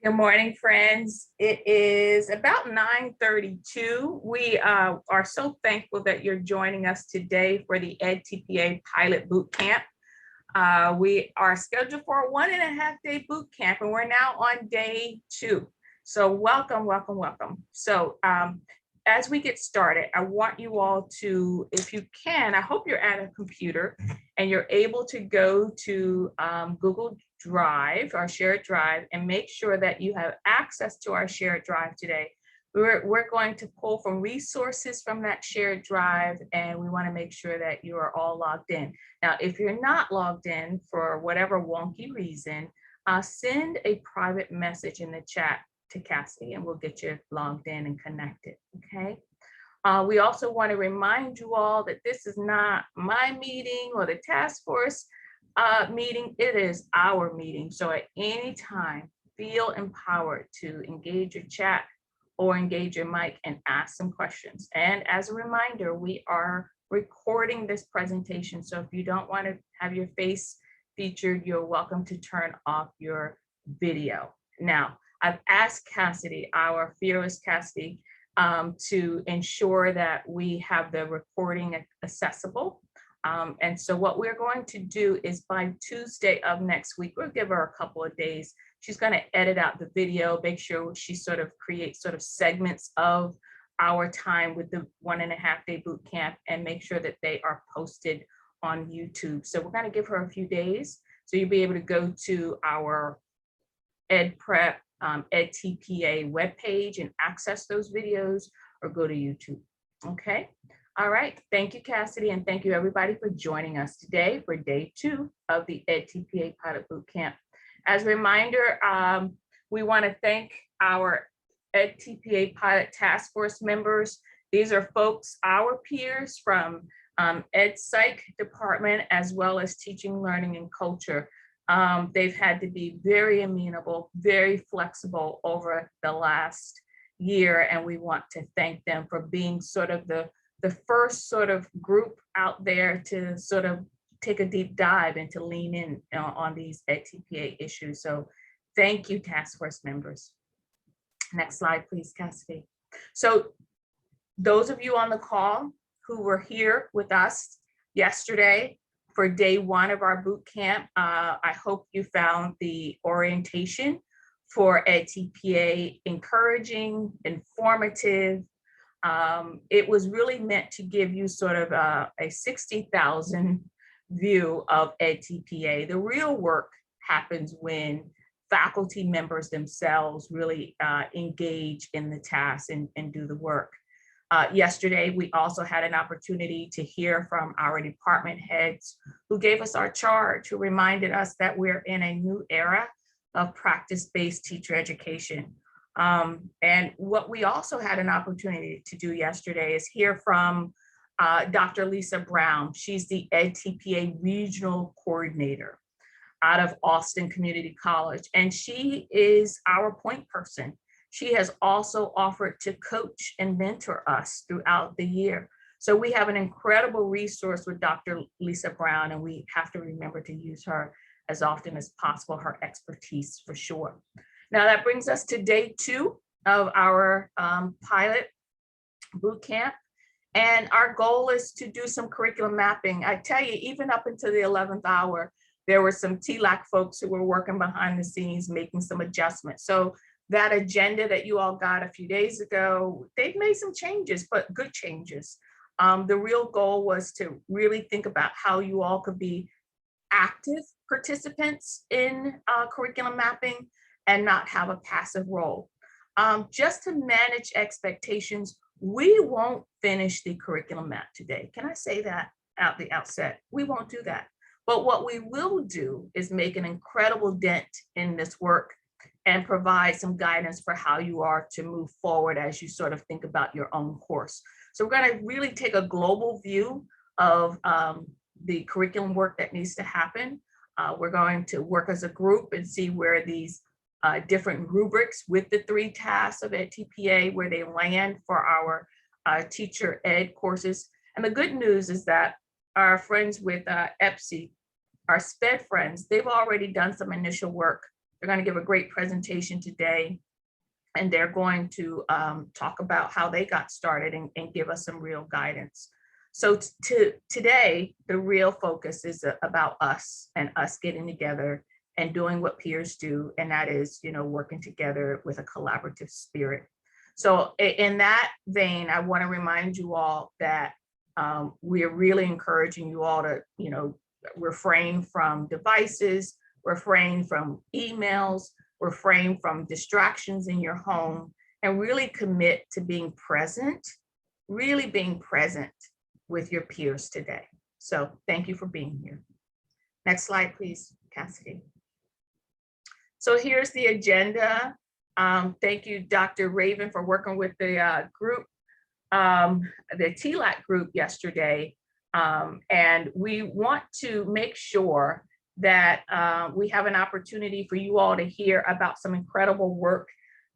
Good morning, friends. It is about 9:32. We are so thankful that you're joining us today for the edTPA Pilot Boot Camp. We are scheduled for a 1.5 day boot camp, and we're now on day 2. So welcome, welcome, welcome. So as we get started, I want you all to, if you can, I hope you're at a computer and you're able to go to Google Drive, our shared drive, and make sure that you have access to our shared drive today. We're going to pull from resources from that shared drive, and we want to make sure that you are all logged in. Now, if you're not logged in for whatever wonky reason, send a private message in the chat to Cassie, and we'll get you logged in and connected, okay? We also want to remind you all that this is not my meeting or the task force meeting. It is our meeting. So at any time, feel empowered to engage your chat or engage your mic and ask some questions. And as a reminder, we are recording this presentation. So if you don't want to have your face featured, you're welcome to turn off your video. Now, I've asked Cassidy, our fearless Cassidy, to ensure that we have the recording accessible. And so what we're going to do is by Tuesday of next week, we'll give her a couple of days. She's going to edit out the video, make sure she sort of creates sort of segments of our time with the 1.5 day boot camp and make sure that they are posted on YouTube. So we're going to give her a few days. So you'll be able to go to our EdPrep, edTPA webpage and access those videos or go to YouTube. Okay. All right. Thank you, Cassidy. And thank you everybody for joining us today for day 2 of the edTPA Pilot Boot Camp. As a reminder, we want to thank our edTPA Pilot Task Force members. These are folks, our peers from Ed Psych department, as well as teaching, learning, and culture. They've had to be very amenable, very flexible over the last year, and we want to thank them for being sort of the first sort of group out there to sort of take a deep dive and to lean in on these edTPA issues. So thank you, task force members. Next slide, please, Cassidy. So those of you on the call who were here with us yesterday for day 1 of our boot camp, I hope you found the orientation for edTPA encouraging, informative. It was really meant to give you sort of a 60,000 view of edTPA. The real work happens when faculty members themselves really engage in the task and do the work. Yesterday, we also had an opportunity to hear from our department heads who gave us our charge, who reminded us that we're in a new era of practice-based teacher education. And what we also had an opportunity to do yesterday is hear from Dr. Lisa Brown. She's the edTPA regional coordinator out of Austin Community College, and she is our point person. She has also offered to coach and mentor us throughout the year. So we have an incredible resource with Dr. Lisa Brown, and we have to remember to use her as often as possible, her expertise for sure. Now that brings us to day 2 of our pilot boot camp. And our goal is to do some curriculum mapping. I tell you, even up until the 11th hour, there were some TLAC folks who were working behind the scenes, making some adjustments. So that agenda that you all got a few days ago, they've made some changes, but good changes. The real goal was to really think about how you all could be active participants in curriculum mapping and not have a passive role. Just to manage expectations, we won't finish the curriculum map today. Can I say that at the outset? We won't do that. But what we will do is make an incredible dent in this work and provide some guidance for how you are to move forward as you sort of think about your own course. So we're going to really take a global view of the curriculum work that needs to happen. We're going to work as a group and see where these different rubrics with the 3 tasks of edTPA, where they land for our teacher ed courses. And the good news is that our friends with EPSI, our SPED friends, they've already done some initial work They're going to give a great presentation today, and they're going to talk about how they got started and give us some real guidance. So today, the real focus is about us and us getting together and doing what peers do, and that is, working together with a collaborative spirit. So in that vein, I want to remind you all that we're really encouraging you all to, refrain from devices, refrain from emails, refrain from distractions in your home, and really commit to being present, really being present with your peers today. So thank you for being here. Next slide, please, Cassidy. So here's the agenda. Thank you, Dr. Raven, for working with the group, the TLAC group yesterday. And we want to make sure that we have an opportunity for you all to hear about some incredible work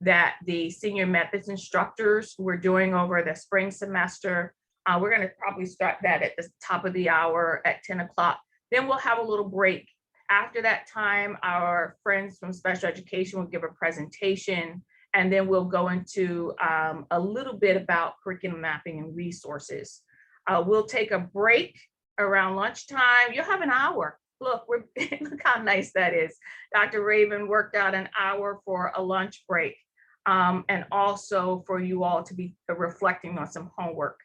that the senior methods instructors were doing over the spring semester. We're going to probably start that at the top of the hour at 10 o'clock. Then we'll have a little break. After that time, our friends from special education will give a presentation, and then we'll go into a little bit about curriculum mapping and resources. We'll take a break around lunchtime. You'll have an hour. Look, look how nice that is. Dr. Raven worked out an hour for a lunch break, and also for you all to be reflecting on some homework.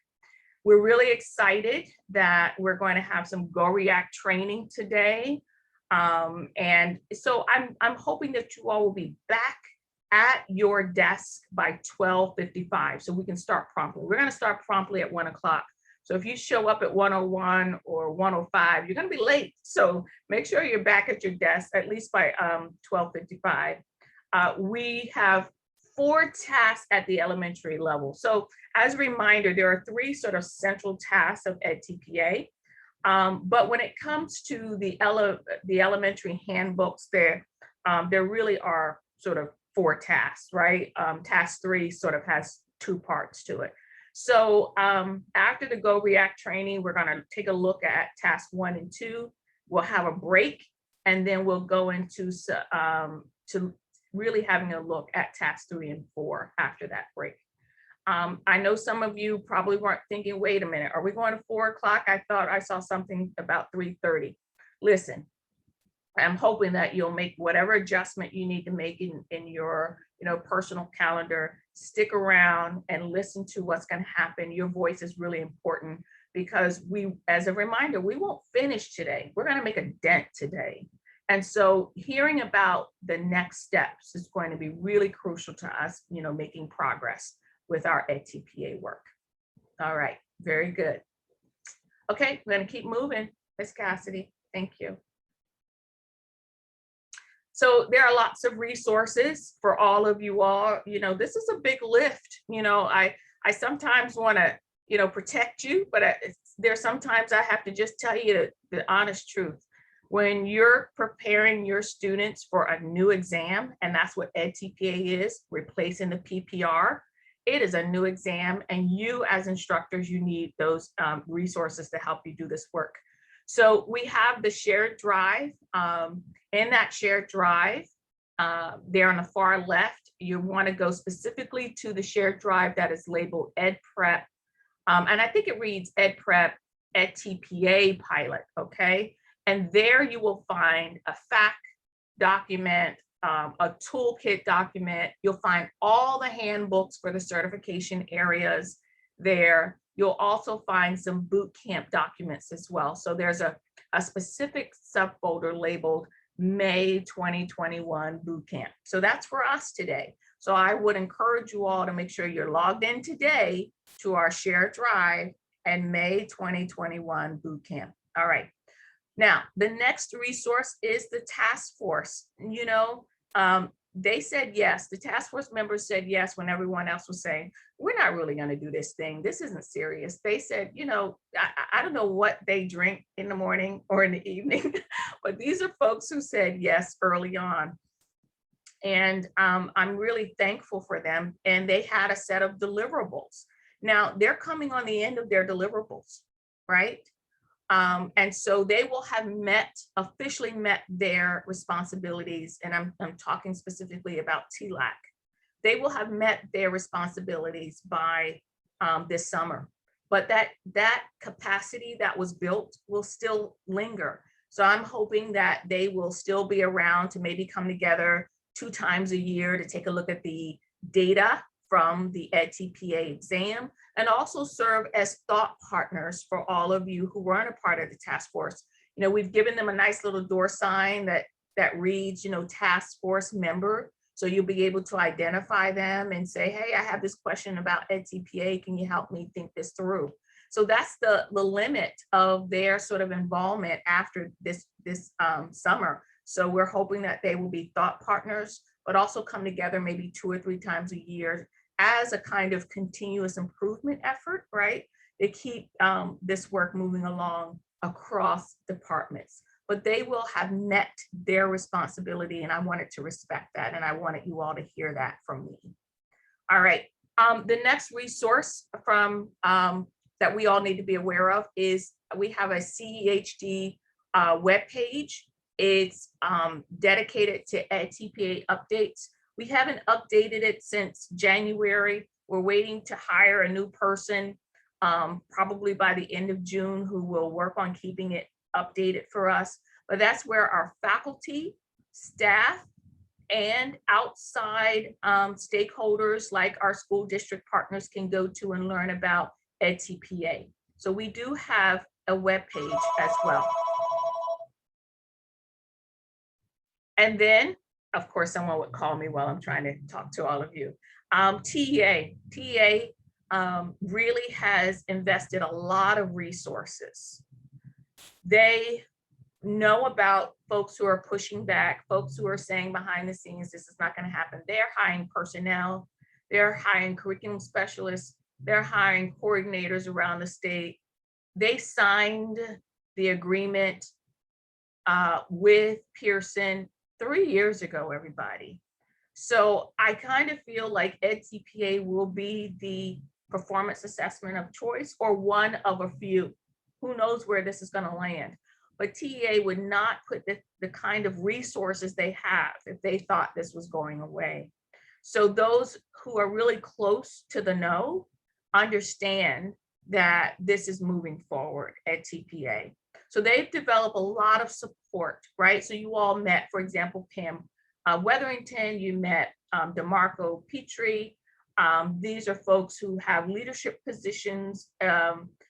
We're really excited that we're going to have some Go React training today. And so I'm hoping that you all will be back at your desk by 12:55 so we can start promptly. We're going to start promptly at 1 o'clock. So if you show up at 1:01 or 1:05, you're going to be late. So make sure you're back at your desk at least by 12:55. We have 4 tasks at the elementary level. So as a reminder, there are 3 sort of central tasks of edTPA. But when it comes to the elementary handbooks, there really are sort of 4 tasks, right? Task 3 sort of has 2 parts to it. So after the Go React training, we're going to take a look at task 1 and 2. We'll have a break, and then we'll go into to really having a look at task 3 and 4 after that break. I know some of you probably weren't thinking, wait a minute, are we going to 4 o'clock? I thought I saw something about 3:30. Listen, I'm hoping that you'll make whatever adjustment you need to make in your personal calendar. Stick around and listen to what's going to happen. Your voice is really important, because as a reminder, we won't finish today. We're going to make a dent today. And so hearing about the next steps is going to be really crucial to us, making progress with our edTPA work. All right, very good. Okay, we're going to keep moving. Ms. Cassidy, thank you. So there are lots of resources for all of you all. This is a big lift. I sometimes want to, protect you, but there's sometimes I have to just tell you the honest truth. When you're preparing your students for a new exam, and that's what edTPA is, replacing the PPR, it is a new exam, and you as instructors, you need those resources to help you do this work. So we have the shared drive. In that shared drive, there on the far left, you want to go specifically to the shared drive that is labeled EdPrep. And I think it reads EdPrep edTPA pilot, okay? And there you will find a fact document, a toolkit document. You'll find all the handbooks for the certification areas there. You'll also find some boot camp documents as well. So there's a specific subfolder labeled May 2021 boot camp. So that's for us today. So I would encourage you all to make sure you're logged in today to our shared drive and May 2021 boot camp. All right. Now, the next resource is the task force. They said yes. The task force members said yes when everyone else was saying, we're not really going to do this thing. This isn't serious. They said, I don't know what they drink in the morning or in the evening, but these are folks who said yes early on. And I'm really thankful for them. And they had a set of deliverables. Now, they're coming on the end of their deliverables, right? And so they will have officially met their responsibilities. And I'm talking specifically about TLAC. They will have met their responsibilities by this summer. But that capacity that was built will still linger. So I'm hoping that they will still be around to maybe come together 2 times a year to take a look at the data from the edTPA exam, and also serve as thought partners for all of you who weren't a part of the task force. You know, we've given them a nice little door sign that reads, you know, task force member. So you'll be able to identify them and say, hey, I have this question about edTPA. Can you help me think this through? So that's the limit of their sort of involvement after this summer. So we're hoping that they will be thought partners, but also come together maybe 2 or 3 times a year as a kind of continuous improvement effort, right? To keep this work moving along across departments. But they will have met their responsibility, and I wanted to respect that, and I wanted you all to hear that from me. All right, the next resource from that we all need to be aware of is we have a CEHD webpage. It's dedicated to edTPA updates. We haven't updated it since January. We're waiting to hire a new person, probably by the end of June, who will work on keeping it updated for us. But that's where our faculty, staff, and outside stakeholders like our school district partners can go to and learn about edTPA. So we do have a web page as well. And then, of course, someone would call me while I'm trying to talk to all of you. TEA really has invested a lot of resources. They know about folks who are pushing back, folks who are saying behind the scenes, this is not going to happen. They're hiring personnel, they're hiring curriculum specialists, they're hiring coordinators around the state. They signed the agreement with Pearson 3 years ago, everybody. So I kind of feel like edTPA will be the performance assessment of choice, or one of a few. Who knows where this is going to land? But TEA would not put the kind of resources they have if they thought this was going away. So those who are really close to the know understand that this is moving forward at TPA. So they've developed a lot of support, right? So you all met, for example, Pam Wetherington, you met DeMarco Petrie. These are folks who have leadership positions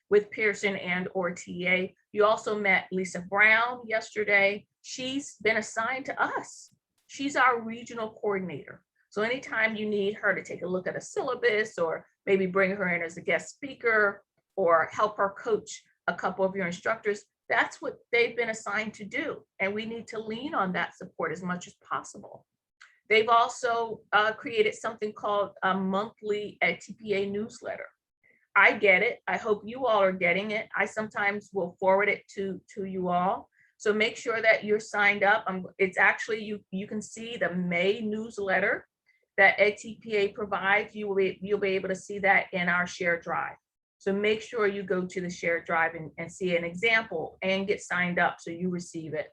with Pearson and or TA. You also met Lisa Brown yesterday. She's been assigned to us. She's our regional coordinator. So anytime you need her to take a look at a syllabus, or maybe bring her in as a guest speaker, or help her coach a couple of your instructors, that's what they've been assigned to do. And we need to lean on that support as much as possible. They've also created something called a monthly edTPA newsletter. I get it. I hope you all are getting it. I sometimes will forward it to you all. So make sure that you're signed up. It's actually, you can see the May newsletter that edTPA provides. You'll be able to see that in our shared drive. So make sure you go to the shared drive and see an example and get signed up so you receive it.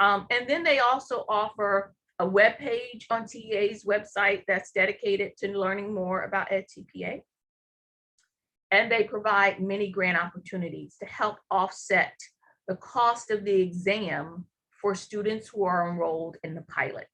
And then they also offer a web page on TA's website that's dedicated to learning more about edTPA. And they provide many grant opportunities to help offset the cost of the exam for students who are enrolled in the pilot.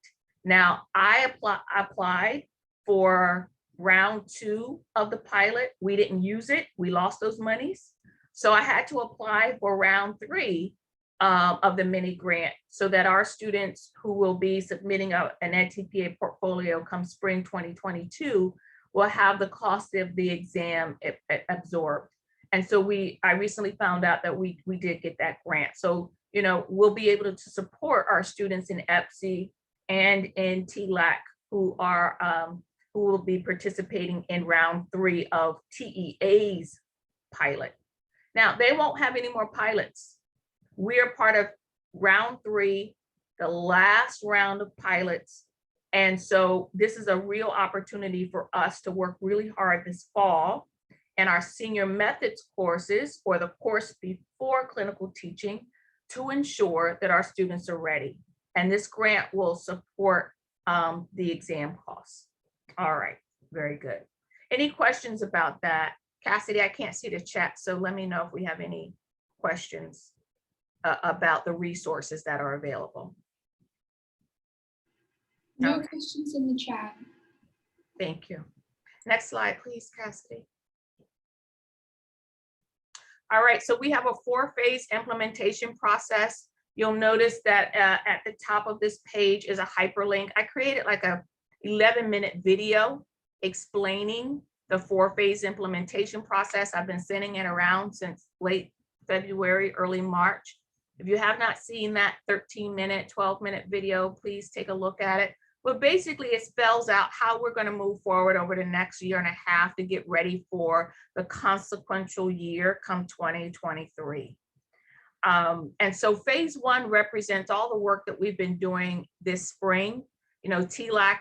Now, I applied for round 2 of the pilot. We didn't use it. We lost those monies. So I had to apply for round 3 of the mini grant, so that our students who will be submitting an edTPA portfolio come spring 2022 will have the cost of the exam absorbed. And so I recently found out that we did get that grant. So, you know, we'll be able to support our students in EPSI and in TLAC who will be participating in round 3 of TEA's pilot. Now, they won't have any more pilots. We're part of round 3, the last round of pilots. And so this is a real opportunity for us to work really hard this fall and our senior methods courses, or the course before clinical teaching, to ensure that our students are ready. And this grant will support the exam costs. All right, very good. Any questions about that? Cassidy, I can't see the chat, so let me know if we have any questions about the resources that are available. No questions in the chat. Thank you. Next slide, please, Cassidy. All right, so we have a 4-phase implementation process. You'll notice that at the top of this page is a hyperlink. I created like a 11-minute video explaining the 4-phase implementation process. I've been sending it around since late February, early March. If you have not seen that 13-minute, 12-minute video, please take a look at it. But basically, it spells out how we're going to move forward over the next year and a half to get ready for the consequential year come 2023. And so phase 1 represents all the work that we've been doing this spring. You know, TLAC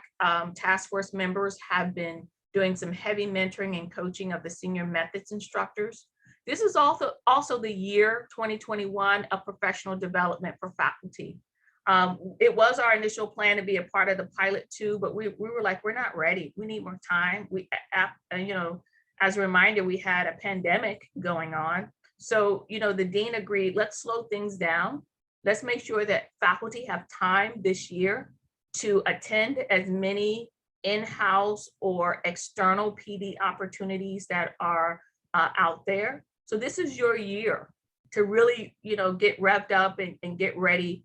task force members have been doing some heavy mentoring and coaching of the senior methods instructors. This is also the year 2021 of professional development for faculty. It was our initial plan to be a part of the pilot too, but we were like, we're not ready. We need more time. You know, as a reminder, we had a pandemic going on. So, you know, the dean agreed, let's slow things down. Let's make sure that faculty have time this year to attend as many in-house or external PD opportunities that are out there. So this is your year to really, you know, get revved up and get ready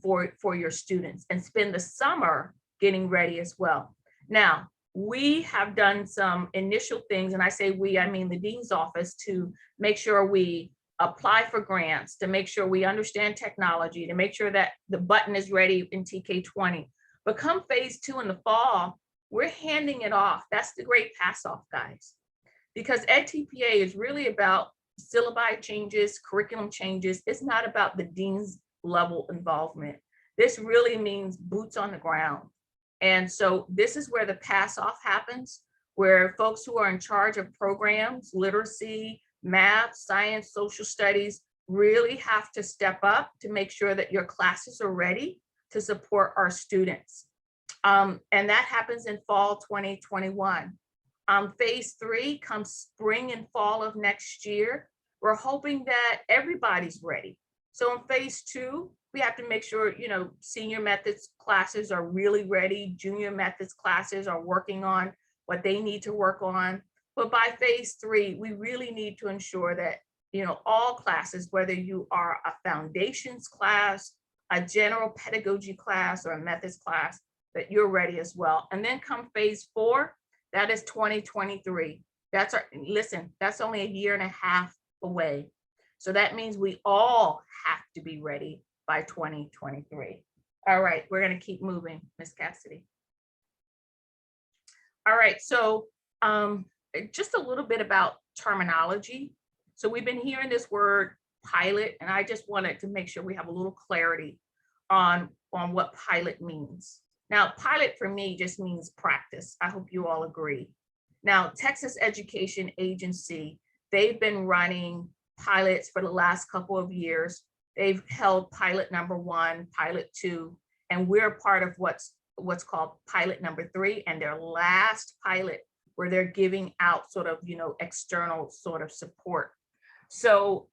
for your students, and spend the summer getting ready as well. Now, we have done some initial things, and I say we, I mean the dean's office, to make sure we apply for grants, to make sure we understand technology, to make sure that the button is ready in TK20. But come phase 2 in the fall, we're handing it off. That's the great pass off, guys, because edTPA is really about syllabi changes, curriculum changes. It's not about the dean's level involvement. This really means boots on the ground. And so this is where the pass off happens, where folks who are in charge of programs, literacy, math, science, social studies, really have to step up to make sure that your classes are ready to support our students. And that happens in fall 2021. Phase 3 comes spring and fall of next year. We're hoping that everybody's ready. So in phase 2, we have to make sure, you know, senior methods classes are really ready. Junior methods classes are working on what they need to work on. But by phase 3, we really need to ensure that, you know, all classes, whether you are a foundations class, a general pedagogy class, or a methods class, that you're ready as well. And then come phase 4, that is 2023. That's our, listen, that's only a year and a half away. So that means we all have to be ready by 2023. All right, we're going to keep moving, Ms. Cassidy. All right, so just a little bit about terminology. So we've been hearing this word pilot, and I just wanted to make sure we have a little clarity on what pilot means. Now, pilot for me just means practice. I hope you all agree. Now, Texas Education Agency, they've been running pilots for the last couple of years. They've held pilot number 1, pilot 2, and we're part of what's called pilot number 3, and their last pilot where they're giving out sort of, you know, external sort of support. So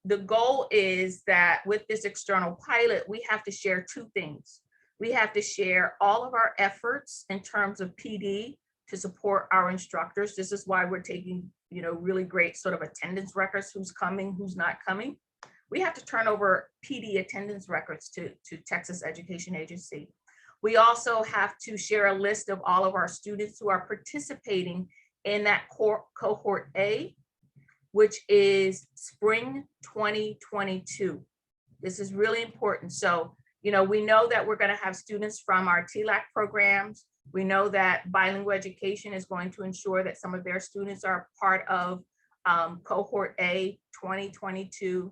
the goal is that with this external pilot, we have to share 2 things. We have to share all of our efforts in terms of PD to support our instructors. This is why we're taking, you know, really great sort of attendance records, who's coming, who's not coming. We have to turn over PD attendance records to Texas Education Agency. We also have to share a list of all of our students who are participating in that cohort A, which is spring 2022. This is really important. So, you know, we know that we're going to have students from our TLAC programs. We know that bilingual education is going to ensure that some of their students are part of cohort A 2022.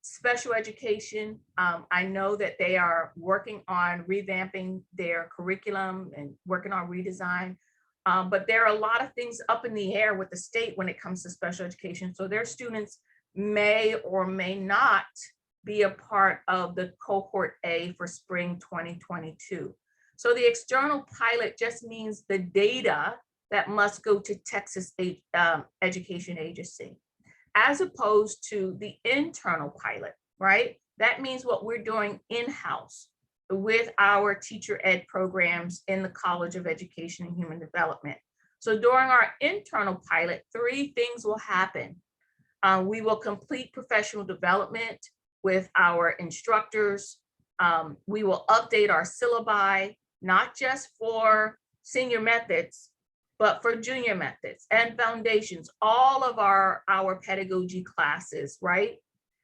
Special education, I know that they are working on revamping their curriculum and working on redesign. But there are a lot of things up in the air with the state when it comes to special education. So their students may or may not be a part of the cohort A for spring 2022. So the external pilot just means the data that must go to Texas Education Agency, as opposed to the internal pilot, right? That means what we're doing in-house with our teacher ed programs in the College of Education and Human Development. So during our internal pilot, 3 things will happen. We will complete professional development with our instructors. We will update our syllabi, not just for senior methods, but for junior methods and foundations, all of our pedagogy classes, right?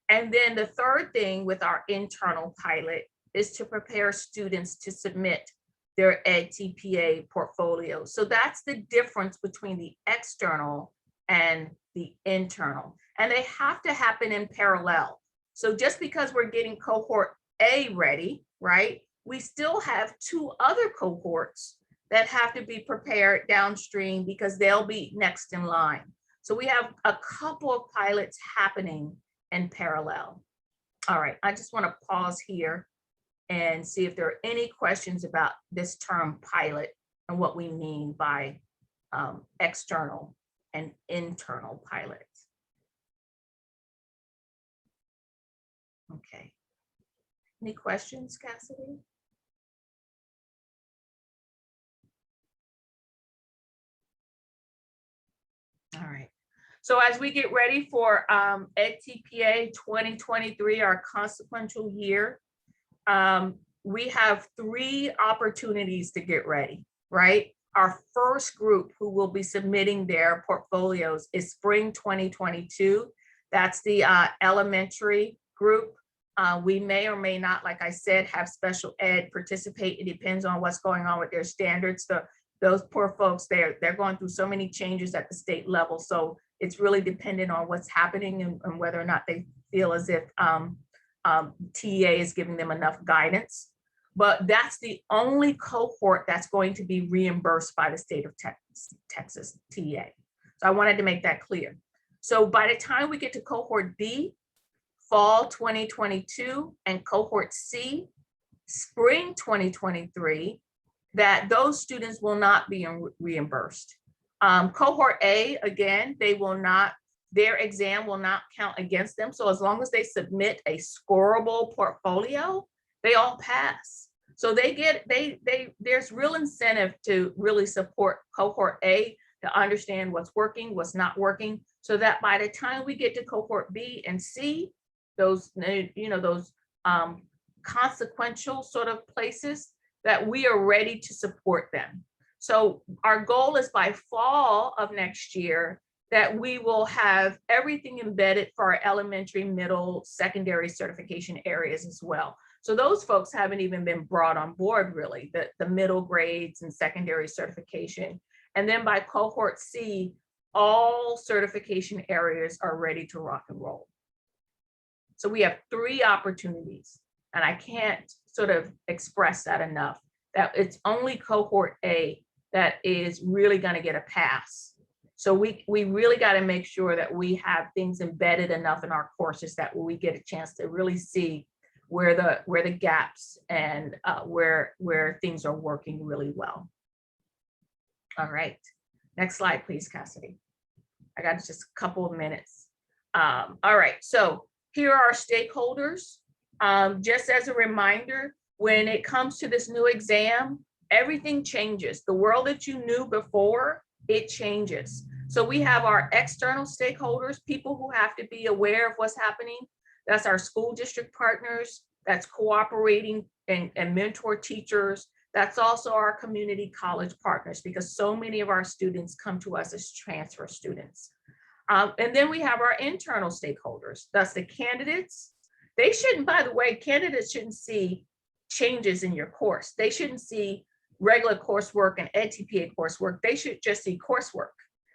And then the 3rd thing with our internal pilot is to prepare students to submit their edTPA portfolio. So that's the difference between the external and the internal. And they have to happen in parallel. So just because we're getting cohort A ready, right? We still have 2 other cohorts that have to be prepared downstream because they'll be next in line. So we have a couple of pilots happening in parallel. All right, I just want to pause here and see if there are any questions about this term pilot and what we mean by external and internal pilots. Okay. Any questions, Cassidy? All right. So as we get ready for edTPA 2023, our consequential year, we have 3 opportunities to get ready, right? Our first group who will be submitting their portfolios is spring 2022. That's the elementary group. We may or may not, like I said, have special ed participate. It depends on what's going on with their standards. Those poor folks, they're going through so many changes at the state level. So it's really dependent on what's happening and whether or not they feel as if TEA is giving them enough guidance. But that's the only cohort that's going to be reimbursed by the state of Texas TEA. So I wanted to make that clear. So by the time we get to cohort B, fall 2022, and cohort C, spring 2023, that those students will not be reimbursed. Cohort A, again, their exam will not count against them. So as long as they submit a scorable portfolio, they all pass. So there's real incentive to really support cohort A to understand what's working, what's not working, so that by the time we get to cohort B and C, those consequential sort of places, that we are ready to support them. So our goal is by fall of next year that we will have everything embedded for our elementary, middle, secondary certification areas as well. So those folks haven't even been brought on board really, the middle grades and secondary certification. And then by cohort C, all certification areas are ready to rock and roll. So we have 3 opportunities, and I can't sort of express that enough, that it's only cohort A that is really going to get a pass. So we really got to make sure that we have things embedded enough in our courses that we get a chance to really see where the gaps and where things are working really well. All right, next slide, please, Cassidy. I got just a couple of minutes. All right, so here are our stakeholders. Just as a reminder, when it comes to this new exam, everything changes. The world that you knew before, it changes. So we have our external stakeholders, people who have to be aware of what's happening. That's our school district partners, that's cooperating and mentor teachers. That's also our community college partners, because so many of our students come to us as transfer students. And then we have our internal stakeholders. That's the candidates. They shouldn't, by the way, candidates shouldn't see changes in your course. They shouldn't see regular coursework and edTPA coursework. They should just see coursework.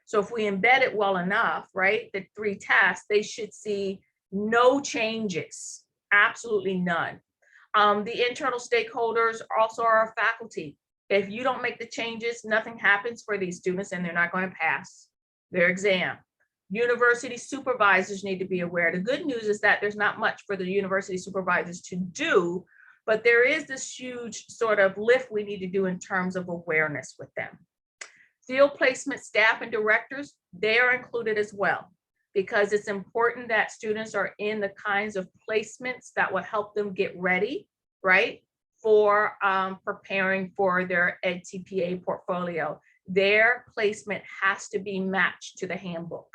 So if we embed it well enough, right, the 3 tasks, they should see no changes, absolutely none. The internal stakeholders also are our faculty. If you don't make the changes, nothing happens for these students and they're not going to pass their exam. University supervisors need to be aware. The good news is that there's not much for the university supervisors to do, but there is this huge sort of lift we need to do in terms of awareness with them. Field placement staff and directors, they are included as well, because it's important that students are in the kinds of placements that will help them get ready, right, for preparing for their edTPA portfolio. Their placement has to be matched to the handbook.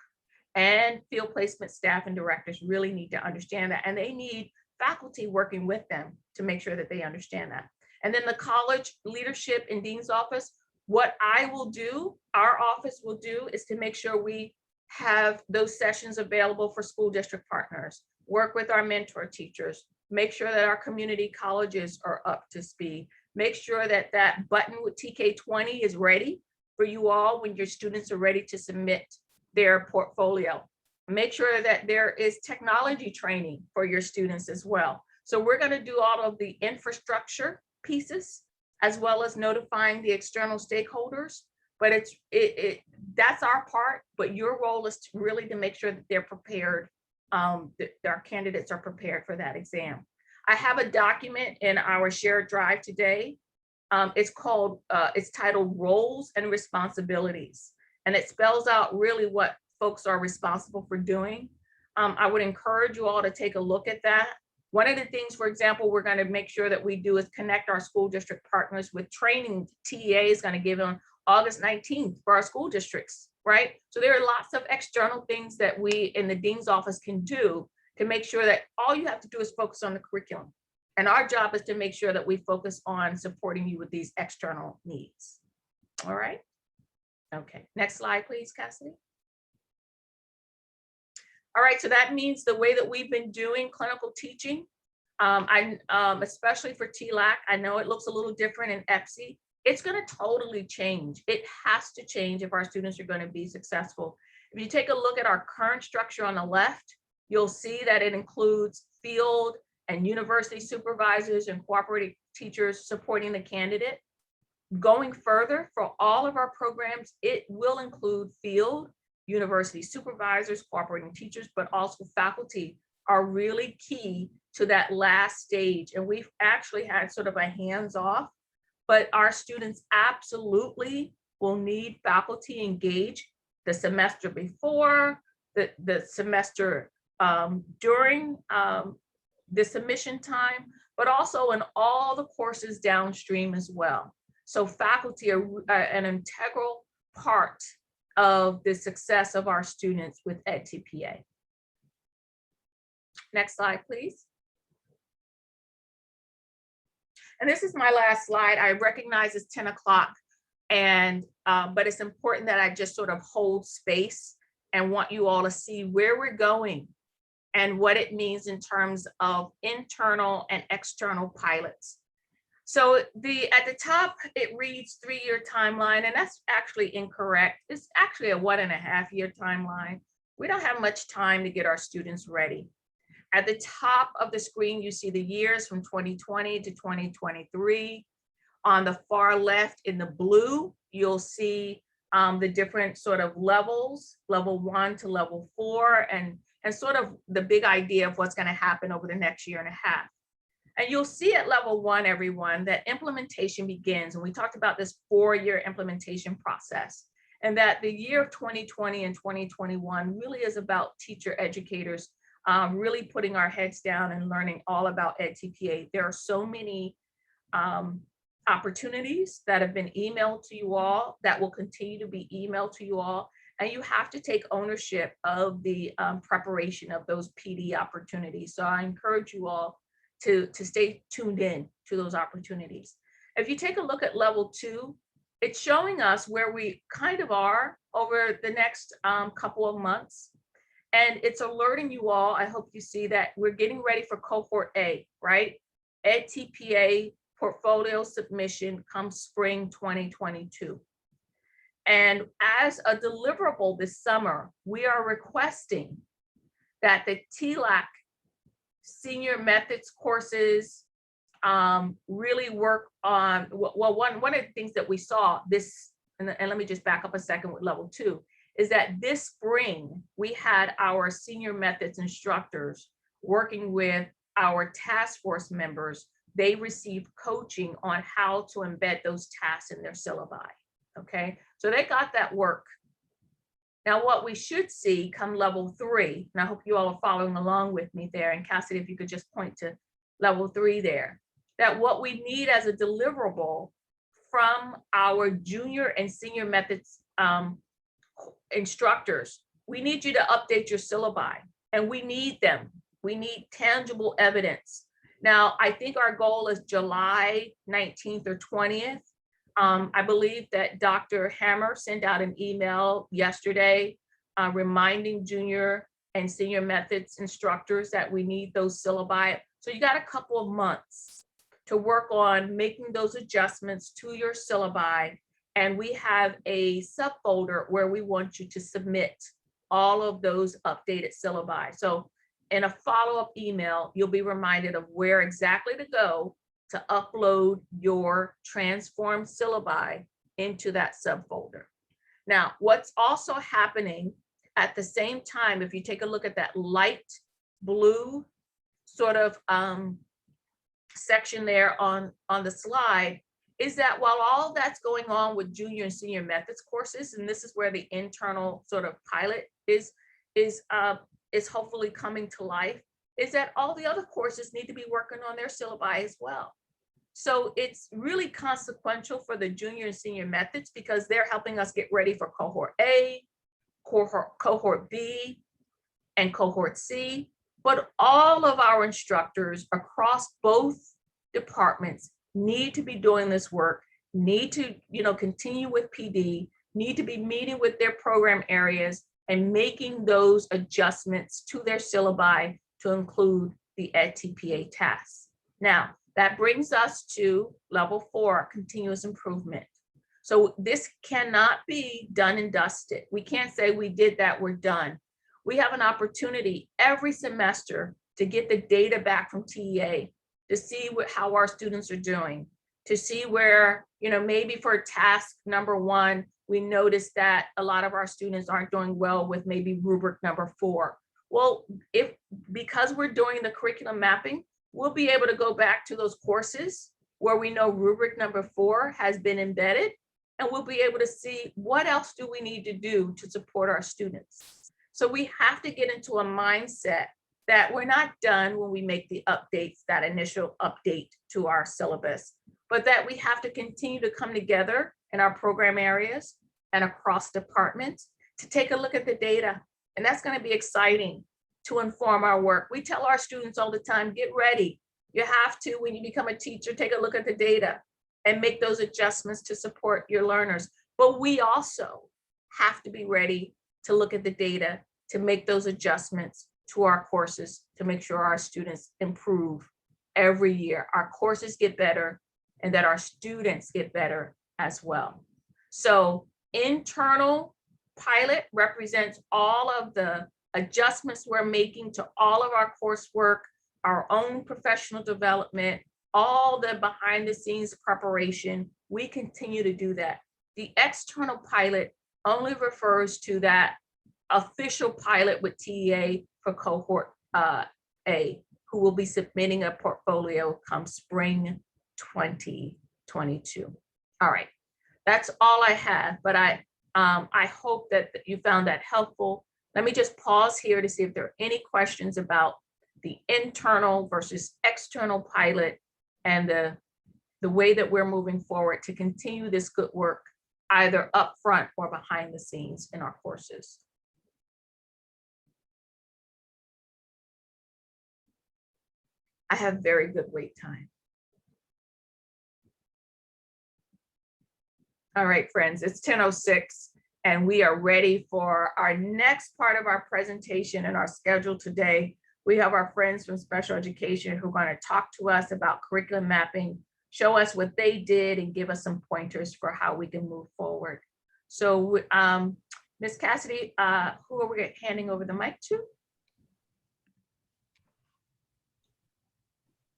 And field placement staff and directors really need to understand that. And they need faculty working with them to make sure that they understand that. And then the college leadership and dean's office, what I will do, our office will do, is to make sure we have those sessions available for school district partners, work with our mentor teachers, make sure that our community colleges are up to speed, make sure that that button with TK20 is ready for you all when your students are ready to submit their portfolio. Make sure that there is technology training for your students as well. So we're going to do all of the infrastructure pieces, as well as notifying the external stakeholders. But that's our part, but your role is really to make sure that they're prepared, that our candidates are prepared for that exam. I have a document in our shared drive today. It's titled Roles and Responsibilities, and it spells out really what folks are responsible for doing. I would encourage you all to take a look at that. One of the things, for example, we're going to make sure that we do is connect our school district partners with training TEA is going to give on August 19th for our school districts, right? So there are lots of external things that we in the dean's office can do to make sure that all you have to do is focus on the curriculum. And our job is to make sure that we focus on supporting you with these external needs. All right. Okay, next slide, please, Cassidy. All right, so that means the way that we've been doing clinical teaching, especially for TLAC, I know it looks a little different in EPSI. It's going to totally change. It has to change if our students are going to be successful. If you take a look at our current structure on the left, you'll see that it includes field and university supervisors and cooperating teachers supporting the candidate. Going further, for all of our programs, it will include field, university supervisors, cooperating teachers, but also faculty are really key to that last stage. And we've actually had sort of a hands-off, but our students absolutely will need faculty engaged the semester before, the semester during the submission time, but also in all the courses downstream as well. So faculty are an integral part of the success of our students with edTPA. Next slide, please. And this is my last slide. I recognize it's 10 o'clock, and but it's important that I just sort of hold space and want you all to see where we're going and what it means in terms of internal and external pilots. So at the top, it reads 3-year timeline, and that's actually incorrect. It's actually a 1.5-year timeline. We don't have much time to get our students ready. At the top of the screen, you see the years from 2020 to 2023. On the far left in the blue, you'll see the different sort of levels, level 1 to level 4, and sort of the big idea of what's going to happen over the next 1.5 years. And you'll see at level 1, everyone, that implementation begins. And we talked about this 4-year implementation process, and that the year of 2020 and 2021 really is about teacher educators really putting our heads down and learning all about edTPA. There are so many opportunities that have been emailed to you all that will continue to be emailed to you all. And you have to take ownership of the preparation of those PD opportunities. So I encourage you all to stay tuned in to those opportunities. If you take a look at level 2, it's showing us where we kind of are over the next couple of months. And it's alerting you all, I hope you see that we're getting ready for cohort A, right? edTPA portfolio submission comes spring 2022. And as a deliverable this summer, we are requesting that the TLAC senior methods courses, really work on, well, one of the things that we saw this, and let me just back up a second with level 2, is that this spring, we had our senior methods instructors working with our task force members. They received coaching on how to embed those tasks in their syllabi, okay? So they got that work. Now, what we should see come level 3, and I hope you all are following along with me there, and Cassidy, if you could just point to level 3 there, that what we need as a deliverable from our junior and senior methods instructors, we need you to update your syllabi, and we need them. We need tangible evidence. Now, I think our goal is July 19th or 20th. I believe that Dr. Hammer sent out an email yesterday reminding junior and senior methods instructors that we need those syllabi. So you got a couple of months to work on making those adjustments to your syllabi. And we have a subfolder where we want you to submit all of those updated syllabi. So in a follow-up email, you'll be reminded of where exactly to go to upload your transformed syllabi into that subfolder. Now, what's also happening at the same time, if you take a look at that light blue sort of section there on the slide, is that while all that's going on with junior and senior methods courses, and this is where the internal sort of pilot is hopefully coming to life, is that all the other courses need to be working on their syllabi as well. So it's really consequential for the junior and senior methods because they're helping us get ready for cohort A, cohort B, and cohort C. But all of our instructors across both departments need to be doing this work, need to, continue with PD, need to be meeting with their program areas and making those adjustments to their syllabi to include the edTPA tasks. Now, that brings us to level 4, continuous improvement. So this cannot be done and dusted. We can't say we did that, we're done. We have an opportunity every semester to get the data back from TEA, to see how our students are doing, to see where, maybe for task number 1, we noticed that a lot of our students aren't doing well with maybe rubric number 4. Well, because we're doing the curriculum mapping, we'll be able to go back to those courses where we know rubric number 4 has been embedded, and we'll be able to see what else do we need to do to support our students. So we have to get into a mindset that we're not done when we make the updates, that initial update to our syllabus, but that we have to continue to come together in our program areas and across departments to take a look at the data. And that's going to be exciting to inform our work. We tell our students all the time, get ready. You have to, when you become a teacher, take a look at the data and make those adjustments to support your learners. But we also have to be ready to look at the data, to make those adjustments to our courses, to make sure our students improve every year. Our courses get better and that our students get better as well. So internal pilot represents all of the adjustments we're making to all of our coursework, our own professional development, all the behind the scenes preparation. We continue to do that. The external pilot only refers to that official pilot with TEA for cohort A, who will be submitting a portfolio come spring 2022. All right, that's all I have, but I hope that you found that helpful. Let me just pause here to see if there are any questions about the internal versus external pilot and the way that we're moving forward to continue this good work, either up front or behind the scenes in our courses. I have very good wait time. All right, friends, it's 10:06 and we are ready for our next part of our presentation and our schedule today. We have our friends from special education who are going to talk to us about curriculum mapping, show us what they did and give us some pointers for how we can move forward. So Ms. Cassidy, who are we handing over the mic to?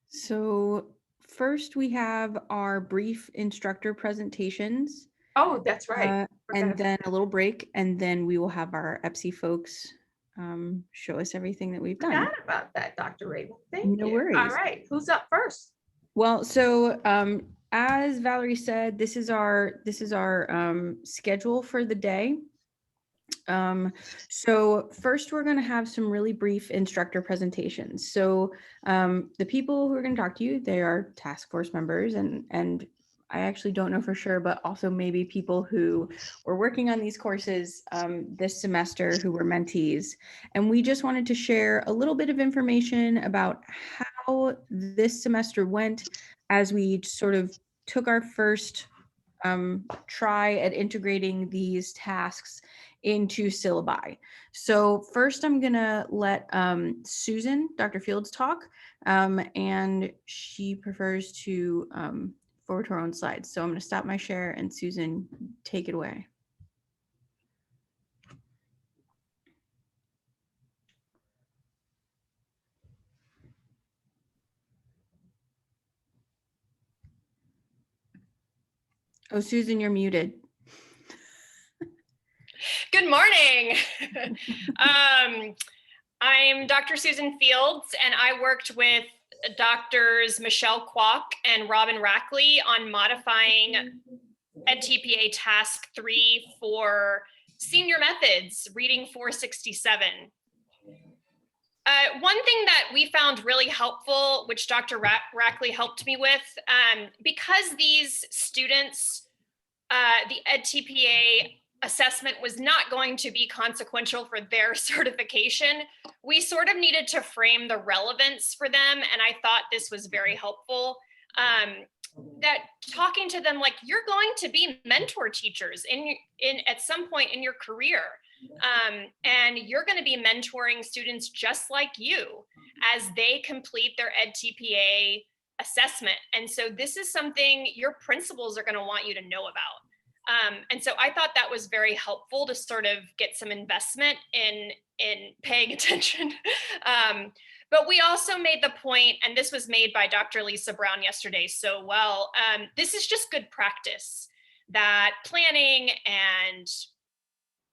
So first we have our brief instructor presentations, Oh, that's right. and then a little break, and then we will have our EPSI folks show us everything that we've done. Forgot about that, Dr. Rabel. Thank No you. worries. All right, who's up first? Well, so as Valerie said, this is our schedule for the day. So first we're going to have some really brief instructor presentations. So the people who are going to talk to you, they are task force members, and I actually don't know for sure, but also maybe people who were working on these courses this semester who were mentees. And we just wanted to share a little bit of information about how this semester went as we sort of took our first try at integrating these tasks into syllabi. So first I'm gonna let Susan, Dr. Fields, talk, and she prefers to forward her own slides. So I'm gonna stop my share and Susan, take it away. Oh, Susan, you're muted. Good morning. I'm Dr. Susan Fields, and I worked with Doctors Michelle Kwok and Robin Rackley on modifying edTPA Task 3 for Senior Methods, Reading 467. One thing that we found really helpful, which Dr. Rackley helped me with, because these students, the edTPA assessment was not going to be consequential for their certification, we sort of needed to frame the relevance for them. And I thought this was very helpful. That talking to them, like, you're going to be mentor teachers at some point in your career. And you're going to be mentoring students just like you as they complete their edTPA assessment. And so this is something your principals are going to want you to know about. And so I thought that was very helpful to sort of get some investment in paying attention. But we also made the point, and this was made by Dr. Lisa Brown yesterday so well, this is just good practice, that planning and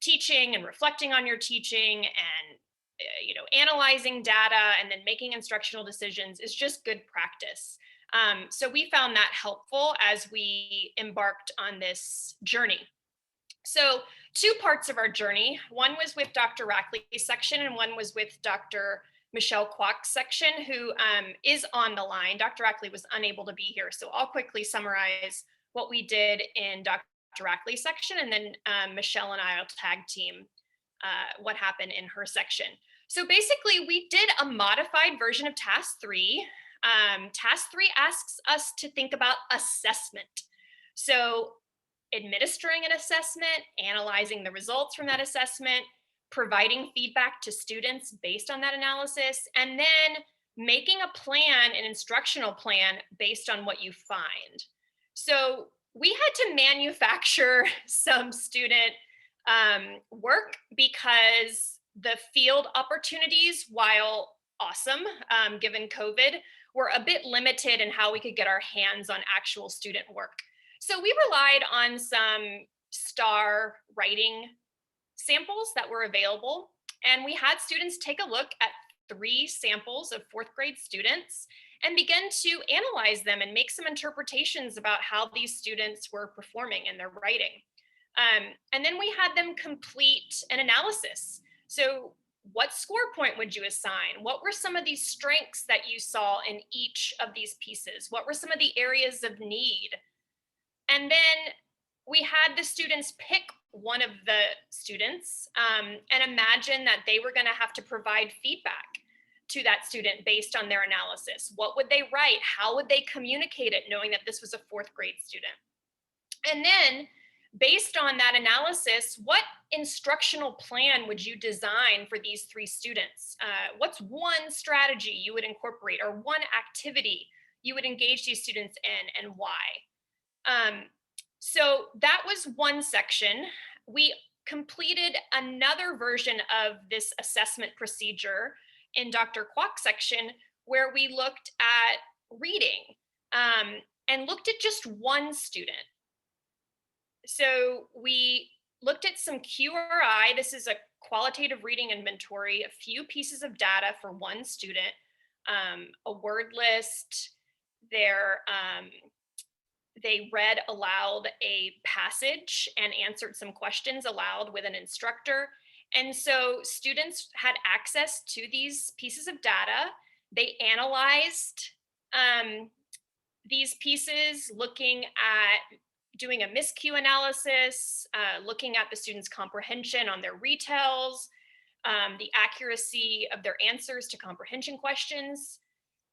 teaching and reflecting on your teaching and analyzing data and then making instructional decisions is just good practice. So we found that helpful as we embarked on this journey. So 2 parts of our journey. One was with Dr. Rackley's section, and one was with Dr. Michelle Kwok's section, who is on the line. Dr. Rackley was unable to be here, so I'll quickly summarize what we did in Dr. Rackley's section, and then Michelle and I will tag team what happened in her section. So basically, we did a modified version of Task 3. Task 3 asks us to think about assessment. So administering an assessment, analyzing the results from that assessment, providing feedback to students based on that analysis, and then making a plan, an instructional plan based on what you find. So we had to manufacture some student work because the field opportunities, while awesome, given COVID, were a bit limited in how we could get our hands on actual student work. So we relied on some STAR writing samples that were available, and we had students take a look at 3 samples of 4th grade students and begin to analyze them and make some interpretations about how these students were performing in their writing. And then we had them complete an analysis. So what score point would you assign? What were some of these strengths that you saw in each of these pieces? What were some of the areas of need? And then we had the students pick one of the students and imagine that they were going to have to provide feedback to that student based on their analysis. What would they write? How would they communicate it, knowing that this was a 4th grade student? And then based on that analysis, what instructional plan would you design for these 3 students? What's one strategy you would incorporate, or one activity you would engage these students in, and why? So that was one section. We completed another version of this assessment procedure in Dr. Kwok's section, where we looked at reading. and looked at just one student. So we looked at some QRI. This is a qualitative reading inventory, a few pieces of data for one student, a word list. They read aloud a passage and answered some questions aloud with an instructor. And so students had access to these pieces of data. They analyzed these pieces, looking at doing a miscue analysis, looking at the students' comprehension on their retells, the accuracy of their answers to comprehension questions.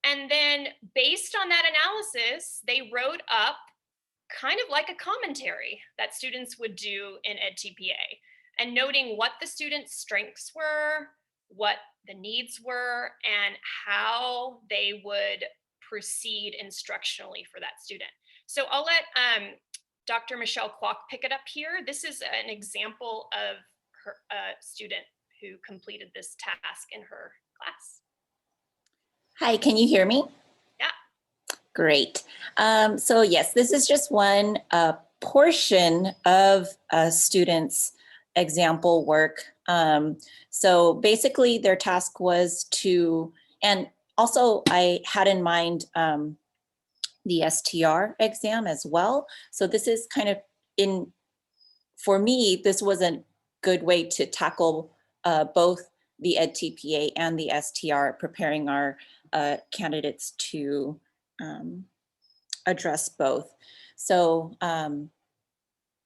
And then based on that analysis, they wrote up kind of like a commentary that students would do in edTPA, and noting what the students' strengths were, what the needs were, and how they would proceed instructionally for that student. So I'll let Dr. Michelle Kwok pick it up here. This is an example of her student who completed this task in her class. Hi, can you hear me? Yeah. Great. So yes, this is just one portion of a student's example work. So basically their task was to, and also I had in mind the STR exam as well. So this is kind of for me, this was a good way to tackle both the edTPA and the STR, preparing our candidates to address both. So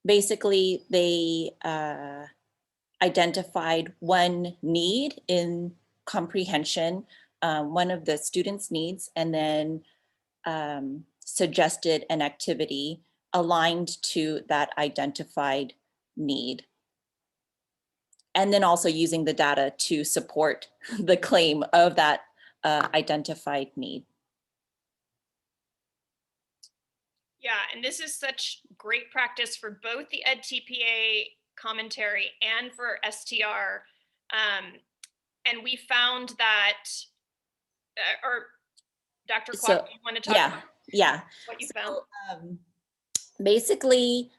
basically they identified one need in comprehension, one of the students' needs, and then suggested an activity aligned to that identified need. And then also using the data to support the claim of that identified need. Yeah, and this is such great practice for both the edTPA commentary and for STR. And we found that, or Dr. Kwok, do you want to talk about what you found? Basically,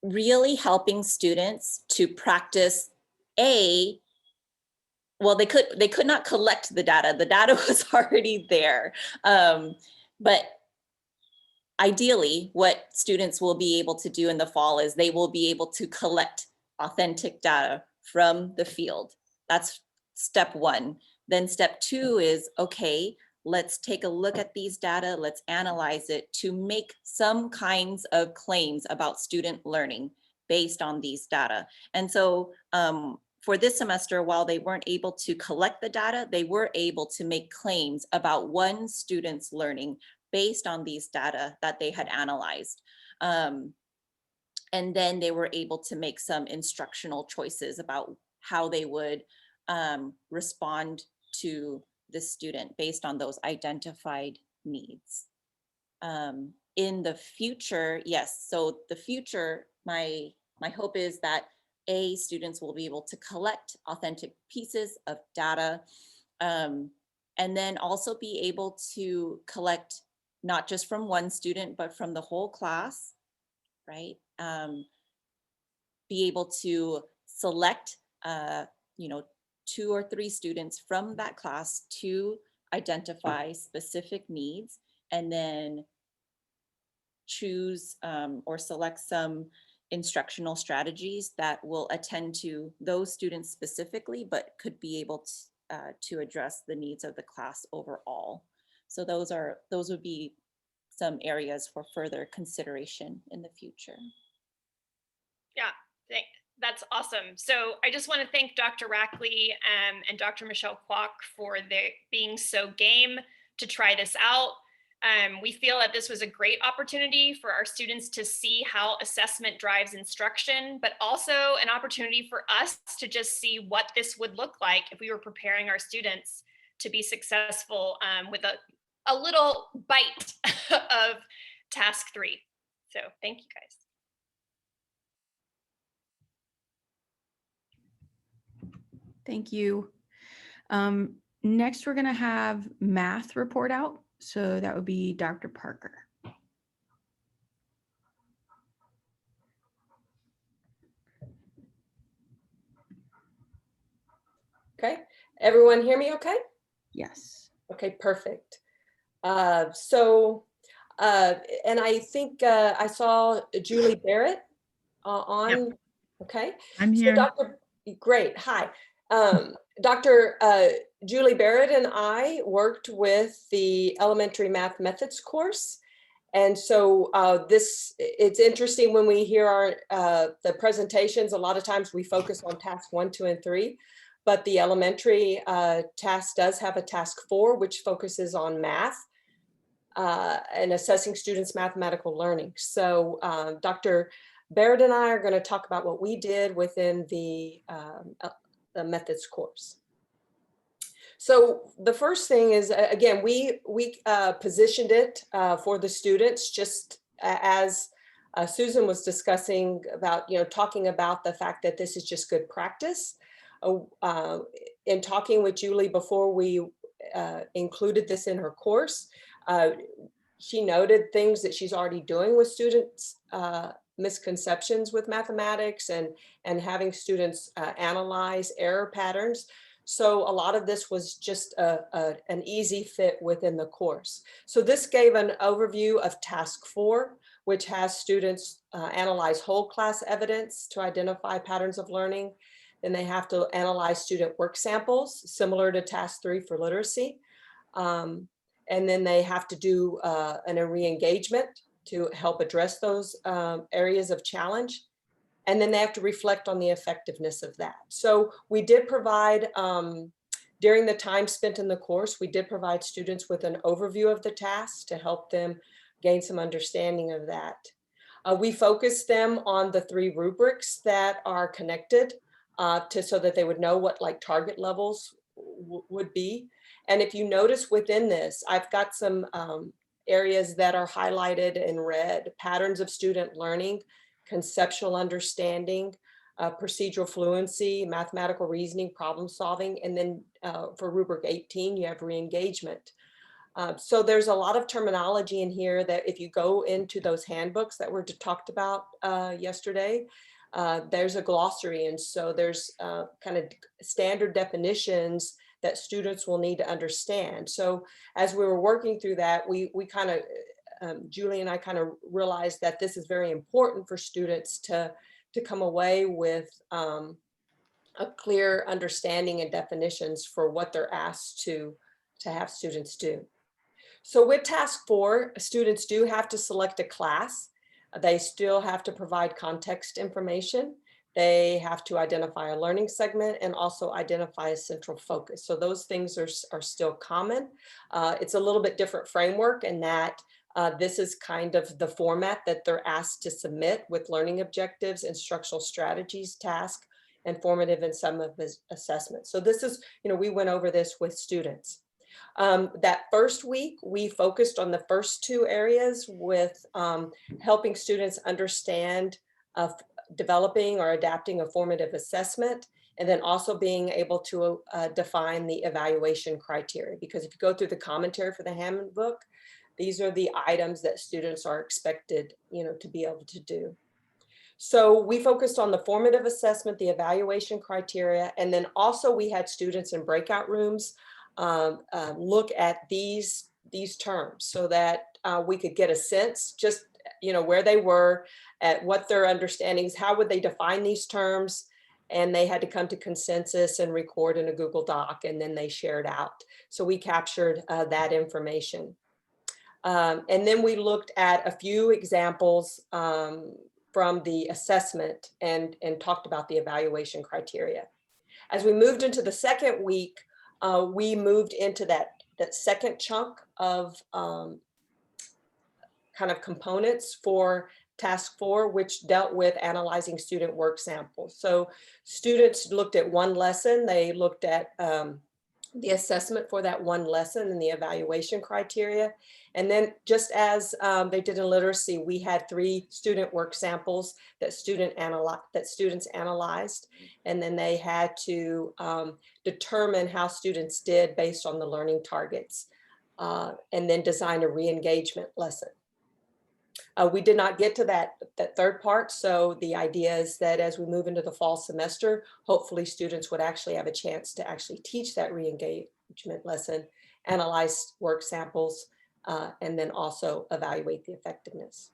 really helping students to practice well, they could not collect the data. The data was already there. But ideally, what students will be able to do in the fall is they will be able to collect authentic data from the field. That's step one. Then step two is, okay, let's take a look at these data, let's analyze it to make some kinds of claims about student learning based on these data. And so for this semester, while they weren't able to collect the data, they were able to make claims about one student's learning based on these data that they had analyzed. And then they were able to make some instructional choices about how they would respond to the student based on those identified needs. In the future, yes, so the future, my hope is that students will be able to collect authentic pieces of data, and then also be able to collect not just from one student, but from the whole class, right? Be able to select, 2 or 3 students from that class to identify specific needs, and then choose or select some instructional strategies that will attend to those students specifically, but could be able to address the needs of the class overall. So those would be some areas for further consideration in the future. Yeah, that's awesome. So I just want to thank Dr. Rackley and Dr. Michelle Kwok for being so game to try this out. We feel that this was a great opportunity for our students to see how assessment drives instruction, but also an opportunity for us to just see what this would look like if we were preparing our students to be successful with a little bite of task 3. So thank you guys. Thank you. Next, we're going to have math report out. So that would be Dr. Parker. Okay, everyone hear me okay? Yes. Okay, perfect. And I think I saw Julie Barrett on. Yep. Okay. I'm So here. Great, hi. Dr. Julie Barrett and I worked with the elementary math methods course. And so it's interesting when we hear the presentations, a lot of times we focus on task 1, 2, and 3, but the elementary task does have a task 4, which focuses on math and assessing students' mathematical learning. So Dr. Barrett and I are going to talk about what we did within the methods course. So the first thing is, again, we positioned it for the students, just as Susan was discussing about, talking about the fact that this is just good practice. In talking with Julie before we included this in her course, she noted things that she's already doing with students, misconceptions with mathematics, and having students analyze error patterns. So a lot of this was just an easy fit within the course. So this gave an overview of task 4, which has students analyze whole class evidence to identify patterns of learning. Then they have to analyze student work samples, similar to task 3 for literacy. And then they have to do a re-engagement to help address those areas of challenge. And then they have to reflect on the effectiveness of that. So we did provide, during the time spent in the course, we did provide students with an overview of the task to help them gain some understanding of that. We focused them on the 3 rubrics that are connected so that they would know what target levels would be. And if you notice within this, I've got some areas that are highlighted in red: patterns of student learning, conceptual understanding, procedural fluency, mathematical reasoning, problem solving. And then for rubric 18, you have re-engagement. So there's a lot of terminology in here that if you go into those handbooks that were talked about yesterday, there's a glossary. And so there's kind of standard definitions that students will need to understand. So as we were working through that, we kind of, Julie and I kind of realized that this is very important for students to come away with a clear understanding and definitions for what they're asked to have students do. So with task 4, students do have to select a class. They still have to provide context information. They have to identify a learning segment and also identify a central focus. So those things are still common. It's a little bit different framework in that this is kind of the format that they're asked to submit, with learning objectives, instructional strategies, task, and formative and summative assessments. So this is, we went over this with students. That first week, we focused on the first 2 areas with helping students understand developing or adapting a formative assessment, and then also being able to define the evaluation criteria. Because if you go through the commentary for the handbook, these are the items that students are expected, to be able to do. So we focused on the formative assessment, the evaluation criteria, and then also we had students in breakout rooms look at these terms so that we could get a sense, just where they were, at what their understandings, how would they define these terms, and they had to come to consensus and record in a Google Doc, and then they shared out. So we captured that information. And then we looked at a few examples from the assessment and talked about the evaluation criteria. As we moved into the second week, we moved into that second chunk of kind of components for task 4, which dealt with analyzing student work samples. So students looked at one lesson. They looked at the assessment for that one lesson and the evaluation criteria. And then just as they did in literacy, we had 3 student work samples that students analyzed. And then they had to determine how students did based on the learning targets. and then design a re-engagement lesson. We did not get to that third part, so the idea is that as we move into the fall semester, hopefully students would actually have a chance to actually teach that re-engagement lesson, analyze work samples, and then also evaluate the effectiveness.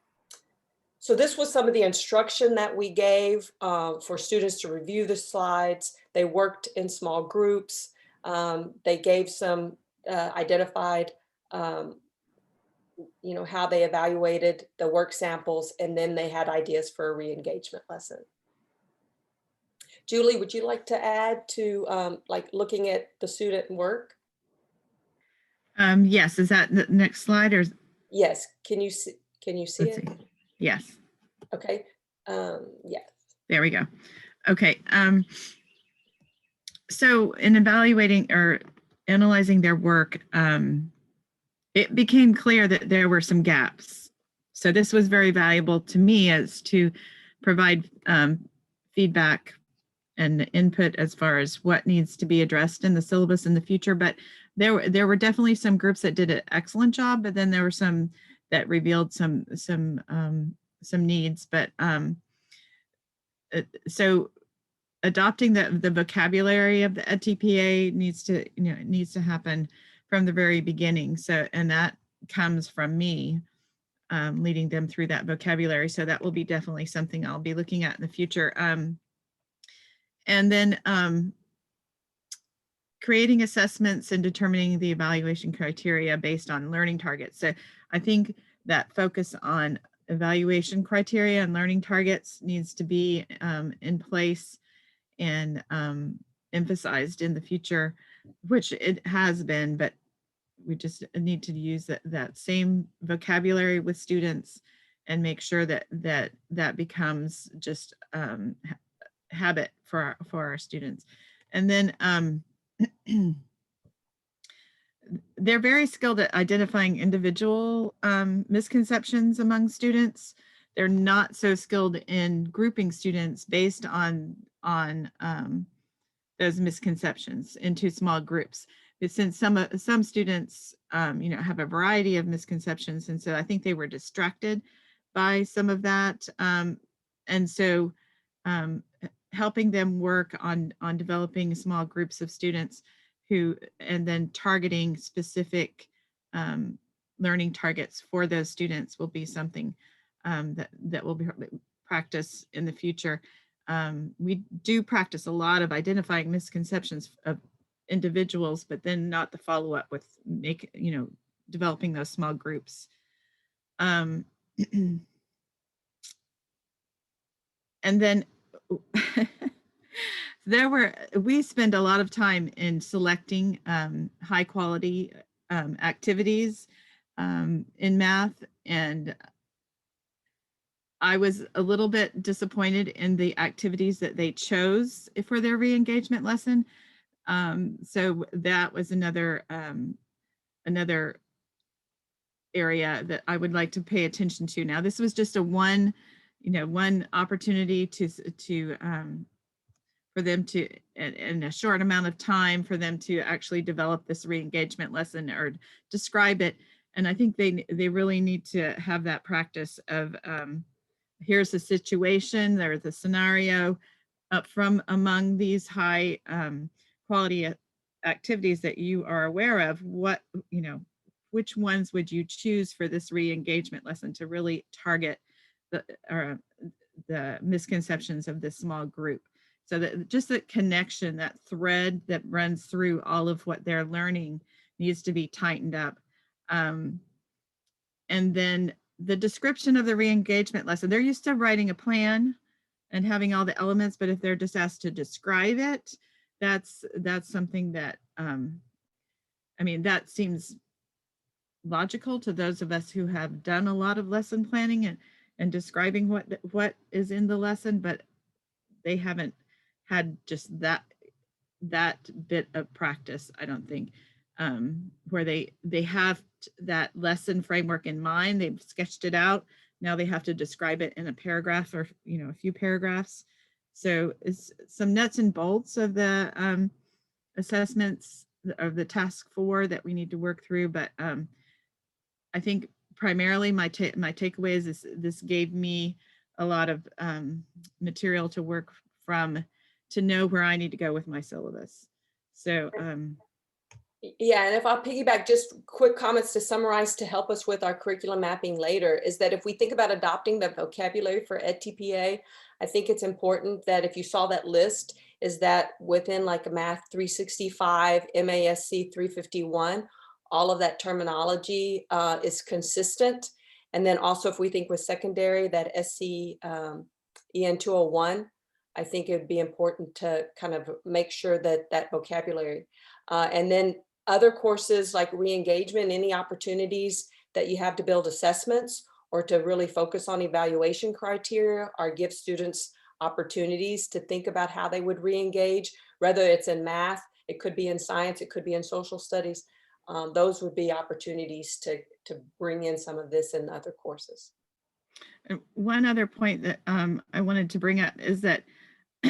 So this was some of the instruction that we gave for students to review the slides. They worked in small groups. They gave some identified how they evaluated the work samples, and then they had ideas for a re-engagement lesson. Julie, would you like to add to like looking at the student work? Yes, is that the next slide or? Yes, can you see Let's it? see. Yes, Okay, yes. there we go. Okay, so in evaluating or analyzing their work, it became clear that there were some gaps. So this was very valuable to me as to provide feedback and input as far as what needs to be addressed in the syllabus in the future. But there were definitely some groups that did an excellent job, but then there were some that revealed some needs. But so adopting the vocabulary of the edTPA needs to happen from the very beginning. So, and that comes from me leading them through that vocabulary. So that will be definitely something I'll be looking at in the future. And then creating assessments and determining the evaluation criteria based on learning targets. So I think that focus on evaluation criteria and learning targets needs to be in place and emphasized in the future, which it has been, but we just need to use that same vocabulary with students and make sure that becomes just habit for our students. And then they're very skilled at identifying individual misconceptions among students. They're not so skilled in grouping students based on those misconceptions into small groups. But since some students have a variety of misconceptions, and so I think they were distracted by some of that, and so helping them work on developing small groups of students who, and then targeting specific learning targets for those students will be something that will be practiced in the future. We do practice a lot of identifying misconceptions of individuals, but then not the follow-up with developing those small groups. And then we spend a lot of time in selecting high quality activities in math, and I was a little bit disappointed in the activities that they chose for their re-engagement lesson. So that was another area that I would like to pay attention to. Now, this was just one opportunity for them to, in a short amount of time, for them to actually develop this re-engagement lesson or describe it. And I think they really need to have that practice of here's the situation, there's a scenario from among these high quality activities that you are aware of, which ones would you choose for this re-engagement lesson to really target the misconceptions of this small group? So that just that connection, that thread that runs through all of what they're learning needs to be tightened up. And then the description of the re-engagement lesson, they're used to writing a plan and having all the elements, but if they're just asked to describe it, that's something that, that seems logical to those of us who have done a lot of lesson planning and describing what is in the lesson, but they haven't had just that bit of practice, I don't think, where they have that lesson framework in mind, they've sketched it out, now they have to describe it in a paragraph or a few paragraphs. So it's some nuts and bolts of the assessments the task 4 that we need to work through, but I think primarily my takeaway is this gave me a lot of material to work from to know where I need to go with my syllabus. So yeah, and if I'll piggyback, just quick comments to summarize to help us with our curriculum mapping later, is that if we think about adopting the vocabulary for edTPA, I think it's important that if you saw that list, is that within like a Math 365, MASC 351, all of that terminology is consistent. And then also if we think with secondary, that SC EN 201, I think it would be important to kind of make sure that that vocabulary, and then other courses like re-engagement, any opportunities that you have to build assessments or to really focus on evaluation criteria or give students opportunities to think about how they would re-engage, whether it's in math, it could be in science, it could be in social studies. Those would be opportunities to bring in some of this in other courses. And one other point that I wanted to bring up is that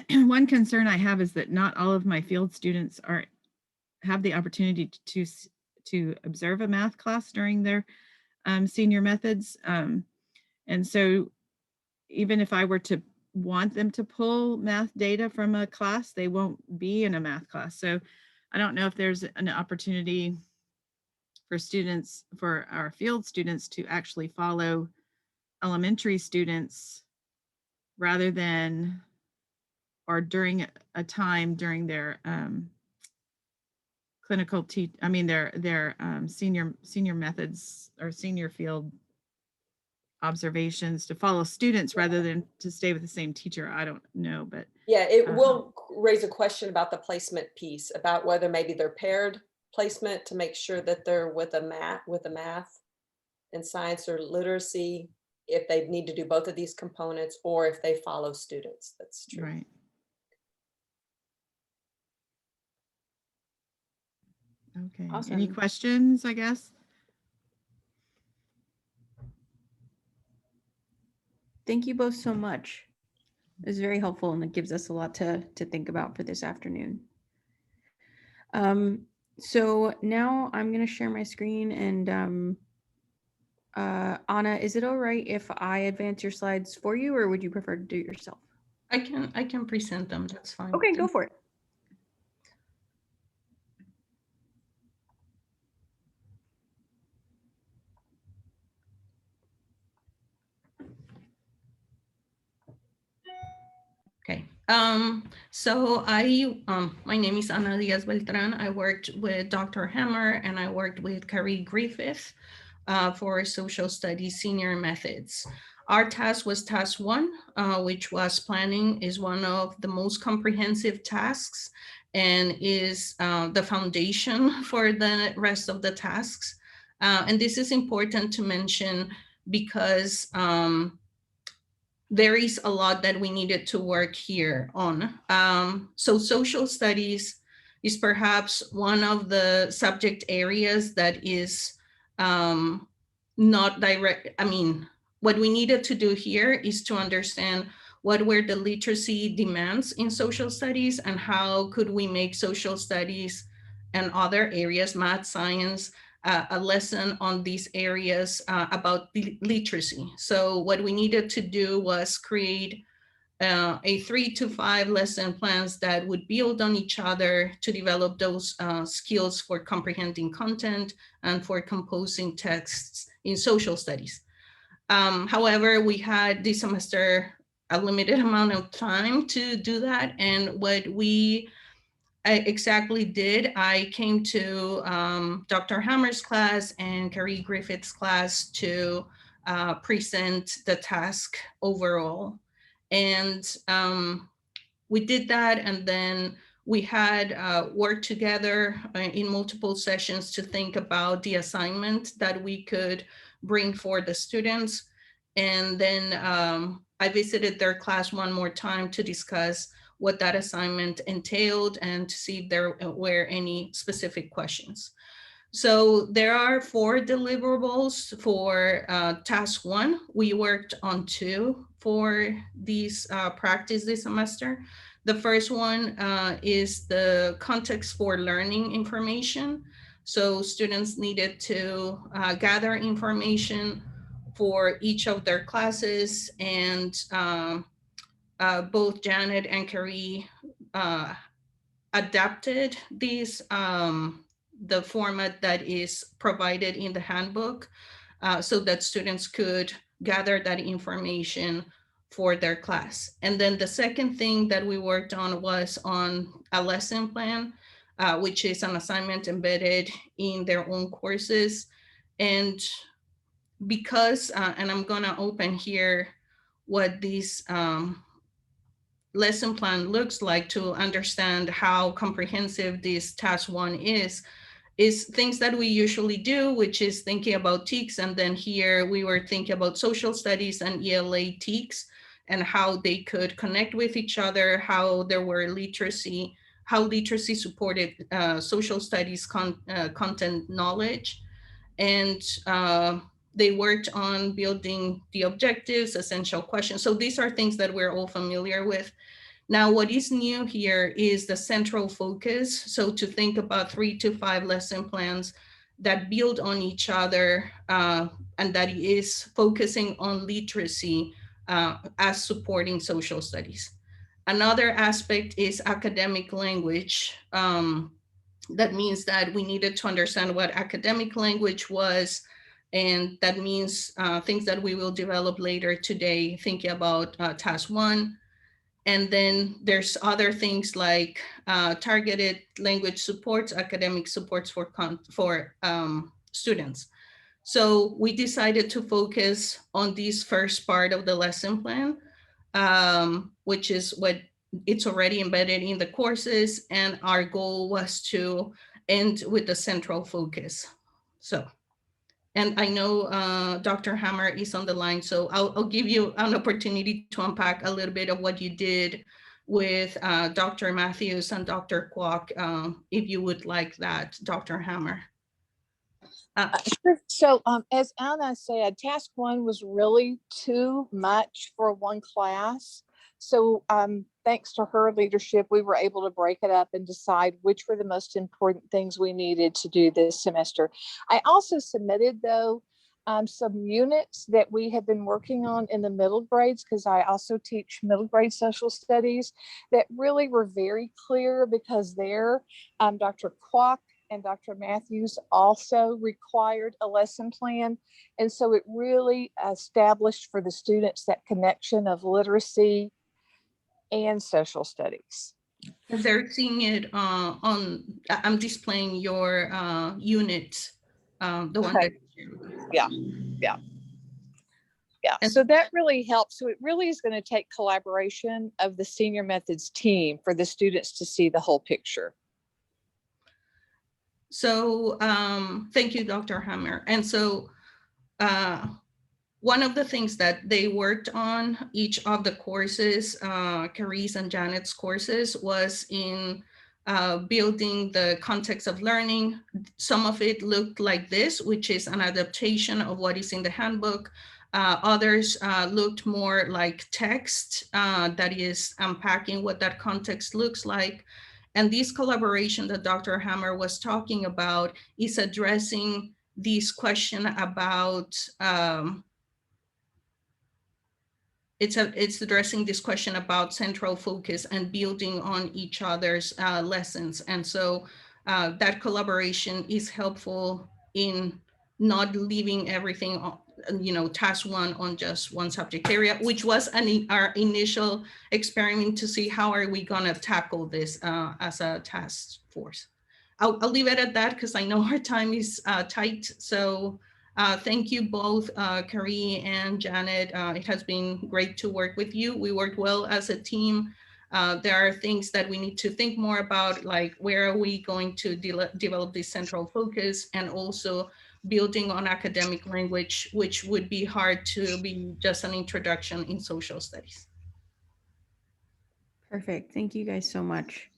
one concern I have is that not all of my field students have the opportunity to observe a math class during their senior methods. And so even if I were to want them to pull math data from a class, they won't be in a math class. So I don't know if there's an opportunity for students, for our field students, to actually follow elementary students rather than, or during a time during their clinical their senior methods or senior field observations, to follow students rather than to stay with the same teacher. I don't know, but yeah, it will raise a question about the placement piece, about whether maybe they're paired placement to make sure that they're with a math and science or literacy, if they need to do both of these components, or if they follow students. That's true. right. Okay. Awesome. Any questions, I guess? Thank you both so much. It was very helpful and it gives us a lot to think about for this afternoon. So now I'm going to share my screen, and Anna, is it all right if I advance your slides for you, or would you prefer to do it yourself? I can present them. That's fine. Okay, go for it. Okay. So my name is Ana Diaz Beltran. I worked with Dr. Hammer and I worked with Carrie Griffith for social studies senior methods. Our task was task 1, which was planning, is one of the most comprehensive tasks and is the foundation for the rest of the tasks. And this is important to mention because there is a lot that we needed to work here on. So social studies is perhaps one of the subject areas that is not direct. I mean, what we needed to do here is to understand what were the literacy demands in social studies and how could we make social studies and other areas, math, science, a lesson on these areas about literacy. So what we needed to do was create a 3 to 5 lesson plans that would build on each other to develop those skills for comprehending content and for composing texts in social studies. However, we had this semester a limited amount of time to do that. And what I exactly did, I came to Dr. Hammer's class and Carrie Griffith's class to present the task overall. And we did that, and then we had worked together in multiple sessions to think about the assignment that we could bring for the students. And then I visited their class one more time to discuss what that assignment entailed and to see if there were any specific questions. So there are 4 deliverables for task 1. We worked on 2 for these practice this semester. The first one is the context for learning information. So students needed to gather information for each of their classes, and both Janet and Carrie adapted these the format that is provided in the handbook so that students could gather that information for their class. And then the second thing that we worked on was on a lesson plan, which is an assignment embedded in their own courses. And because, and I'm gonna open here what this lesson plan looks like to understand how comprehensive this task one is things that we usually do, which is thinking about TEKS. And then here we were thinking about social studies and ELA TEKS and how they could connect with each other, how there were literacy, how literacy supported social studies content knowledge. And they worked on building the objectives, essential questions. So these are things that we're all familiar with. Now, what is new here is the central focus. So to think about 3 to 5 lesson plans that build on each other and that is focusing on literacy as supporting social studies. Another aspect is academic language. That means that we needed to understand what academic language was, and that means things that we will develop later today, thinking about task one. And then there's other things like targeted language supports, academic supports for students. So we decided to focus on this first part of the lesson plan, which is what it's already embedded in the courses. And our goal was to end with the central focus. So, and I know Dr. Hammer is on the line, so I'll give you an opportunity to unpack a little bit of what you did with Dr. Matthews and Dr. Kwok, if you would like that, Dr. Hammer. Sure. So as Anna said, task one was really too much for one class. So thanks to her leadership, we were able to break it up and decide which were the most important things we needed to do this semester. I also submitted, though, some units that we have been working on in the middle grades, because I also teach middle grade social studies, that really were very clear, because there, Dr. Kwok and Dr. Matthews also required a lesson plan. And so it really established for the students that connection of literacy and social studies. They're seeing it on, I'm displaying your unit, the one Okay. that. Yeah, And so that really helps. So it really is going to take collaboration of the senior methods team for the students to see the whole picture. so thank you, Dr. Hammer. And so one of the things that they worked on each of the courses, Carrie's and Janet's courses, was in building the context of learning. Some of it looked like this, which is an adaptation of what is in the handbook. Others looked more like text that is unpacking what that context looks like. And this collaboration that Dr. Hammer was talking about is addressing this question about it's addressing this question about central focus and building on each other's lessons. And so that collaboration is helpful in not leaving everything, task one on just one subject area, which was our initial experiment to see how are we gonna tackle this as a task force. I'll leave it at that because I know our time is tight. So thank you both, Carrie and Janet. It has been great to work with you. We worked well as a team. There are things that we need to think more about, like where are we going to develop this central focus, and also building on academic language, which would be hard to be just an introduction in social studies. Perfect. Thank you guys so much.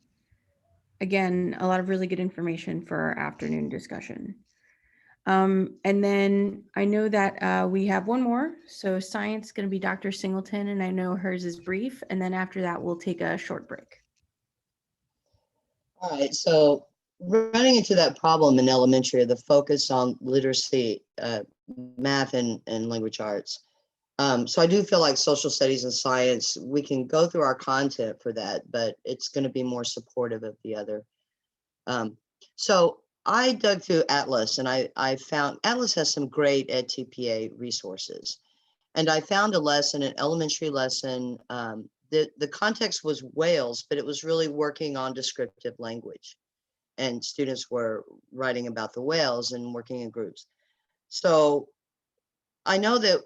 Again, a lot of really good information for our afternoon discussion. And then I know that we have one more. So science is going to be Dr. Singleton, and I know hers is brief. And then after that, we'll take a short break. All right, so running into that problem in elementary, the focus on literacy, math and language arts. So I do feel like social studies and science, we can go through our content for that, but it's going to be more supportive of the other. So I dug through Atlas, and I found Atlas has some great edTPA resources. And I found a lesson, an elementary lesson. The context was whales, but it was really working on descriptive language. And students were writing about the whales and working in groups. So I know that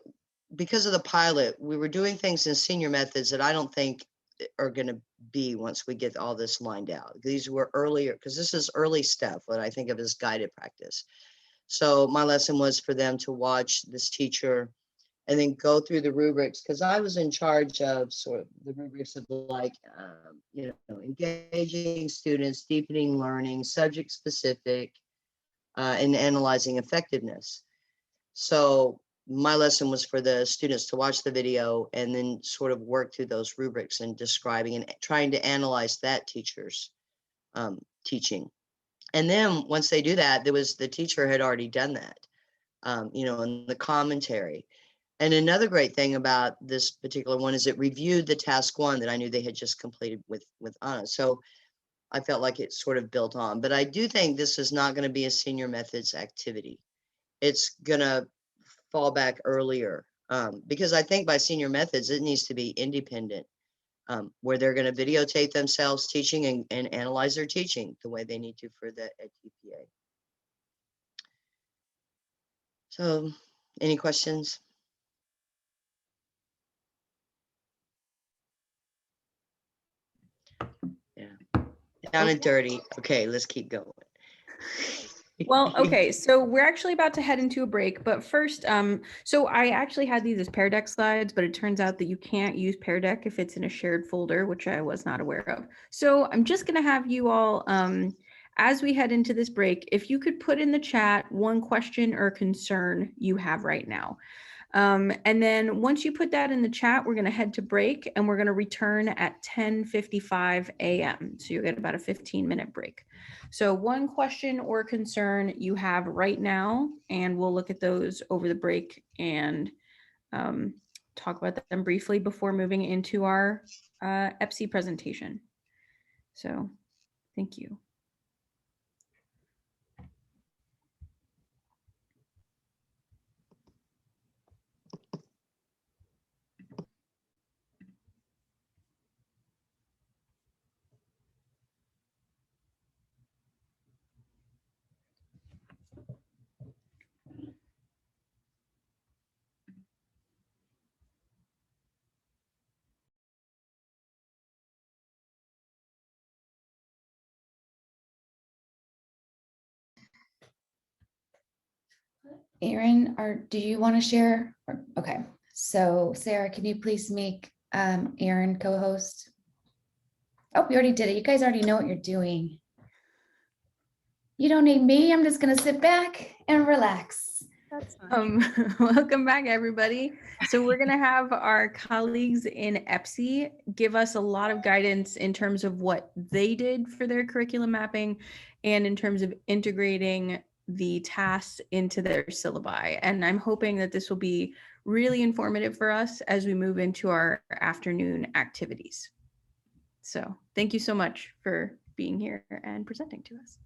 because of the pilot, we were doing things in senior methods that I don't think are going to be once we get all this lined out. These were earlier, because this is early stuff, what I think of as guided practice. So my lesson was for them to watch this teacher and then go through the rubrics, because I was in charge of sort of the rubrics of like, engaging students, deepening learning, subject specific, and analyzing effectiveness. So my lesson was for the students to watch the video and then sort of work through those rubrics and describing and trying to analyze that teacher's teaching. And then once they do that, the teacher had already done that, in the commentary. And another great thing about this particular one is it reviewed the task one that I knew they had just completed with Anna. So I felt like it sort of built on, but I do think this is not going to be a senior methods activity. It's going to fall back earlier, because I think by senior methods, it needs to be independent, where they're going to videotape themselves teaching and analyze their teaching the way they need to for the edTPA. So any questions? Yeah, down and dirty. Okay, let's keep going. Well, okay, so we're actually about to head into a break, but first, so I actually had these as Pear Deck slides, but it turns out that you can't use Pear Deck if it's in a shared folder, which I was not aware of. So I'm just gonna have you all, as we head into this break, if you could put in the chat one question or concern you have right now. And then once you put that in the chat, we're gonna head to break and we're gonna return at 10:55 a.m. So you'll get about a 15-minute break. So one question or concern you have right now, and we'll look at those over the break and talk about them briefly before moving into our EPSI presentation. So thank you. Aaron, do you want to share? Okay, so Sarah, can you please make Aaron co-host? Oh, we already did it. You guys already know what you're doing. You don't need me. I'm just going to sit back and relax. That's welcome back, everybody. So we're going to have our colleagues in EPSI give us a lot of guidance in terms of what they did for their curriculum mapping and in terms of integrating the tasks into their syllabi. And I'm hoping that this will be really informative for us as we move into our afternoon activities. So thank you so much for being here and presenting to us.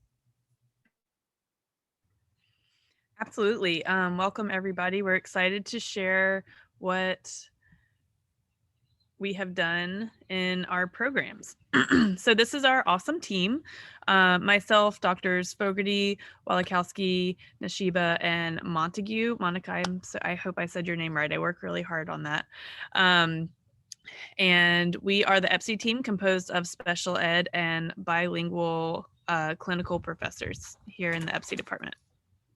Absolutely. Welcome, everybody. We're excited to share what we have done in our programs. So this is our awesome team. Myself, Drs. Fogarty, Walikowski, Nashiba, and Montague. Monica, I hope I said your name right. I work really hard on that. And we are the EPSI team composed of special ed and bilingual clinical professors here in the EPSI department.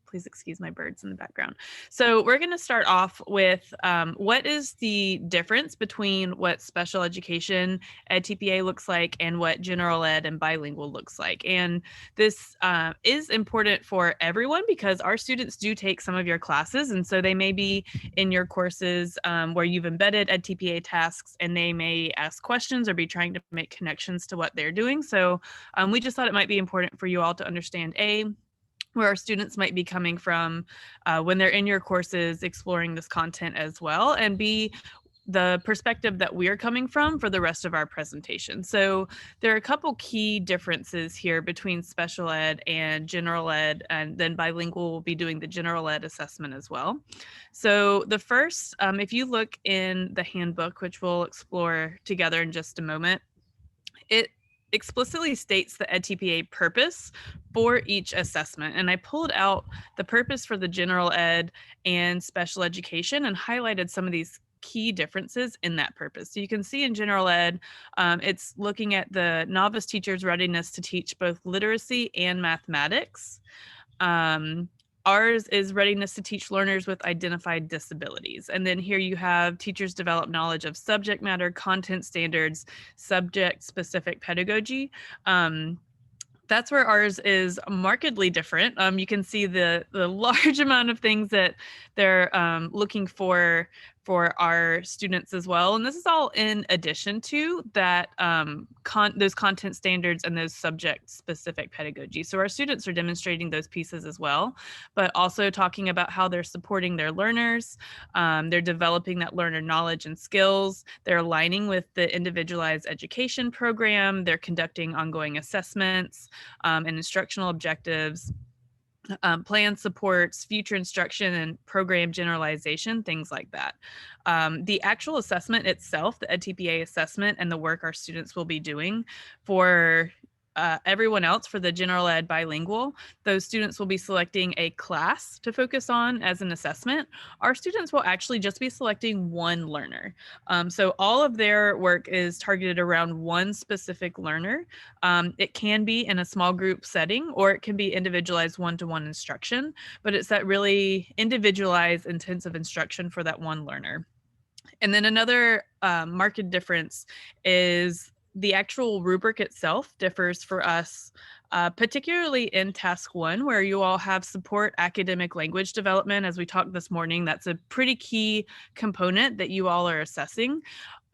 Please excuse my birds in the background. So we're going to start off with what is the difference between what special education edTPA looks like and what general ed and bilingual looks like. And this is important for everyone because our students do take some of your classes, and so they may be in your courses where you've embedded edTPA tasks, and they may ask questions or be trying to make connections to what they're doing. So we just thought it might be important for you all to understand where our students might be coming from when they're in your courses exploring this content as well, and B, the perspective that we're coming from for the rest of our presentation. So there are a couple key differences here between special ed and general ed, and then bilingual will be doing the general ed assessment as well. So the first, if you look in the handbook, which we'll explore together in just a moment, it explicitly states the edTPA purpose for each assessment. And I pulled out the purpose for the general ed and special education and highlighted some of these key differences in that purpose. So you can see in general ed, it's looking at the novice teacher's readiness to teach both literacy and mathematics. Ours is readiness to teach learners with identified disabilities. And then here you have teachers develop knowledge of subject matter, content standards, subject-specific pedagogy. That's where ours is markedly different. You can see the large amount of things that they're looking for our students as well. And this is all in addition to that those content standards and those subject specific pedagogy. So our students are demonstrating those pieces as well, but also talking about how they're supporting their learners. They're developing that learner knowledge and skills. They're aligning with the individualized education program. They're conducting ongoing assessments and instructional objectives. Plan supports future instruction and program generalization, things like that. The actual assessment itself, the edTPA assessment, and the work our students will be doing for everyone else for the general ed bilingual, those students will be selecting a class to focus on as an assessment. Our students will actually just be selecting one learner. So all of their work is targeted around one specific learner. It can be in a small group setting, or it can be individualized one-to-one instruction, but it's that really individualized intensive instruction for that one learner. And then another marked difference is the actual rubric itself differs for us, particularly in task 1, where you all have support academic language development. As we talked this morning, that's a pretty key component that you all are assessing.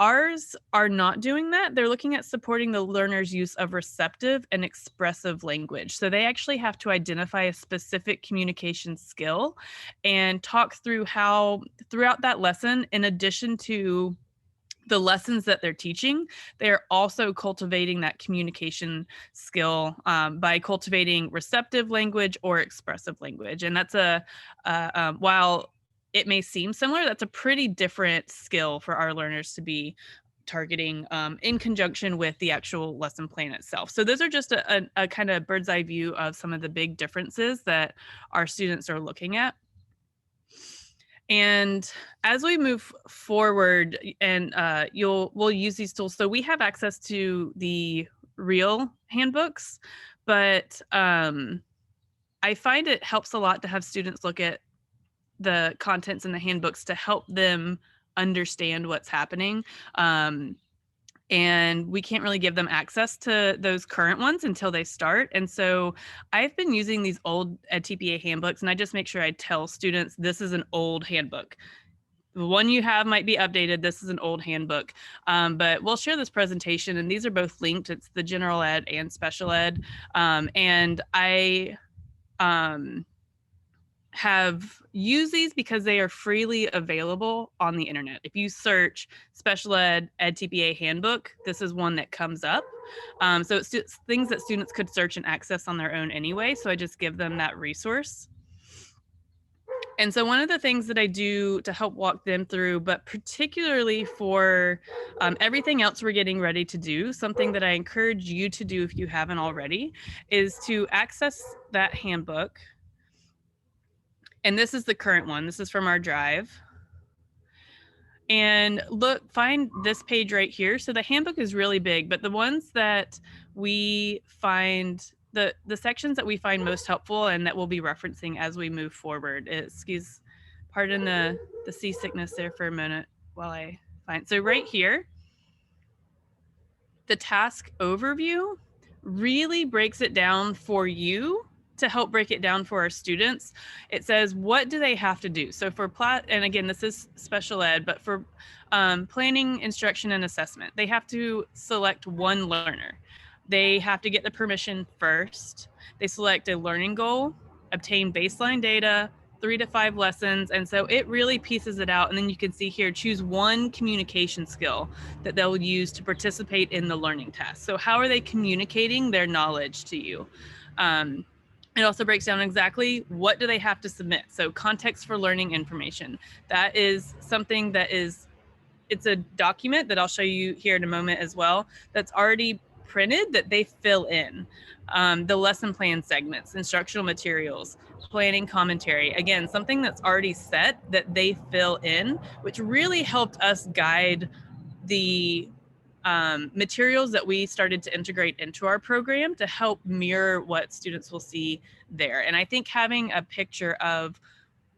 Ours are not doing that. They're looking at supporting the learner's use of receptive and expressive language. So they actually have to identify a specific communication skill and talk through how throughout that lesson, in addition to the lessons that they're teaching, they're also cultivating that communication skill by cultivating receptive language or expressive language. And that's while it may seem similar, that's a pretty different skill for our learners to be targeting in conjunction with the actual lesson plan itself. So those are just a kind of bird's eye view of some of the big differences that our students are looking at. And as we move forward, and we'll use these tools. So we have access to the real handbooks, but I find it helps a lot to have students look at the contents in the handbooks to help them understand what's happening. And we can't really give them access to those current ones until they start. And so I've been using these old edTPA handbooks, and I just make sure I tell students, this is an old handbook. The one you have might be updated. This is an old handbook, but we'll share this presentation, and these are both linked. It's the general ed and special ed. And I have used these because they are freely available on the internet. If you search special ed edTPA handbook, this is one that comes up. So it's things that students could search and access on their own anyway. So I just give them that resource. And so one of the things that I do to help walk them through, but particularly for everything else we're getting ready to do, something that I encourage you to do if you haven't already, is to access that handbook. And this is the current one. This is from our drive. And find this page right here. So the handbook is really big, but the ones that we find the sections that we find most helpful and that we'll be referencing as we move forward. Pardon the seasickness there for a minute while I find. So right here, the task overview really breaks it down for you to help break it down for our students. It says, what do they have to do? So for and again, this is special ed, but for planning, instruction, and assessment, they have to select one learner. They have to get the permission first. They select a learning goal, obtain baseline data, 3 to 5 lessons. And so it really pieces it out. And then you can see here, choose one communication skill that they'll use to participate in the learning task. So how are they communicating their knowledge to you? It also breaks down exactly what do they have to submit. So context for learning information. That is something that it's a document that I'll show you here in a moment as well, that's already printed that they fill in. The lesson plan segments, instructional materials, planning commentary. Again, something that's already set that they fill in, which really helped us guide the materials that we started to integrate into our program to help mirror what students will see there. And I think having a picture of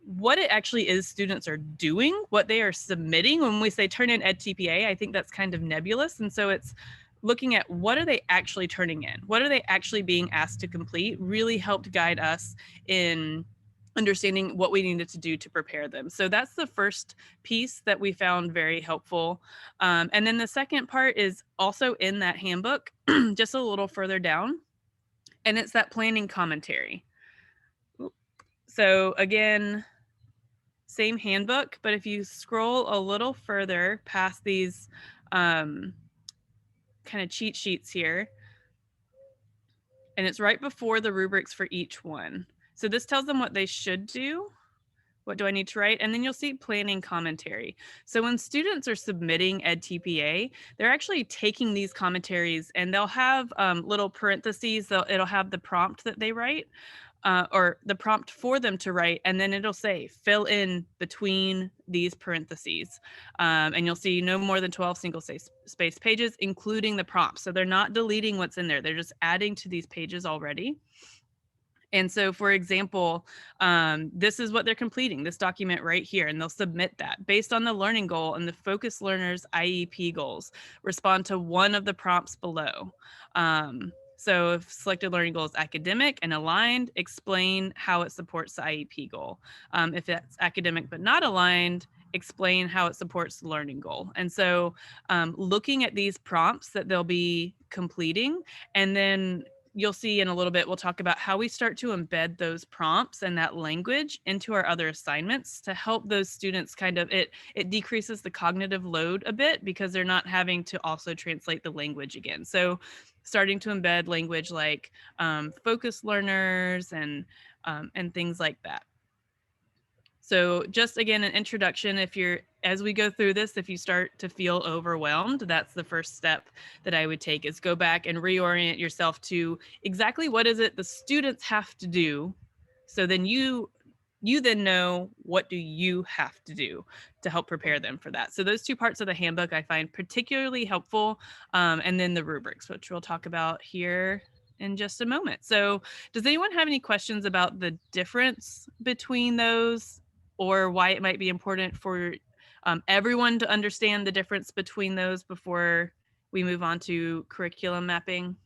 what it actually is students are doing, what they are submitting. When we say turn in edTPA, I think that's kind of nebulous. And so it's looking at what are they actually turning in? What are they actually being asked to complete? Really helped guide us in understanding what we needed to do to prepare them. So that's the first piece that we found very helpful. And then the second part is also in that handbook, just a little further down, and it's that planning commentary. So again, same handbook, but if you scroll a little further past these kind of cheat sheets here, and it's right before the rubrics for each one. So this tells them what they should do. What do I need to write? And then you'll see planning commentary. So when students are submitting edTPA, they're actually taking these commentaries and they'll have little parentheses. It'll have the prompt that they write. Or the prompt for them to write, and then it'll say fill in between these parentheses. And you'll see no more than 12 single space pages, including the prompt. So they're not deleting what's in there. They're just adding to these pages already. And so, for example, this is what they're completing, this document right here, and they'll submit that based on the learning goal and the focus learners IEP goals. Respond to one of the prompts below. So if selected learning goal is academic and aligned, explain how it supports the IEP goal. If it's academic but not aligned, explain how it supports the learning goal. And so looking at these prompts that they'll be completing, and then you'll see in a little bit, we'll talk about how we start to embed those prompts and that language into our other assignments to help those students kind of, it decreases the cognitive load a bit because they're not having to also translate the language again. So starting to embed language like focus learners and things like that. So just again, an introduction, as we go through this, if you start to feel overwhelmed, that's the first step that I would take, is go back and reorient yourself to exactly what is it the students have to do. So then you then know what do you have to do to help prepare them for that. So those two parts of the handbook I find particularly helpful. And then the rubrics, which we'll talk about here in just a moment. So does anyone have any questions about the difference between those, or why it might be important for everyone to understand the difference between those before we move on to curriculum mapping?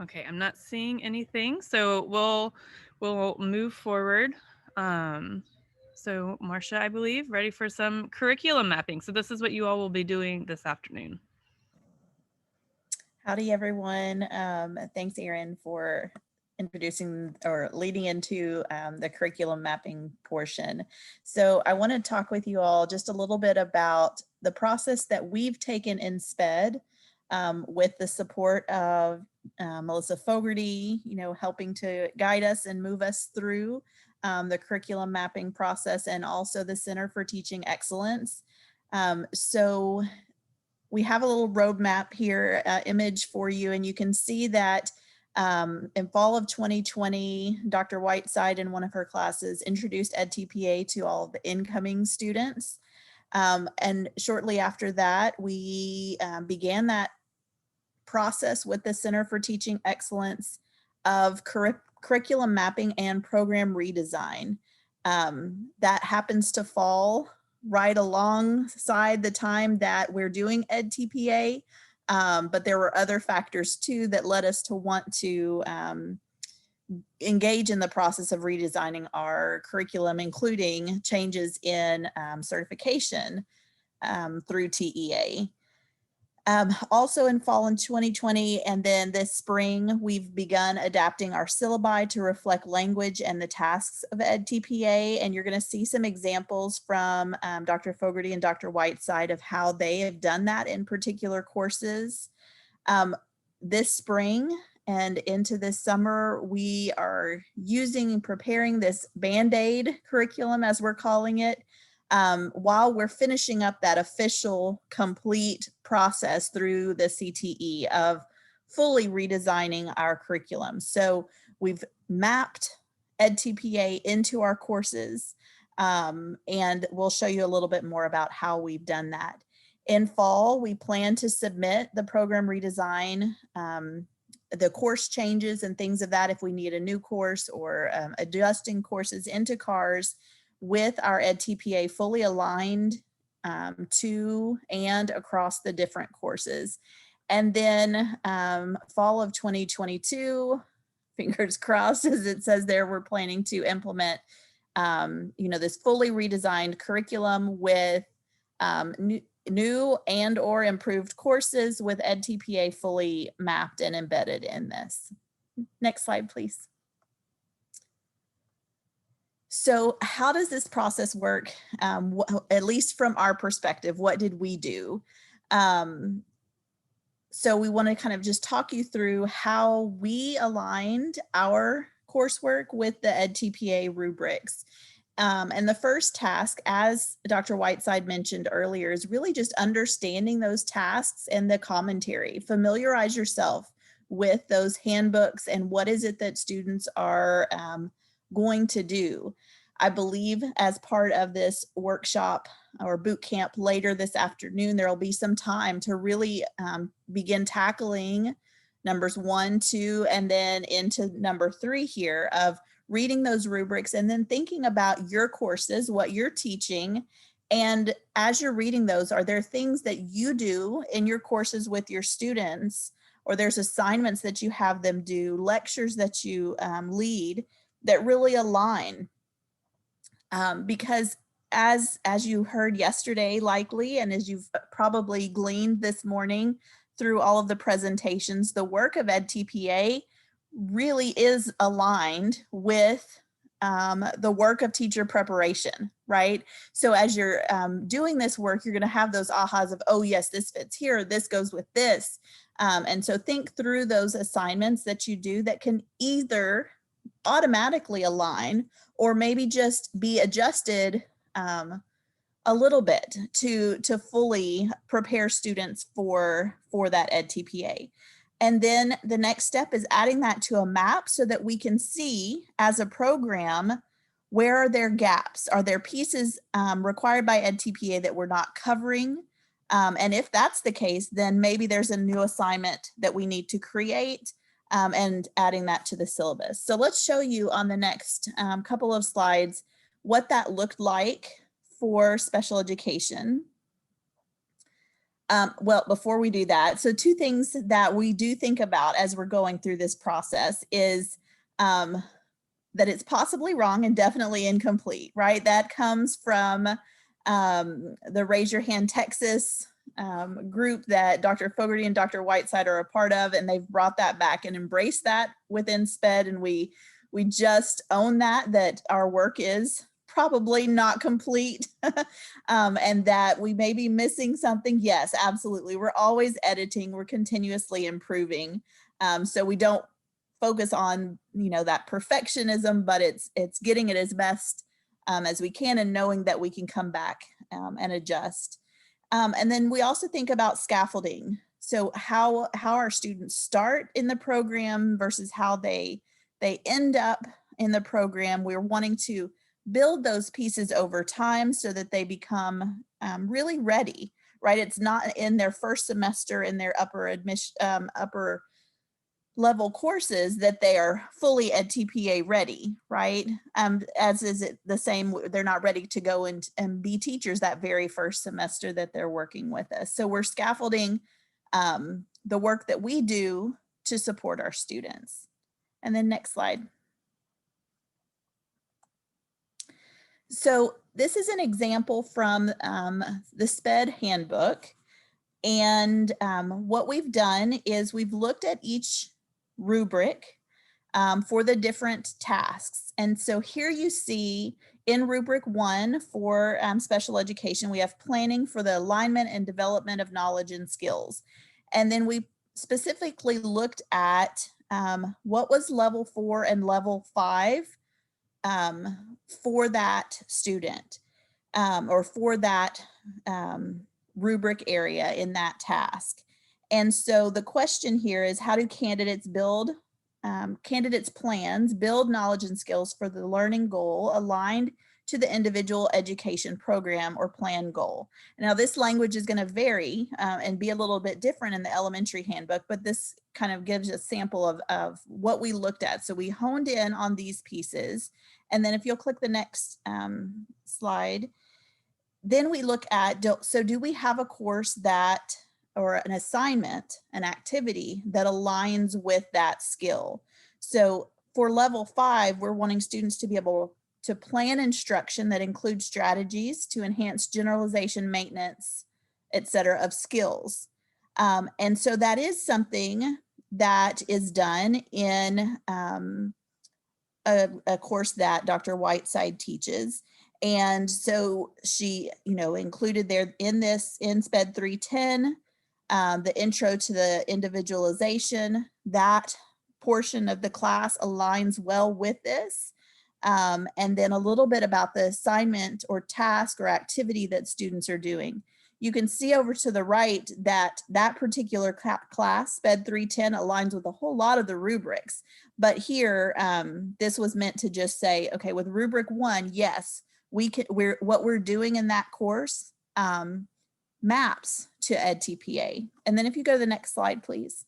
Okay, I'm not seeing anything, so we'll move forward. So Marcia, I believe, ready for some curriculum mapping. So this is what you all will be doing this afternoon. Howdy, everyone. Thanks, Erin, for introducing or leading into the curriculum mapping portion. So I want to talk with you all just a little bit about the process that we've taken in SPED with the support of Melissa Fogarty, helping to guide us and move us through the curriculum mapping process, and also the Center for Teaching Excellence. So we have a little roadmap here, image for you, and you can see that in fall of 2020, Dr. Whiteside in one of her classes introduced edTPA to all of the incoming students. And shortly after that, we began that process with the Center for Teaching Excellence of curriculum mapping and program redesign. That happens to fall right alongside the time that we're doing edTPA, but there were other factors too that led us to want to engage in the process of redesigning our curriculum, including changes in certification through TEA. Also in fall in 2020, and then this spring, we've begun adapting our syllabi to reflect language and the tasks of edTPA. And you're going to see some examples from Dr. Fogarty and Dr. Whiteside of how they have done that in particular courses. This spring and into this summer, we are preparing this Band-Aid curriculum, as we're calling it, while we're finishing up that official complete process through the CTE of fully redesigning our curriculum. So we've mapped edTPA into our courses, and we'll show you a little bit more about how we've done that. In fall, we plan to submit the program redesign, the course changes and things of that if we need a new course, or adjusting courses into CARS with our edTPA fully aligned to and across the different courses. And then fall of 2022, fingers crossed, as it says there, we're planning to implement this fully redesigned curriculum with new and or improved courses with edTPA fully mapped and embedded in this. Next slide, please. So how does this process work? At least from our perspective, what did we do? So we want to kind of just talk you through how we aligned our coursework with the edTPA rubrics. And the first task, as Dr. Whiteside mentioned earlier, is really just understanding those tasks and the commentary. Familiarize yourself with those handbooks and what is it that students are going to do. I believe as part of this workshop or boot camp later this afternoon, there will be some time to really begin tackling numbers 1, 2, and then into number 3 here of reading those rubrics and then thinking about your courses, what you're teaching. And as you're reading those, are there things that you do in your courses with your students, or there's assignments that you have them do, lectures that you lead that really align? Because as you heard yesterday likely, and as you've probably gleaned this morning through all of the presentations, the work of edTPA really is aligned with the work of teacher preparation, right? So as you're doing this work, you're going to have those ahas of, oh yes, this fits here, this goes with this. And so think through those assignments that you do that can either automatically align or maybe just be adjusted a little bit to fully prepare students for that edTPA. And then the next step is adding that to a map so that we can see as a program, where are there gaps? Are there pieces required by edTPA that we're not covering? And if that's the case, then maybe there's a new assignment that we need to create and adding that to the syllabus. So let's show you on the next couple of slides what that looked like for special education. Well, before we do that, so 2 things that we do think about as we're going through this process is that it's possibly wrong and definitely incomplete, right? That comes from the Raise Your Hand Texas group that Dr. Fogarty and Dr. Whiteside are a part of, and they've brought that back and embraced that within SPED, and we just own that our work is probably not complete and that we may be missing something. Yes, absolutely. We're always editing, we're continuously improving. So we don't focus on, that perfectionism, but it's getting it as best as we can and knowing that we can come back and adjust. And then we also think about scaffolding. So how our students start in the program versus how they end up in the program. We're wanting to build those pieces over time so that they become really ready, right? It's not in their first semester in their upper level courses that they are fully edTPA ready, right? As is it the same, they're not ready to go and be teachers that very first semester that they're working with us. So we're scaffolding the work that we do to support our students. And then next slide. So this is an example from the SPED handbook. And what we've done is we've looked at each rubric for the different tasks. And so here you see in rubric 1 for special education, we have planning for the alignment and development of knowledge and skills. And then we specifically looked at what was level 4 and level 5 for that student or for that rubric area in that task. And so the question here is, how do candidates plans build knowledge and skills for the learning goal aligned to the individual education program or plan goal? Now this language is going to vary and be a little bit different in the elementary handbook, but this kind of gives a sample of what we looked at. So we honed in on these pieces. And then if you'll click the next slide, then we look at, so do we have a course that, or an assignment, an activity that aligns with that skill? So for level 5, we're wanting students to be able to plan instruction that includes strategies to enhance generalization, maintenance, et cetera, of skills. And so that is something that is done in a course that Dr. Whiteside teaches. And so she, included there in SPED 310, the intro to the individualization, that portion of the class aligns well with this. And then a little bit about the assignment or task or activity that students are doing. You can see over to the right that that particular class, SPED 310, aligns with a whole lot of the rubrics. But here, this was meant to just say, okay, with rubric 1, yes, what we're doing in that course maps to edTPA. And then if you go to the next slide, please.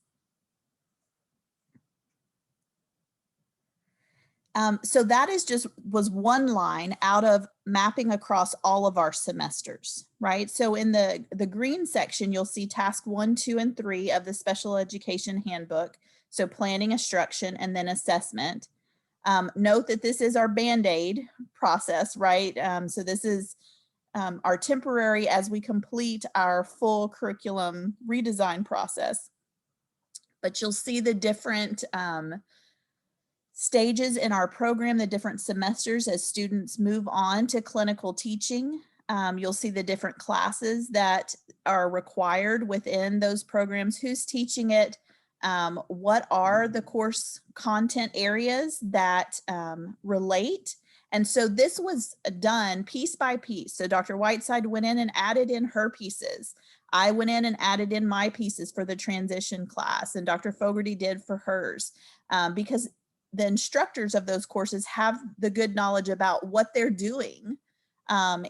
So that was one line out of mapping across all of our semesters, right? So in the green section, you'll see task 1, 2, and 3 of the special education handbook. So planning, instruction, and then assessment. Note that this is our Band-Aid process, right? So this is our temporary as we complete our full curriculum redesign process. But you'll see the different stages in our program, the different semesters as students move on to clinical teaching. You'll see the different classes that are required within those programs, who's teaching it, what are the course content areas that relate. And so this was done piece by piece. So Dr. Whiteside went in and added in her pieces. I went in and added in my pieces for the transition class, and Dr. Fogarty did for hers, because the instructors of those courses have the good knowledge about what they're doing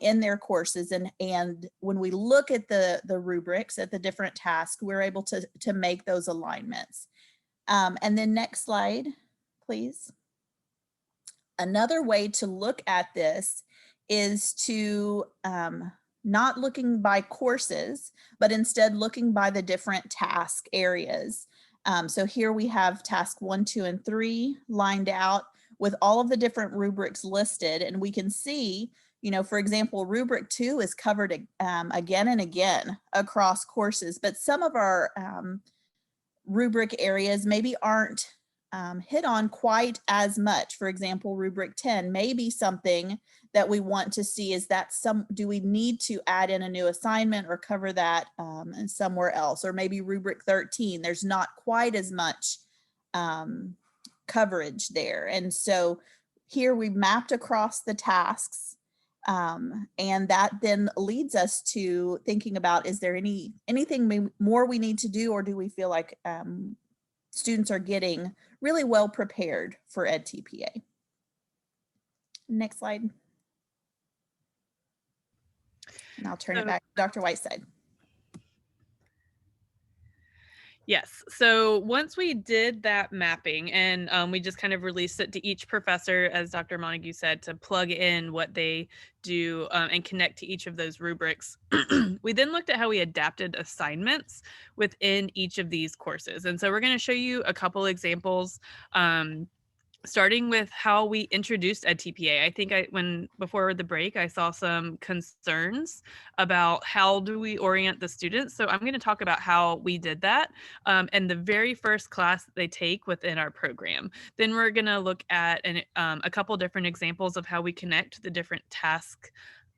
in their courses. And when we look at the rubrics, at the different tasks, we're able to make those alignments. And then next slide, please. Another way to look at this is to not looking by courses, but instead looking by the different task areas. So here we have task 1, 2, and 3 lined out with all of the different rubrics listed. And we can see, for example, rubric 2 is covered again and again across courses, but some of our rubric areas maybe aren't hit on quite as much. For example, rubric 10 may be something that we want to see, is that do we need to add in a new assignment or cover that somewhere else? Or maybe rubric 13, there's not quite as much coverage there. And so here we mapped across the tasks, and that then leads us to thinking about, is there anything more we need to do, or do we feel like students are getting really well prepared for edTPA? Next slide. And I'll turn it back to Dr. Whiteside. Yes. So once we did that mapping and we just kind of released it to each professor, as Dr. Montague said, to plug in what they do and connect to each of those rubrics. We then looked at how we adapted assignments within each of these courses. And so we're going to show you a couple examples. Starting with how we introduced edTPA. I think before the break, I saw some concerns about how do we orient the students. So I'm going to talk about how we did that and the very first class that they take within our program. Then we're going to look at a couple different examples of how we connect the different task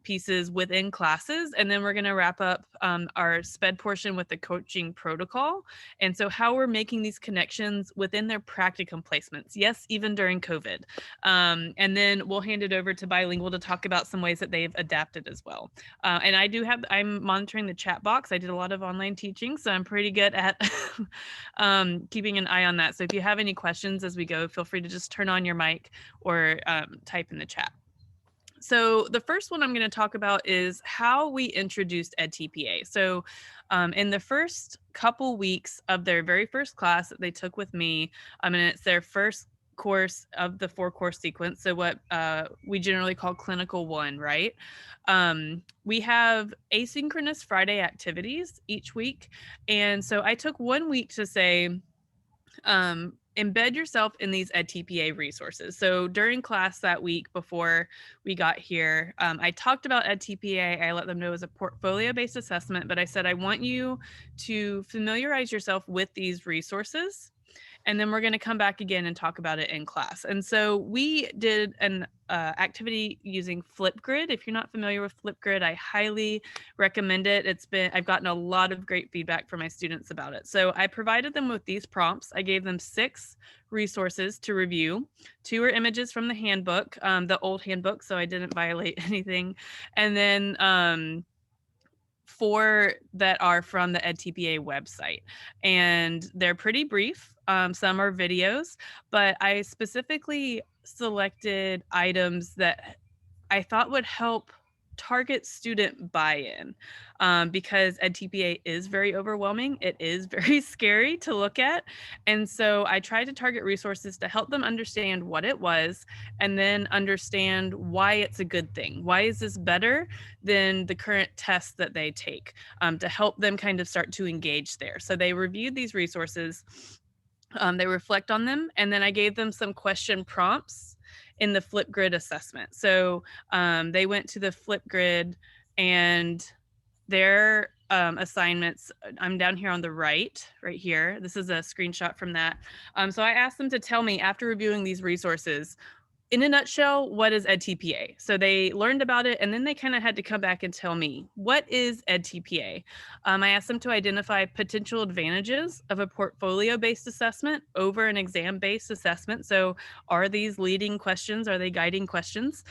pieces within classes. And then we're going to wrap up our SPED portion with the coaching protocol. And so how we're making these connections within their practicum placements. Yes, even during COVID. And then we'll hand it over to Bilingual to talk about some ways that they've adapted as well. And I'm monitoring the chat box. I did a lot of online teaching, so I'm pretty good at keeping an eye on that. So if you have any questions as we go, feel free to just turn on your mic or type in the chat. So the first one I'm going to talk about is how we introduced edTPA. So in the first couple weeks of their very first class that they took with me, and it's their first course of the 4-course sequence. So what we generally call clinical 1, right? We have asynchronous Friday activities each week. And so I took 1 week to say, embed yourself in these edTPA resources. So during class that week before we got here, I talked about edTPA. I let them know it was a portfolio-based assessment, but I said, I want you to familiarize yourself with these resources. And then we're going to come back again and talk about it in class. And so we did an activity using Flipgrid. If you're not familiar with Flipgrid, I highly recommend it. I've gotten a lot of great feedback from my students about it. So I provided them with these prompts. I gave them 6 resources to review. 2 are images from the handbook, the old handbook, so I didn't violate anything. And then 4 that are from the edTPA website, and they're pretty brief. Some are videos, but I specifically selected items that I thought would help target student buy-in because edTPA is very overwhelming. It is very scary to look at. And so I tried to target resources to help them understand what it was and then understand why it's a good thing. Why is this better than the current tests that they take to help them kind of start to engage there. So they reviewed these resources, they reflect on them, and then I gave them some question prompts in the Flipgrid assessment. So they went to the Flipgrid and their assignments, I'm down here on the right here. This is a screenshot from that. So I asked them to tell me, after reviewing these resources, in a nutshell, what is edTPA? So they learned about it, and then they kind of had to come back and tell me, what is edTPA? I asked them to identify potential advantages of a portfolio-based assessment over an exam-based assessment. So are these leading questions? Are they guiding questions?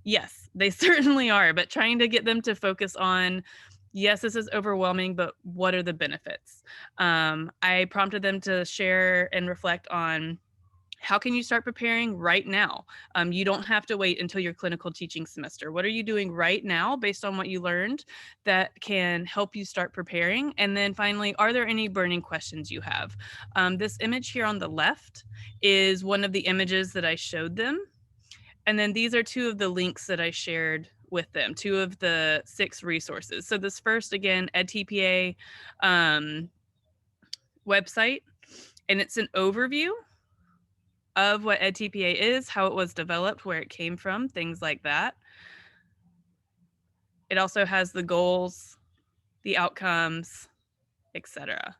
Yes, they certainly are, but trying to get them to focus on, yes, this is overwhelming, but what are the benefits? I prompted them to share and reflect on, how can you start preparing right now? You don't have to wait until your clinical teaching semester. What are you doing right now based on what you learned that can help you start preparing? And then finally, are there any burning questions you have? This image here on the left is one of the images that I showed them. And then these are 2 of the links that I shared with them, 2 of the 6 resources. So this first, again, edTPA website, and it's an overview of what edTPA is, how it was developed, where it came from, things like that. It also has the goals, the outcomes, etc.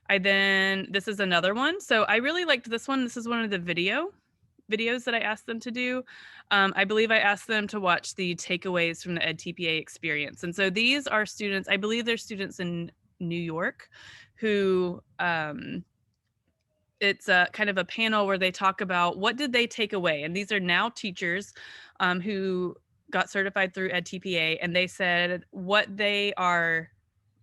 This is another one. So I really liked this one. This is one of the videos that I asked them to do. I believe I asked them to watch the takeaways from the edTPA experience. And so these are students, I believe they're students in New York who, it's a kind of a panel where they talk about what did they take away. And these are now teachers who got certified through edTPA, and they said what they are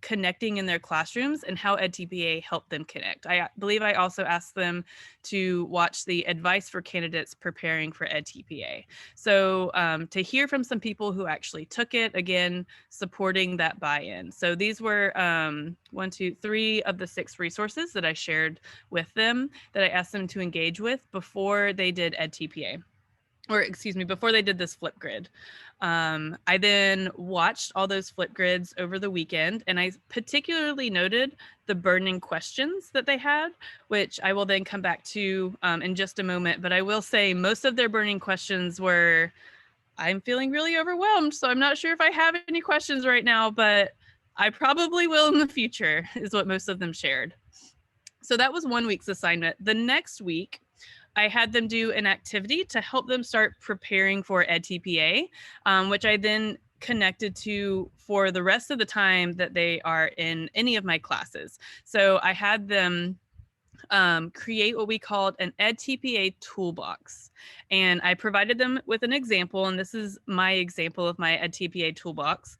connecting in their classrooms and how edTPA helped them connect. I believe I also asked them to watch the advice for candidates preparing for edTPA. So to hear from some people who actually took it, again, supporting that buy-in. So these were 3 of the 6 resources that I shared with them that I asked them to engage with before they did edTPA. Or excuse me, before they did this Flipgrid. I then watched all those Flipgrids over the weekend, and I particularly noted the burning questions that they had, which I will then come back to in just a moment. But I will say most of their burning questions were, I'm feeling really overwhelmed, so I'm not sure if I have any questions right now, but I probably will in the future, is what most of them shared. So that was 1 week's assignment. The next week, I had them do an activity to help them start preparing for edTPA, which I then connected to for the rest of the time that they are in any of my classes. So I had them create what we called an edTPA toolbox. And I provided them with an example, and this is my example of my edTPA toolbox.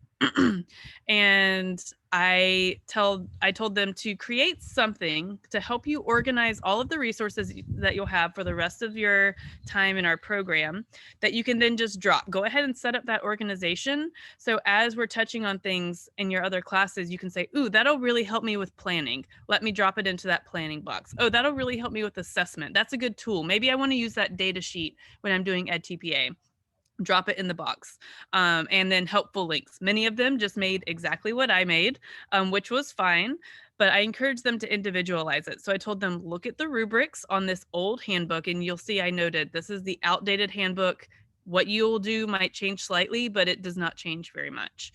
And I told them to create something to help you organize all of the resources that you'll have for the rest of your time in our program that you can then just drop. Go ahead and set up that organization. So as we're touching on things in your other classes, you can say, ooh, that'll really help me with planning. Let me drop it into that planning box. Oh, that'll really help me with assessment. That's a good tool. Maybe I want to use that data sheet when I'm doing edTPA. Drop it in the box. And then helpful links. Many of them just made exactly what I made, which was fine, but I encouraged them to individualize it. So I told them, look at the rubrics on this old handbook, and you'll see I noted this is the outdated handbook. What you'll do might change slightly, but it does not change very much.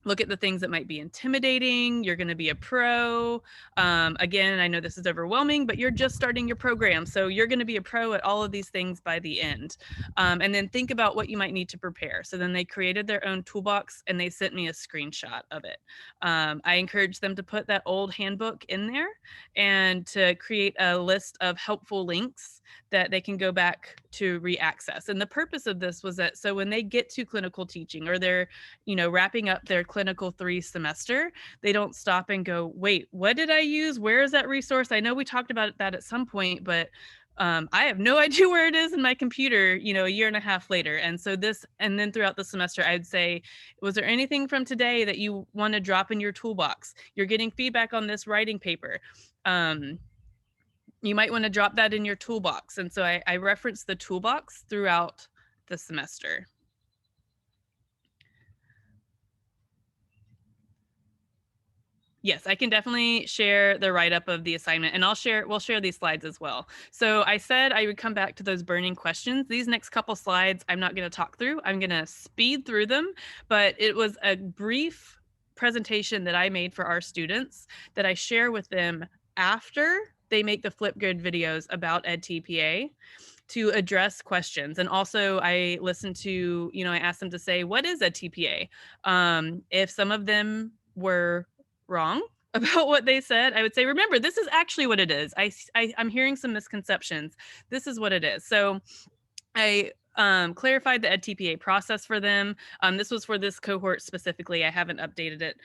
Look at the things that might be intimidating. You're going to be a pro. Again, I know this is overwhelming, but you're just starting your program. So you're going to be a pro at all of these things by the end. And then think about what you might need to prepare. So then they created their own toolbox and they sent me a screenshot of it. I encouraged them to put that old handbook in there and to create a list of helpful links that they can go back to re-access. And the purpose of this was that so when they get to clinical teaching or they're, wrapping up their clinical 3 semester, they don't stop and go, wait, what did I use? Where is that resource? I know we talked about that at some point, but I have no idea where it is in my computer, a year and a half later. And so and then throughout the semester, I'd say, was there anything from today that you want to drop in your toolbox? You're getting feedback on this writing paper. You might want to drop that in your toolbox. And so I referenced the toolbox throughout the semester. Yes, I can definitely share the write-up of the assignment, and we'll share these slides as well. So I said I would come back to those burning questions. These next couple slides, I'm not going to talk through. I'm going to speed through them, but it was a brief presentation that I made for our students that I share with them after they make the Flipgrid videos about edTPA to address questions. And also I listened to, I asked them to say, what is edTPA? If some of them were wrong about what they said, I would say, remember, this is actually what it is. I'm hearing some misconceptions. This is what it is. So I clarified the edTPA process for them. This was for this cohort specifically. I haven't updated it,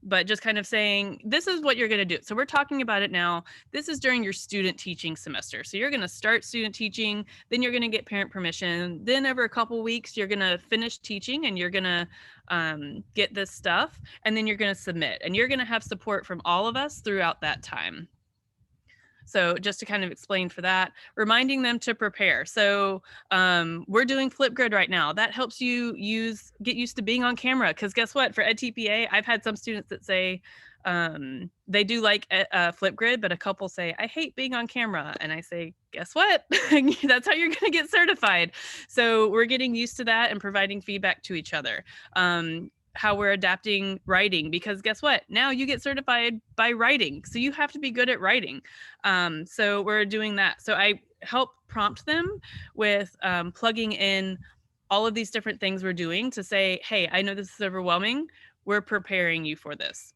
but just kind of saying, this is what you're going to do. So we're talking about it now. This is during your student teaching semester. So you're going to start student teaching, then you're going to get parent permission. Then over a couple weeks, you're going to finish teaching and you're going to get this stuff, and then you're going to submit, and you're going to have support from all of us throughout that time. So just to kind of explain for that, reminding them to prepare. So we're doing Flipgrid right now. That helps you get used to being on camera, because guess what? For edTPA, I've had some students that say they do like Flipgrid, but a couple say, I hate being on camera. And I say, guess what? That's how you're going to get certified. So we're getting used to that and providing feedback to each other. How we're adapting writing, because guess what? Now you get certified by writing. So you have to be good at writing. So we're doing that. So I help prompt them with plugging in all of these different things we're doing to say, hey, I know this is overwhelming. We're preparing you for this.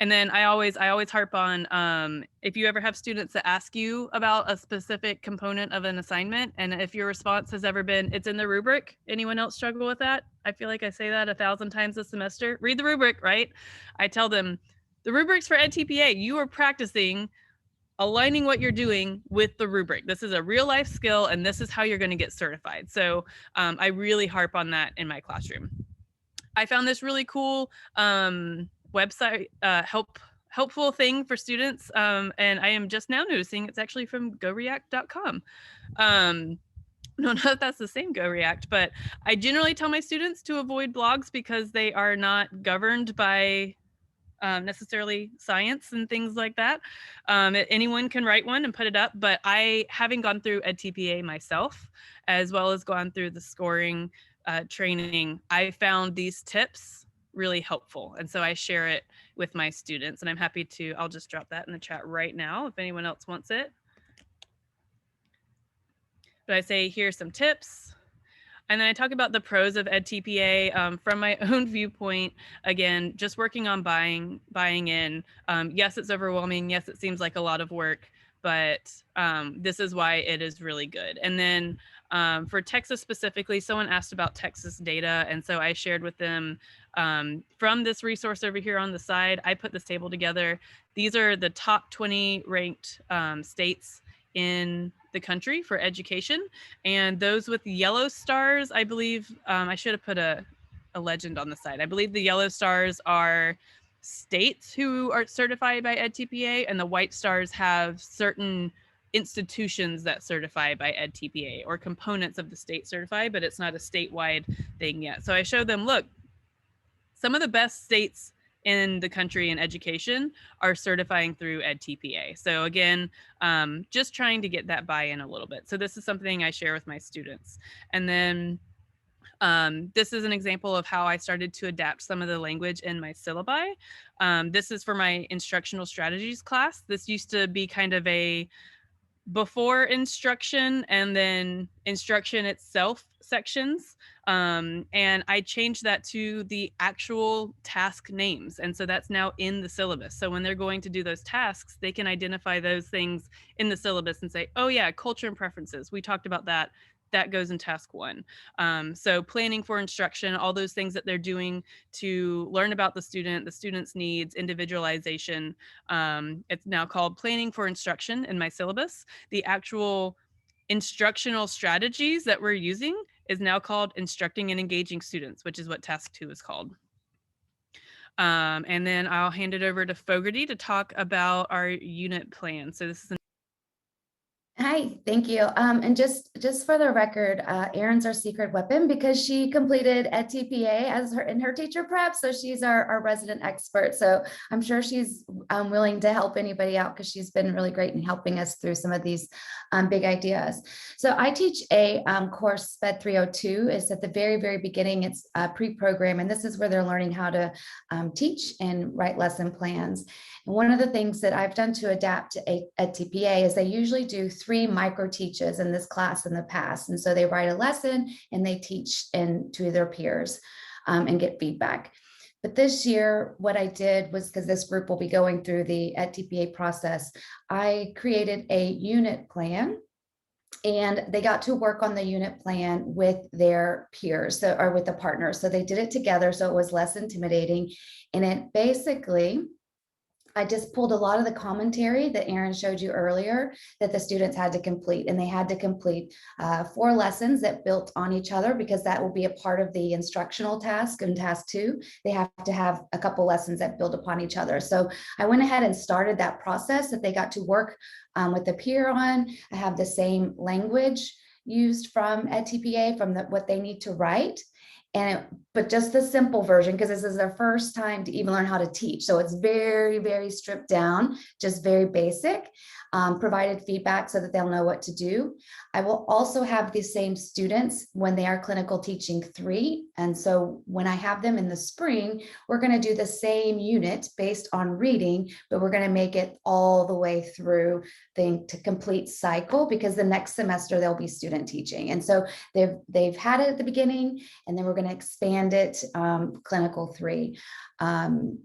And then I always harp on, if you ever have students that ask you about a specific component of an assignment, and if your response has ever been, it's in the rubric, anyone else struggle with that? I feel like I say that 1,000 times a semester. Read the rubric, right? I tell them, the rubrics for edTPA, you are practicing aligning what you're doing with the rubric. This is a real life skill, and this is how you're going to get certified. So I really harp on that in my classroom. I found this really cool website helpful thing for students, and I am just now noticing it's actually from goreact.com. I don't know if that's the same GoReact, but I generally tell my students to avoid blogs because they are not governed by necessarily science and things like that. Anyone can write one and put it up, but I, having gone through edTPA myself, as well as gone through the scoring training, I found these tips really helpful. And so I share it with my students, and I'm happy to, I'll just drop that in the chat right now if anyone else wants it. But I say, here's some tips. And then I talk about the pros of edTPA from my own viewpoint. Again, just working on buying in. Yes, it's overwhelming. Yes, it seems like a lot of work, but this is why it is really good. And then for Texas specifically, someone asked about Texas data. And so I shared with them from this resource over here on the side, I put this table together. These are the top 20 ranked states in the country for education, and those with yellow stars, I believe, I should have put a legend on the side. I believe the yellow stars are states who are certified by edTPA, and the white stars have certain institutions that certify by edTPA or components of the state certify, but it's not a statewide thing yet. So I showed them, look, some of the best states in the country in education are certifying through edTPA. So again, just trying to get that buy-in a little bit. So this is something I share with my students. And then this is an example of how I started to adapt some of the language in my syllabi. This is for my instructional strategies class. This used to be kind of a before instruction and then instruction itself sections. And I changed that to the actual task names. And so that's now in the syllabus. So when they're going to do those tasks, they can identify those things in the syllabus and say, oh yeah, culture and preferences. We talked about that. That goes in task 1. So planning for instruction, all those things that they're doing to learn about the student's needs, individualization. It's now called planning for instruction in my syllabus. The actual instructional strategies that we're using is now called instructing and engaging students, which is what task 2 is called. And then I'll hand it over to Fogarty to talk about our unit plan. So this is Hi, thank you. And just for the record, Erin's our secret weapon because she completed edTPA as in her teacher prep. So she's our resident expert. So I'm sure she's willing to help anybody out because she's been really great in helping us through some of these big ideas. So I teach a course, SPED 302. It's at the very, very beginning. It's a pre-program, and this is where they're learning how to teach and write lesson plans. And one of the things that I've done to adapt to edTPA is they usually do 3 micro teaches in this class in the past. And so they write a lesson and they teach to their peers and get feedback. But this year, what I did was, because this group will be going through the edTPA process, I created a unit plan. And they got to work on the unit plan with their peers or with the partners. So they did it together. So it was less intimidating. And it basically, I just pulled a lot of the commentary that Erin showed you earlier that the students had to complete, and they had to complete 4 lessons that built on each other because that will be a part of the instructional task. In task 2, they have to have a couple lessons that build upon each other. So I went ahead and started that process that they got to work with the peer on. I have the same language used from edTPA from what they need to write. But just the simple version, because this is their first time to even learn how to teach. So it's very, very stripped down, just very basic, provided feedback so that they'll know what to do. I will also have the same students when they are clinical teaching 3. And so when I have them in the spring, we're going to do the same unit based on reading, but we're going to make it all the way through the complete cycle, because the next semester there'll be student independent teaching. And so they've had it at the beginning, and then we're going to expand it, clinical 3,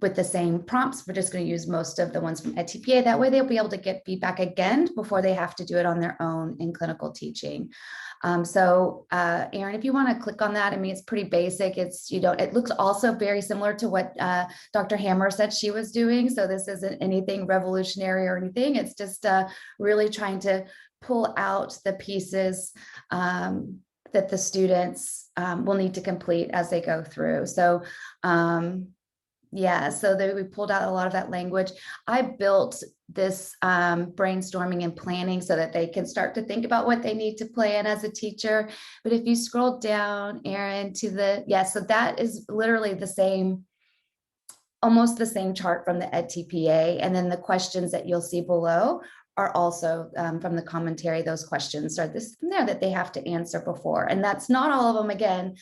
with the same prompts. We're just going to use most of the ones from edTPA. That way they'll be able to get feedback again before they have to do it on their own in clinical teaching. Erin, if you want to click on that, I mean, it's pretty basic. It's, it looks also very similar to what Dr. Hammer said she was doing. So this isn't anything revolutionary or anything. It's just really trying to pull out the pieces that the students will need to complete as they go through. So yeah, so we pulled out a lot of that language. I built this brainstorming and planning so that they can start to think about what they need to plan as a teacher. But if you scroll down, Erin, to so that is literally the same, almost the same chart from the edTPA. And then the questions that you'll see below are also from the commentary. Those questions are this from there that they have to answer before. And that's not all of them. Again,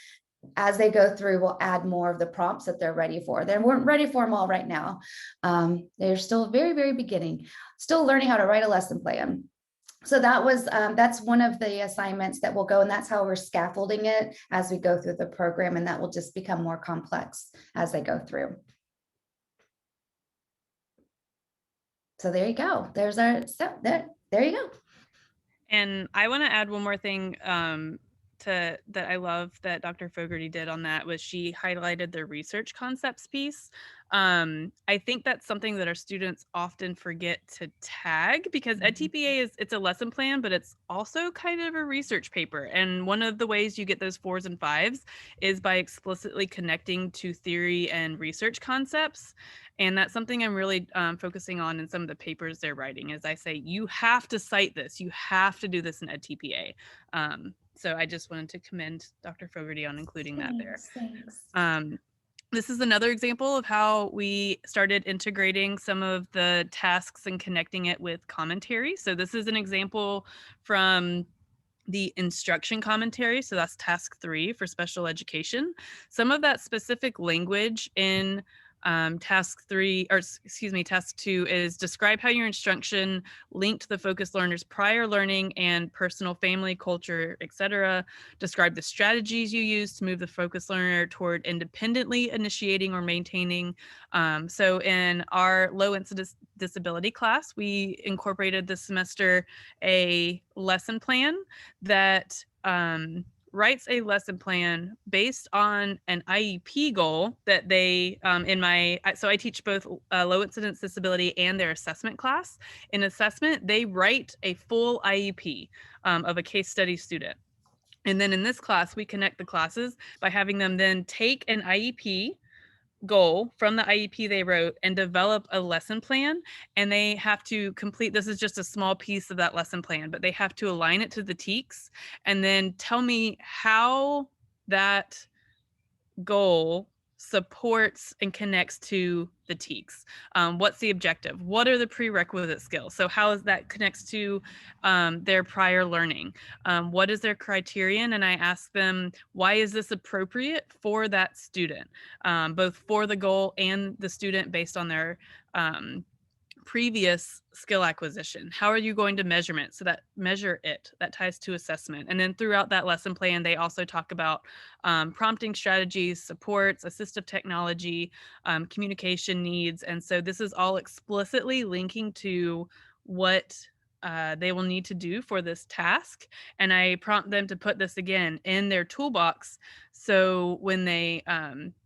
as they go through, we'll add more of the prompts that they're ready for. They weren't ready for them all right now. They're still very, very beginning, still learning how to write a lesson plan. So that was, that's one of the assignments that will go, and that's how we're scaffolding it as we go through the program, and that will just become more complex as they go through. So there you go. There's our, so there you go. And I want to add one more thing that I love that Dr. Fogarty did on that, was she highlighted the research concepts piece. I think that's something that our students often forget to tag, because edTPA it's a lesson plan, but it's also kind of a research paper. And one of the ways you get those 4s and 5s is by explicitly connecting to theory and research concepts. And that's something I'm really focusing on in some of the papers they're writing. As I say, you have to cite this, you have to do this in edTPA. So I just wanted to commend Dr. Fogarty on including that there. Thanks. This is another example of how we started integrating some of the tasks and connecting it with commentary. So this is an example from the instruction commentary. So that's task 3 for special education. Some of that specific language in task 2 is describe how your instruction linked the focused learner's prior learning and personal, family, culture, etc. Describe the strategies you use to move the focused learner toward independently initiating or maintaining. So in our low incidence disability class, we incorporated this semester a lesson plan that writes a lesson plan based on an IEP goal that they, so I teach both low incidence disability and their assessment class. In assessment, they write a full IEP of a case study student. And then in this class, we connect the classes by having them then take an IEP goal from the IEP they wrote and develop a lesson plan, and they have to complete, this is just a small piece of that lesson plan, but they have to align it to the TEKS and then tell me how that goal supports and connects to the TEKS. What's the objective? What are the prerequisite skills? So how is that connects to their prior learning? What is their criterion? And I ask them, why is this appropriate for that student? Both for the goal and the student based on their previous skill acquisition. How are you going to measurement? So that measure it, that ties to assessment. And then throughout that lesson plan, they also talk about prompting strategies, supports, assistive technology, communication needs. And so this is all explicitly linking to what they will need to do for this task. And I prompt them to put this again in their toolbox. So when they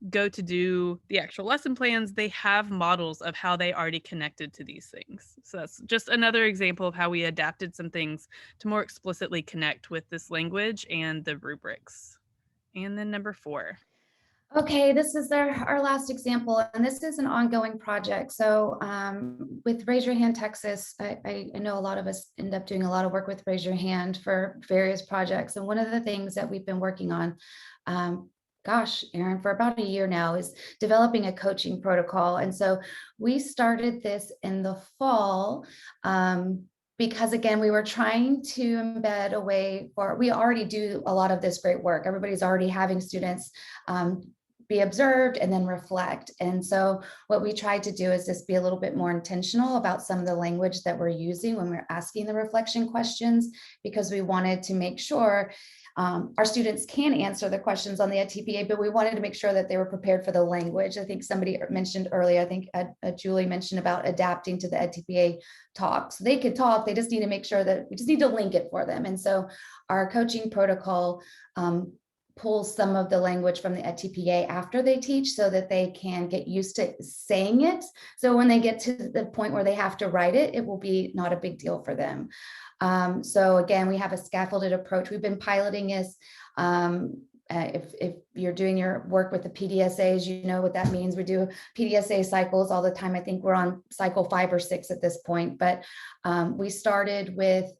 go to do the actual lesson plans, they have models of how they already connected to these things. So that's just another example of how we adapted some things to more explicitly connect with this language and the rubrics. And then number 4. Okay, this is our last example, and this is an ongoing project. So with Raise Your Hand Texas, I know a lot of us end up doing a lot of work with Raise Your Hand for various projects. And one of the things that we've been working on, gosh, Erin, for about a year now, is developing a coaching protocol. And so we started this in the fall, because again, we were trying to embed a way for, we already do a lot of this great work. Everybody's already having students be observed and then reflect. And so what we tried to do is just be a little bit more intentional about some of the language that we're using when we're asking the reflection questions, because we wanted to make sure our students can answer the questions on the edTPA, but we wanted to make sure that they were prepared for the language. I think somebody mentioned earlier, I think Julie mentioned about adapting to the edTPA talk. So they could talk, they just need to make sure that we just need to link it for them. And so our coaching protocol pulls some of the language from the edTPA after they teach so that they can get used to saying it. So when they get to the point where they have to write it, it will be not a big deal for them. So again, we have a scaffolded approach. We've been piloting this. If you're doing your work with the PDSAs, you know what that means. We do PDSA cycles all the time. I think we're on cycle 5 or 6 at this point, but we started with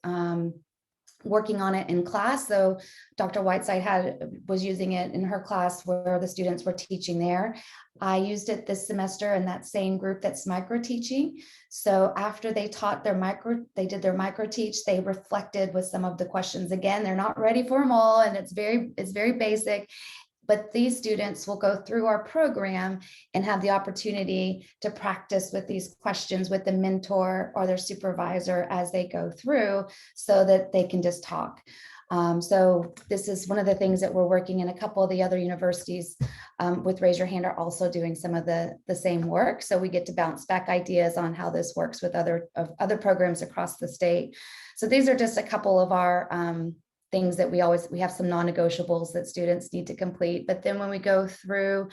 working on it in class. So Dr. Whiteside was using it in her class where the students were teaching there. I used it this semester in that same group that's micro teaching. So after they taught they did their micro teach, they reflected with some of the questions. Again, they're not ready for them all, and it's very basic. But these students will go through our program and have the opportunity to practice with these questions with the mentor or their supervisor as they go through so that they can just talk. So this is one of the things that we're working in. A couple of the other universities with Raise Your Hand are also doing some of the same work. So we get to bounce back ideas on how this works with other programs across the state. So these are just a couple of our things that we have some non-negotiables that students need to complete. But then when we go through,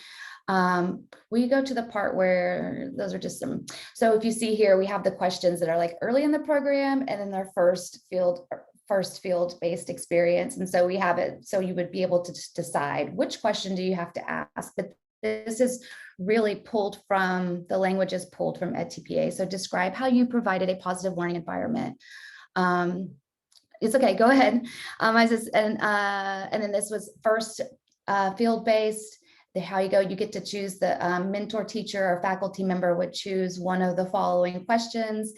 we go to the part where those are just some. So if you see here, we have the questions that are like early in the program and then their first field-based experience. And so we have it, so you would be able to decide which question do you have to ask. But this is really pulled from, the language is pulled from edTPA. So describe how you provided a positive learning environment. It's okay, go ahead. And then this was first field-based. How you go, you get to choose the mentor, teacher, or faculty member would choose one of the following questions.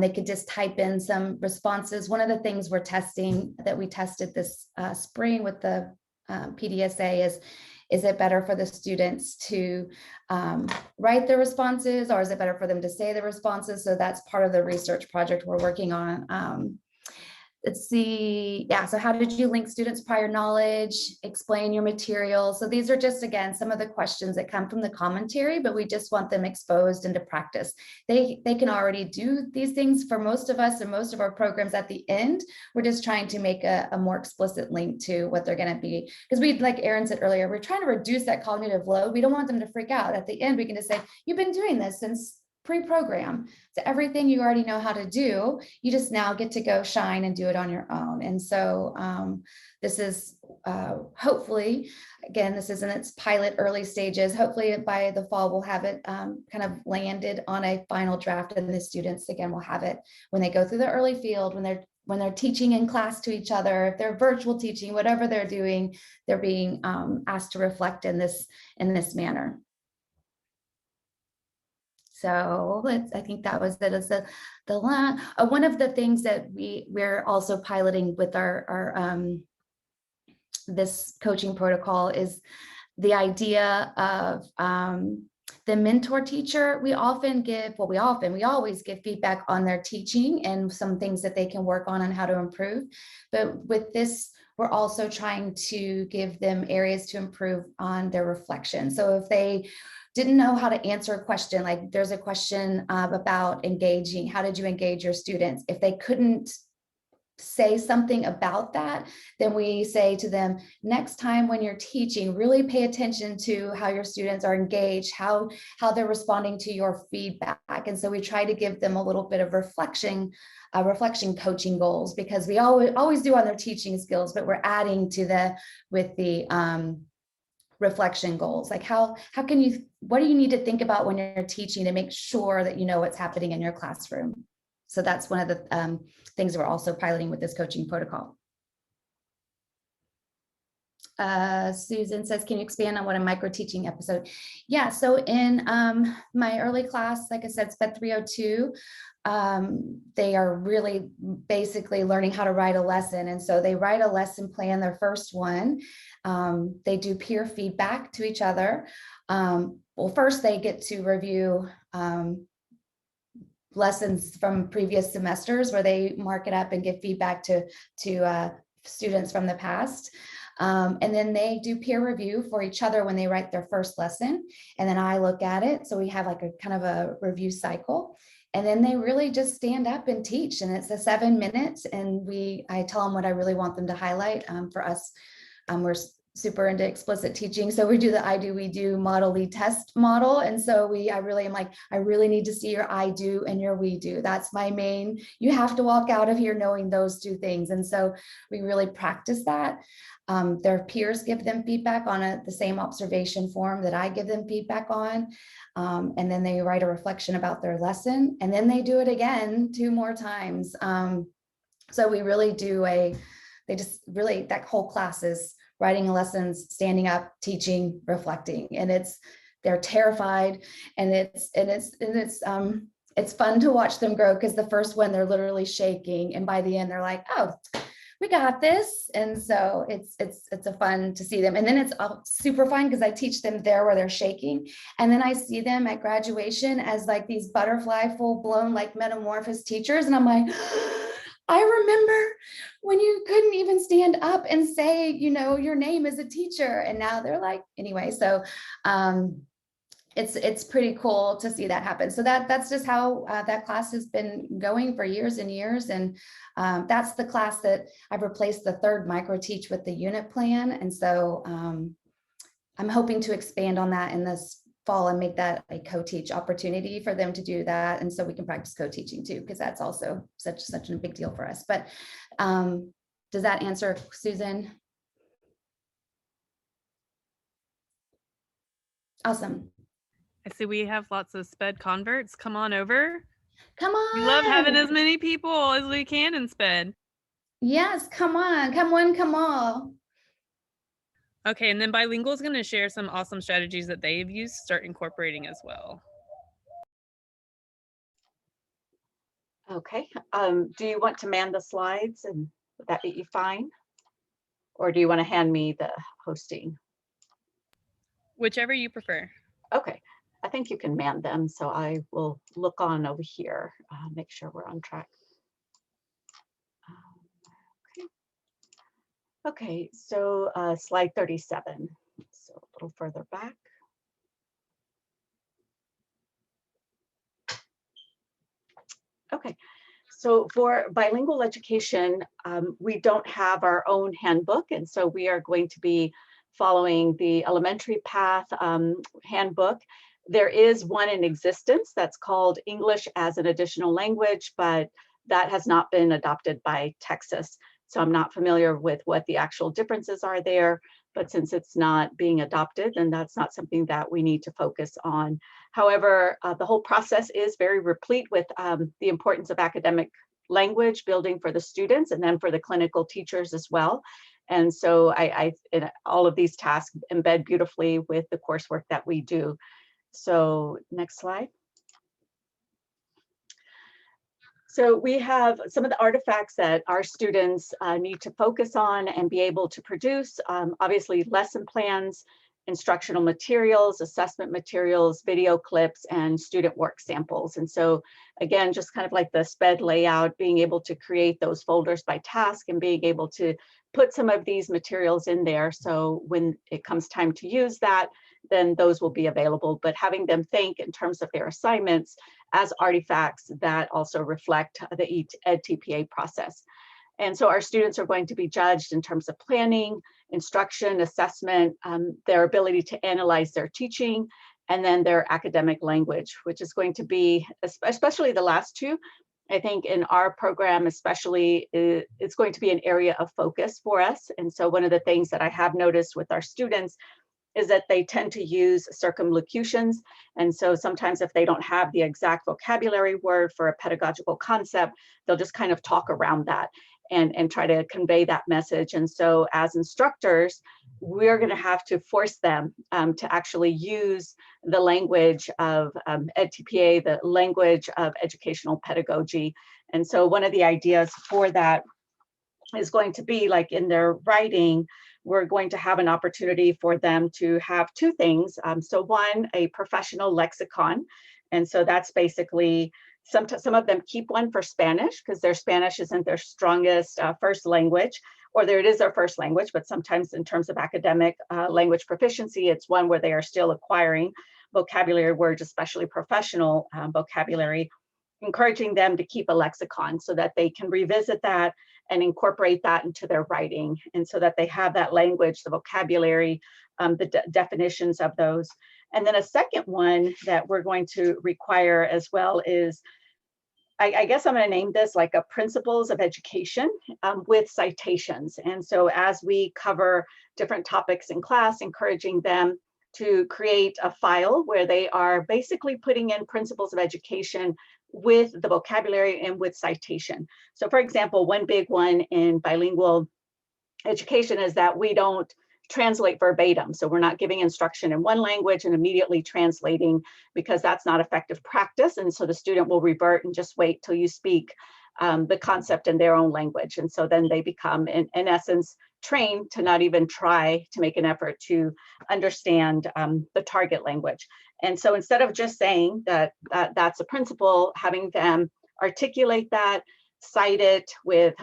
They could just type in some responses. One of the things we're testing, that we tested this spring with the PDSA is it better for the students to write their responses, or is it better for them to say the responses? So that's part of the research project we're working on. Let's see. Yeah. So how did you link students' prior knowledge, explain your material? So these are just, again, some of the questions that come from the commentary, but we just want them exposed into practice. They can already do these things for most of us and most of our programs at the end. We're just trying to make a more explicit link to what they're going to be. Because like Erin said earlier, we're trying to reduce that cognitive load. We don't want them to freak out. At the end, we can just say, you've been doing this since pre-program. So everything you already know how to do, you just now get to go shine and do it on your own. And so this is hopefully, again, this is in its pilot early stages. Hopefully by the fall, we'll have it kind of landed on a final draft, and the students, again, will have it when they go through the early field, when they're teaching in class to each other, if they're virtual teaching, whatever they're doing, they're being asked to reflect in this manner. So I think that was it. Is one of the things that we're also piloting with our this coaching protocol is the idea of the mentor teacher. We always give feedback on their teaching and some things that they can work on and how to improve. But with this, we're also trying to give them areas to improve on their reflection. So if they didn't know how to answer a question, like there's a question about engaging, how did you engage your students? If they couldn't say something about that, then we say to them, next time when you're teaching, really pay attention to how your students are engaged, how they're responding to your feedback. And so we try to give them a little bit of reflection coaching goals, because we always do on their teaching skills, but we're adding to with the reflection goals. Like what do you need to think about when you're teaching to make sure that you know what's happening in your classroom? So that's one of the things we're also piloting with this coaching protocol. Susan says, can you expand on what a micro teaching episode? Yeah, so in my early class, like I said, SPED 302, they are really basically learning how to write a lesson. And so they write a lesson plan, their first one. They do peer feedback to each other. Well, first they get to review lessons from previous semesters where they mark it up and give feedback to students from the past. And then they do peer review for each other when they write their first lesson. And then I look at it. So we have like a kind of a review cycle. And then they really just stand up and teach. And it's a 7 minutes. And I tell them what I really want them to highlight. For us, we're super into explicit teaching. So we do the I do, we do model, lead, test model. And so I really am like, I really need to see your I do and your we do. That's my main, you have to walk out of here knowing those two things. And so we really practice that. Their peers give them feedback on the same observation form that I give them feedback on. And then they write a reflection about their lesson, and then they do it again 2 more times. So we really do that whole class is writing lessons, standing up, teaching, reflecting, and they're terrified, and it's fun to watch them grow, because the first one they're literally shaking, and by the end they're like, oh, we got this. And so it's a fun to see them. And then it's super fun because I teach them there where they're shaking. And then I see them at graduation as like these butterfly, full blown, like metamorphosis teachers. And I'm like, I remember when you couldn't even stand up and say, your name as a teacher. And now they're like, anyway, so it's pretty cool to see that happen. So that's just how that class has been going for years and years. And that's the class that I've replaced the third micro teach with the unit plan. And so I'm hoping to expand on that in this fall and make that a co-teach opportunity for them to do that. And so we can practice co-teaching too, because that's also such a big deal for us. But does that answer, Susan? Awesome. I see we have lots of SPED converts. Come on over. Come on. We love having as many people as we can in SPED. Yes, come on. Come one, come all. Okay, and then Bilingual is going to share some awesome strategies that they've used to start incorporating as well. Okay, do you want to man the slides, and would that be fine? Or do you want to hand me the hosting? Whichever you prefer. Okay, I think you can man them, so I will look on over here, make sure we're on track. Okay, so slide 37, so a little further back. Okay, so for bilingual education, we don't have our own handbook, and so we are going to be following the elementary path handbook. There is one in existence that's called English as an Additional Language, but that has not been adopted by Texas. So I'm not familiar with what the actual differences are there, but since it's not being adopted, then that's not something that we need to focus on. However, the whole process is very replete with the importance of academic language building for the students and then for the clinical teachers as well. And so all of these tasks embed beautifully with the coursework that we do. So next slide. So we have some of the artifacts that our students need to focus on and be able to produce. Obviously, lesson plans, instructional materials, assessment materials, video clips, and student work samples. And so again, just kind of like the SPED layout, being able to create those folders by task and being able to put some of these materials in there. So when it comes time to use that, then those will be available, but having them think in terms of their assignments as artifacts that also reflect the edTPA process. And so our students are going to be judged in terms of planning, instruction, assessment, their ability to analyze their teaching, and then their academic language, which is going to be, especially the last two, I think in our program especially, it's going to be an area of focus for us. And so one of the things that I have noticed with our students is that they tend to use circumlocutions. And so sometimes if they don't have the exact vocabulary word for a pedagogical concept, they'll just kind of talk around that and try to convey that message. And so as instructors, we're going to have to force them to actually use the language of edTPA, the language of educational pedagogy. And so one of the ideas for that is going to be, like, in their writing, we're going to have an opportunity for them to have two things. So one, a professional lexicon. And so that's basically, some of them keep one for Spanish because their Spanish isn't their strongest first language, or it is their first language, but sometimes in terms of academic language proficiency, it's one where they are still acquiring vocabulary words, especially professional vocabulary, encouraging them to keep a lexicon so that they can revisit that and incorporate that into their writing, and so that they have that language, the vocabulary, the definitions of those. And then a second one that we're going to require as well is, I guess I'm going to name this like a principles of education with citations. And so as we cover different topics in class, encouraging them to create a file where they are basically putting in principles of education with the vocabulary and with citation. So for example, one big one in bilingual education is that we don't translate verbatim. So we're not giving instruction in one language and immediately translating, because that's not effective practice. And so the student will revert and just wait till you speak the concept in their own language. And so then they become, in essence, trained to not even try to make an effort to understand the target language. And so instead of just saying that that's a principle, having them articulate that, cite it with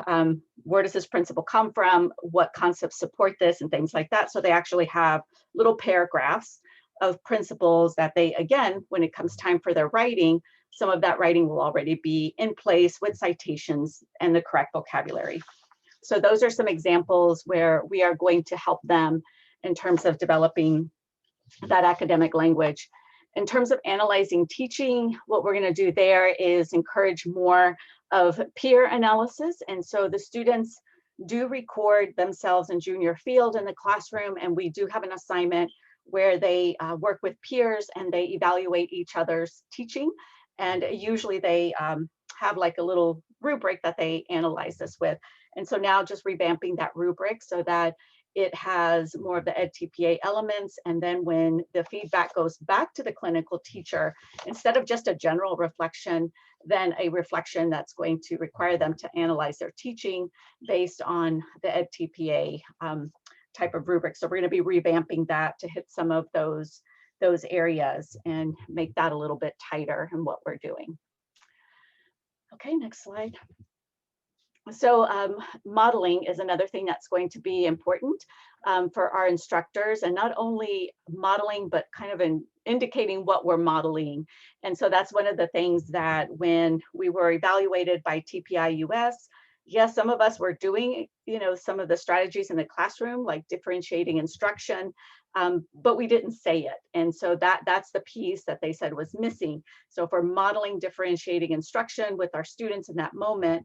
where does this principle come from, what concepts support this, and things like that. So they actually have little paragraphs of principles that they, again, when it comes time for their writing, some of that writing will already be in place with citations and the correct vocabulary. So those are some examples where we are going to help them in terms of developing that academic language. In terms of analyzing teaching, what we're going to do there is encourage more of peer analysis. And so the students do record themselves in junior field in the classroom, and we do have an assignment where they work with peers and they evaluate each other's teaching. And usually they have like a little rubric that they analyze this with. And so now just revamping that rubric so that it has more of the edTPA elements. And then when the feedback goes back to the clinical teacher, instead of just a general reflection, then a reflection that's going to require them to analyze their teaching based on the edTPA type of rubric. So we're going to be revamping that to hit some of those areas and make that a little bit tighter in what we're doing. Okay, next slide. So modeling is another thing that's going to be important for our instructors, and not only modeling, but kind of indicating what we're modeling. And so that's one of the things that when we were evaluated by TPI US, yes, some of us were doing, some of the strategies in the classroom, like differentiating instruction, but we didn't say it. And so that's the piece that they said was missing. So for modeling differentiating instruction with our students in that moment,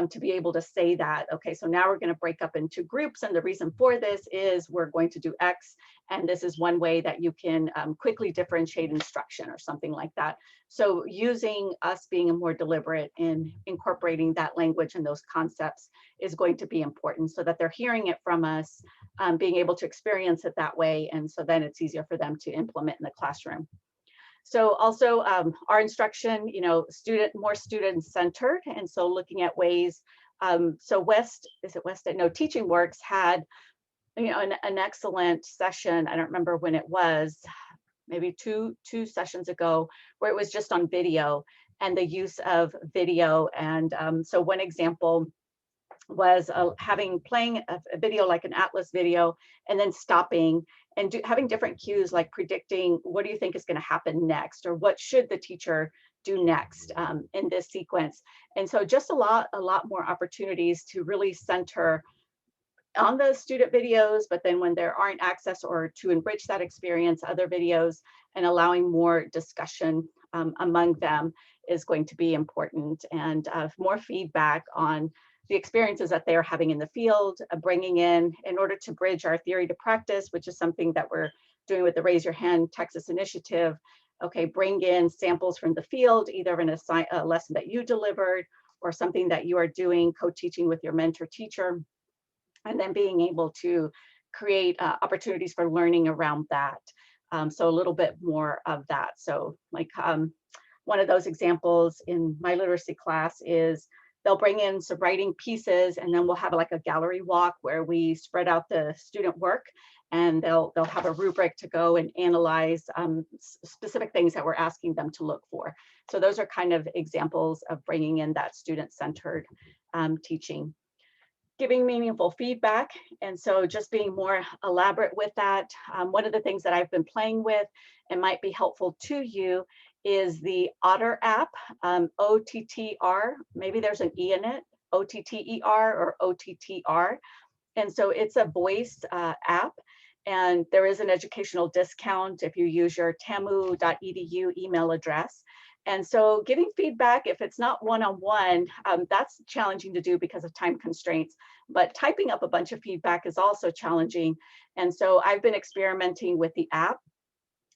to be able to say that, okay, so now we're going to break up into groups, and the reason for this is we're going to do X, and this is one way that you can quickly differentiate instruction or something like that. So using us being more deliberate in incorporating that language and those concepts is going to be important, so that they're hearing it from us, being able to experience it that way, and so then it's easier for them to implement in the classroom. So also our instruction, more student centered, and so looking at ways. So Teaching Works had, an excellent session. I don't remember when it was, maybe two sessions ago, where it was just on video and the use of video. And so one example was playing a video like an Atlas video, and then stopping and having different cues, like predicting what do you think is going to happen next, or what should the teacher do next in this sequence. And so just a lot more opportunities to really center on the student videos, but then when there aren't access, or to enrich that experience, other videos, and allowing more discussion among them is going to be important, and more feedback on the experiences that they're having in the field, bringing in order to bridge our theory to practice, which is something that we're doing with the Raise Your Hand Texas initiative. Okay, bring in samples from the field, either in a lesson that you delivered or something that you are doing, co-teaching with your mentor teacher, and then being able to create opportunities for learning around that. So a little bit more of that. So like one of those examples in my literacy class is they'll bring in some writing pieces, and then we'll have like a gallery walk where we spread out the student work, and they'll have a rubric to go and analyze specific things that we're asking them to look for. So those are kind of examples of bringing in that student-centered teaching. Giving meaningful feedback, and so just being more elaborate with that. One of the things that I've been playing with and might be helpful to you is the Otter app, OTTR. Maybe there's an E in it, OTTER or OTTR. And so it's a voice app, and there is an educational discount if you use your tamu.edu email address. And so giving feedback, if it's not one-on-one, that's challenging to do because of time constraints, but typing up a bunch of feedback is also challenging. And so I've been experimenting with the app,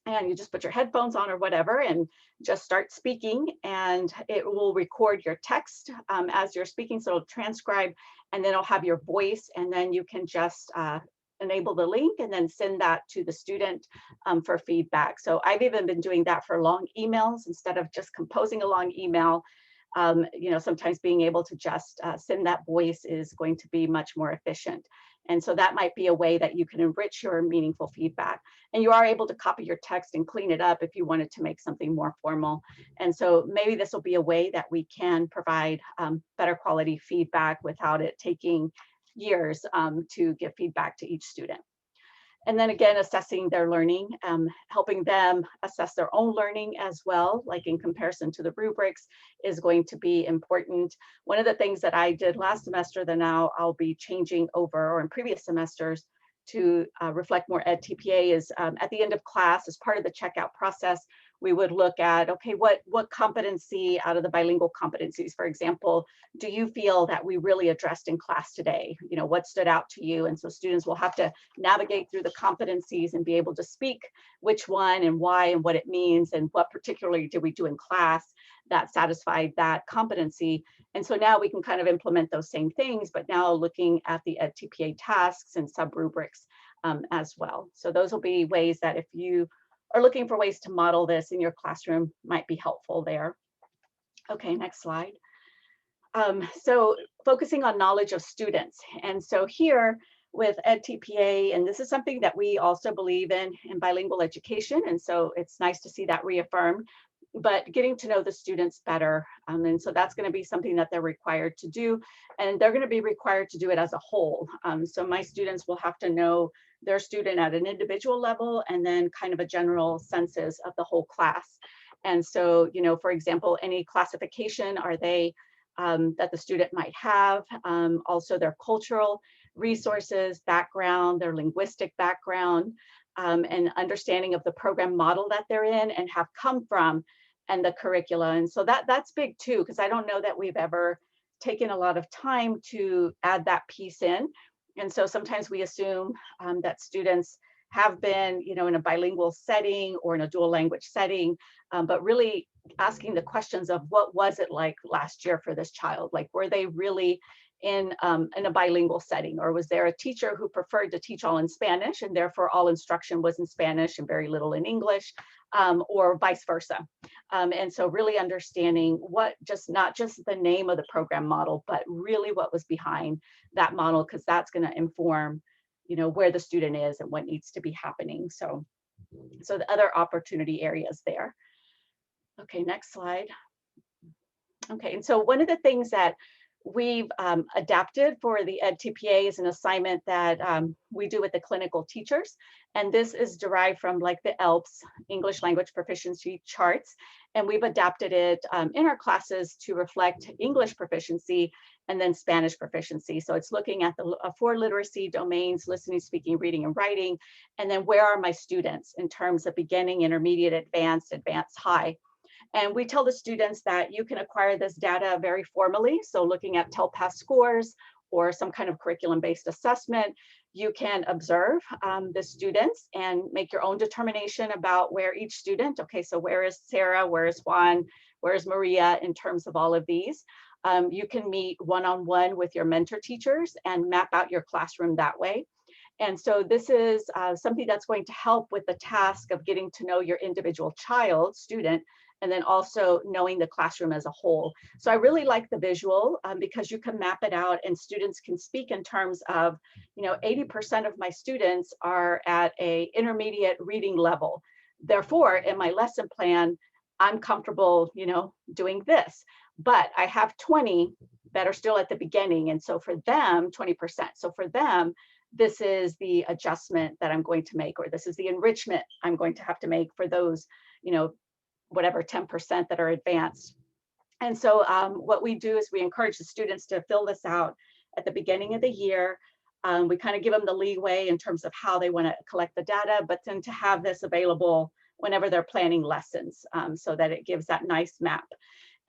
and you just put your headphones on or whatever and just start speaking, and it will record your text as you're speaking. So it'll transcribe, and then it'll have your voice, and then you can just enable the link and then send that to the student for feedback. So I've even been doing that for long emails instead of just composing a long email. You know, sometimes being able to just send that voice is going to be much more efficient. And so that might be a way that you can enrich your meaningful feedback. And you are able to copy your text and clean it up if you wanted to make something more formal. And so maybe this will be a way that we can provide better quality feedback without it taking years to give feedback to each student. And then again, assessing their learning, helping them assess their own learning as well, like in comparison to the rubrics, is going to be important. One of the things that I did last semester that now I'll be changing over, or in previous semesters, to reflect more edTPA is at the end of class, as part of the checkout process, we would look at, okay, what competency out of the bilingual competencies, for example, do you feel that we really addressed in class today? You know, what stood out to you? And so students will have to navigate through the competencies and be able to speak which one and why and what it means and what particularly did we do in class that satisfied that competency. And so now we can kind of implement those same things, but now looking at the edTPA tasks and sub-rubrics as well. So those will be ways that if you are looking for ways to model this in your classroom might be helpful there. Okay, next slide. So focusing on knowledge of students. And so here with edTPA, and this is something that we also believe in bilingual education. And so it's nice to see that reaffirmed, but getting to know the students better. And so that's going to be something that they're required to do. And they're going to be required to do it as a whole. So my students will have to know their student at an individual level, and then kind of a general census of the whole class. And so, you know, for example, any classification are they that the student might have, also their cultural resources, background, their linguistic background, and understanding of the program model that they're in and have come from, and the curricula. And so that's big too, because I don't know that we've ever taken a lot of time to add that piece in. And so sometimes we assume that students have been, you know, in a bilingual setting or in a dual language setting, but really asking the questions of what was it like last year for this child? Like, were they really in a bilingual setting, or was there a teacher who preferred to teach all in Spanish and therefore all instruction was in Spanish and very little in English, or vice versa? And so really understanding what, not just the name of the program model, but really what was behind that model, because that's going to inform, you know, where the student is and what needs to be happening. So the other opportunity areas there. Okay, next slide. Okay, and so one of the things that we've adapted for the edTPA is an assignment that we do with the clinical teachers. And this is derived from like the ELPS, English Language Proficiency Charts. And we've adapted it in our classes to reflect English proficiency and then Spanish proficiency. So it's looking at the 4 literacy domains: listening, speaking, reading, and writing. And then where are my students in terms of beginning, intermediate, advanced, high. And we tell the students that you can acquire this data very formally. So looking at TELPAS scores or some kind of curriculum-based assessment, you can observe the students and make your own determination about where each student, okay, so where is Sarah, where is Juan, where is Maria in terms of all of these. You can meet one-on-one with your mentor teachers and map out your classroom that way. And so this is something that's going to help with the task of getting to know your individual child, student, and then also knowing the classroom as a whole. So I really like the visual because you can map it out and students can speak in terms of, 80% of my students are at a intermediate reading level. Therefore, in my lesson plan, I'm comfortable, doing this, but I have 20 that are still at the beginning. And so for them, 20%. So for them, this is the adjustment that I'm going to make, or this is the enrichment I'm going to have to make for those, whatever 10% that are advanced. And so what we do is we encourage the students to fill this out at the beginning of the year. We kind of give them the leeway in terms of how they want to collect the data, but then to have this available whenever they're planning lessons so that it gives that nice map.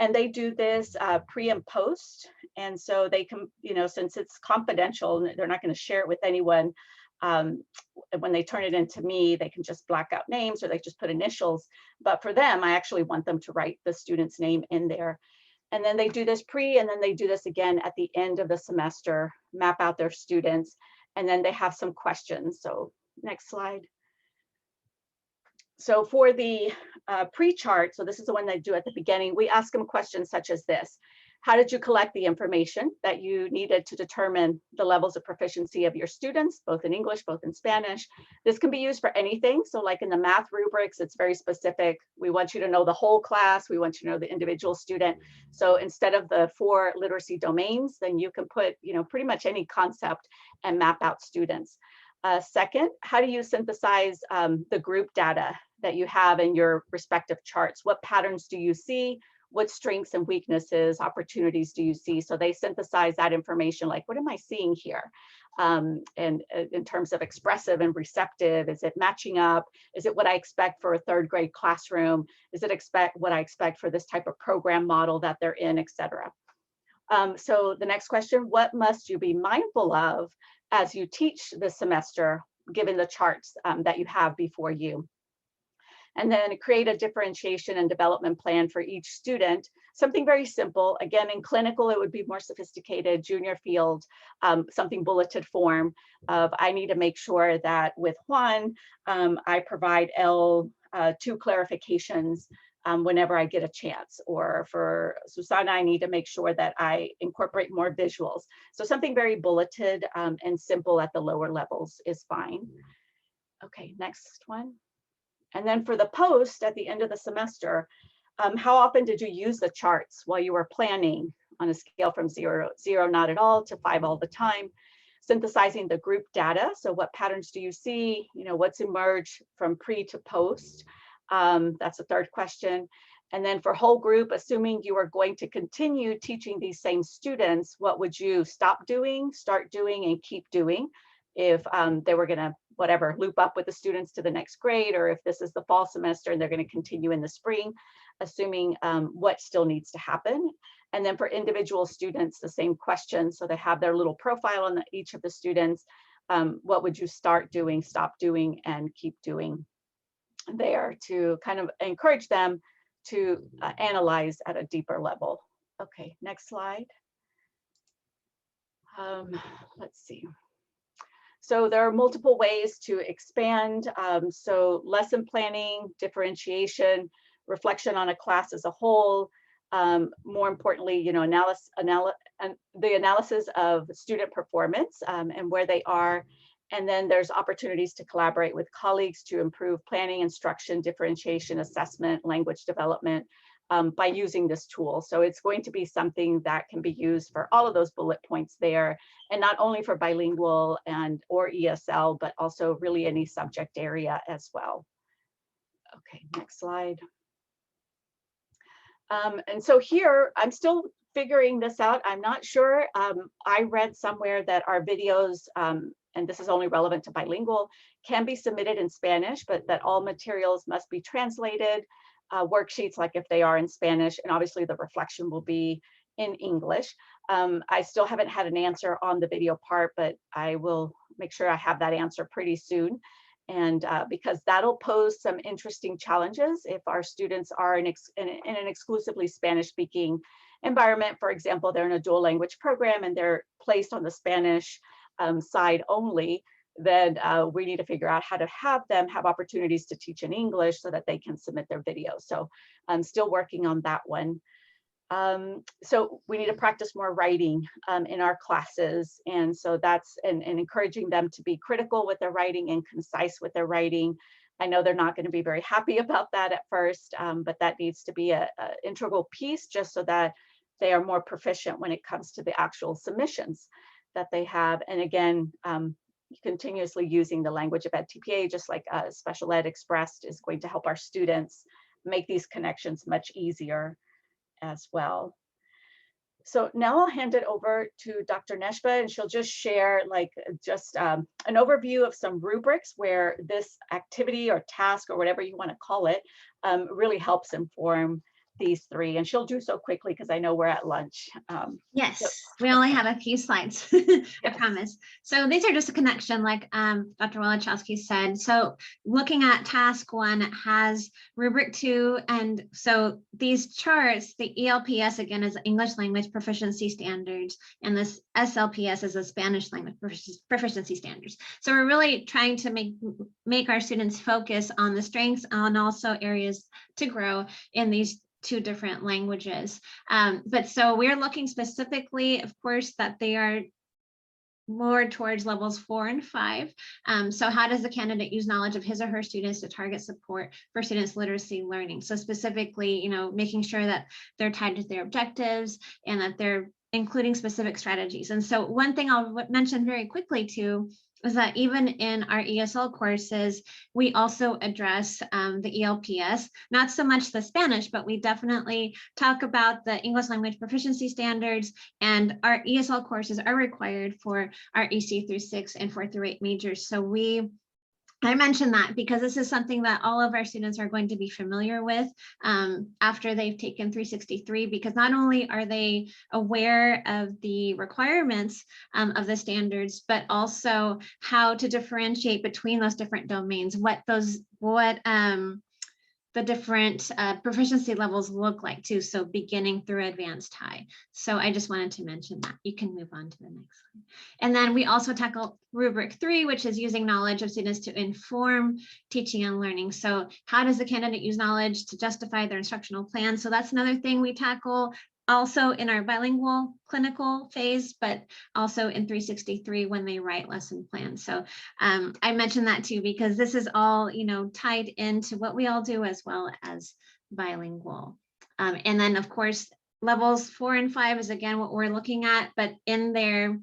And they do this pre and post. And so they can, since it's confidential, they're not going to share it with anyone. When they turn it into me, they can just black out names or they just put initials. But for them, I actually want them to write the student's name in there. And then they do this pre, and then they do this again at the end of the semester, map out their students, and then they have some questions. So next slide. So for the pre-chart, so this is the one they do at the beginning, we ask them questions such as this. How did you collect the information that you needed to determine the levels of proficiency of your students, both in English, both in Spanish? This can be used for anything. So like in the math rubrics, it's very specific. We want you to know the whole class. We want you to know the individual student. So instead of the 4 literacy domains, then you can put, pretty much any concept and map out students. Second, how do you synthesize the group data that you have in your respective charts? What patterns do you see? What strengths and weaknesses, opportunities do you see? So they synthesize that information, like, what am I seeing here? And in terms of expressive and receptive, is it matching up? Is it what I expect for a 3rd grade classroom? Is it what I expect for this type of program model that they're in, et cetera? So the next question, what must you be mindful of as you teach this semester, given the charts that you have before you? And then create a differentiation and development plan for each student. Something very simple. Again, in clinical, it would be more sophisticated, junior field, something bulleted form of, I need to make sure that with Juan, I provide L2 clarifications whenever I get a chance. Or for Susana, I need to make sure that I incorporate more visuals. So something very bulleted and simple at the lower levels is fine. Okay, next one. And then for the post at the end of the semester, how often did you use the charts while you were planning on a scale from 0, not at all, to 5 all the time? Synthesizing the group data. So what patterns do you see? What's emerged from pre to post? That's the 3rd question. And then for whole group, assuming you are going to continue teaching these same students, what would you stop doing, start doing, and keep doing if they were going to loop up with the students to the next grade, or if this is the fall semester and they're going to continue in the spring, assuming what still needs to happen. And then for individual students, the same question. So they have their little profile on each of the students. What would you start doing, stop doing, and keep doing there to kind of encourage them to analyze at a deeper level. Okay, next slide. Let's see. So there are multiple ways to expand. So lesson planning, differentiation, reflection on a class as a whole. More importantly, the analysis of student performance and where they are. And then there's opportunities to collaborate with colleagues to improve planning, instruction, differentiation, assessment, language development by using this tool. So it's going to be something that can be used for all of those bullet points there, and not only for bilingual or ESL, but also really any subject area as well. Okay, next slide. And so here, I'm still figuring this out. I'm not sure. I read somewhere that our videos, and this is only relevant to bilingual, can be submitted in Spanish, but that all materials must be translated, worksheets like if they are in Spanish, and obviously the reflection will be in English. I still haven't had an answer on the video part, but I will make sure I have that answer pretty soon. And because that'll pose some interesting challenges if our students are in an exclusively Spanish-speaking environment. For example, they're in a dual language program and they're placed on the Spanish side only. then we need to figure out how to have them have opportunities to teach in English so that they can submit their videos. So I'm still working on that one. So we need to practice more writing in our classes. And so that's, and encouraging them to be critical with their writing and concise with their writing. I know they're not going to be very happy about that at first, but that needs to be an integral piece just so that they are more proficient when it comes to the actual submissions that they have. And again, continuously using the language of edTPA, just like Special Ed expressed, is going to help our students make these connections much easier as well. So now I'll hand it over to Dr. Neshba, and she'll just share like just an overview of some rubrics where this activity or task or whatever you want to call it really helps inform these three. And she'll do so quickly because I know we're at lunch. Yes, we only have a few slides, I promise. So these are just a connection like Dr. Wolichowski said. So looking at task 1 has rubric 2. And so these charts, the ELPS again is English language proficiency standards, and this SLPS is a Spanish language proficiency standards. So we're really trying to make our students focus on the strengths and also areas to grow in these 2 different languages. But so we're looking specifically, of course, that they are more towards levels 4 and 5. So how does the candidate use knowledge of his or her students to target support for students' literacy learning? So specifically, making sure that they're tied to their objectives and that they're including specific strategies. And so one thing I'll mention very quickly too is that even in our ESL courses, we also address the ELPS, not so much the Spanish, but we definitely talk about the English language proficiency standards, and our ESL courses are required for our EC through 6 and 4 through 8 majors. So I mentioned that because this is something that all of our students are going to be familiar with after they've taken 363, because not only are they aware of the requirements of the standards, but also how to differentiate between those different domains, what the different proficiency levels look like too. So beginning through advanced high. So I just wanted to mention that. You can move on to the next one. And then we also tackle rubric 3, which is using knowledge of students to inform teaching and learning. So how does the candidate use knowledge to justify their instructional plan? So that's another thing we tackle also in our bilingual clinical phase, but also in 363 when they write lesson plans. So I mentioned that too, because this is all, tied into what we all do as well as bilingual. And then of course, levels 4 and 5 is again what we're looking at, but in their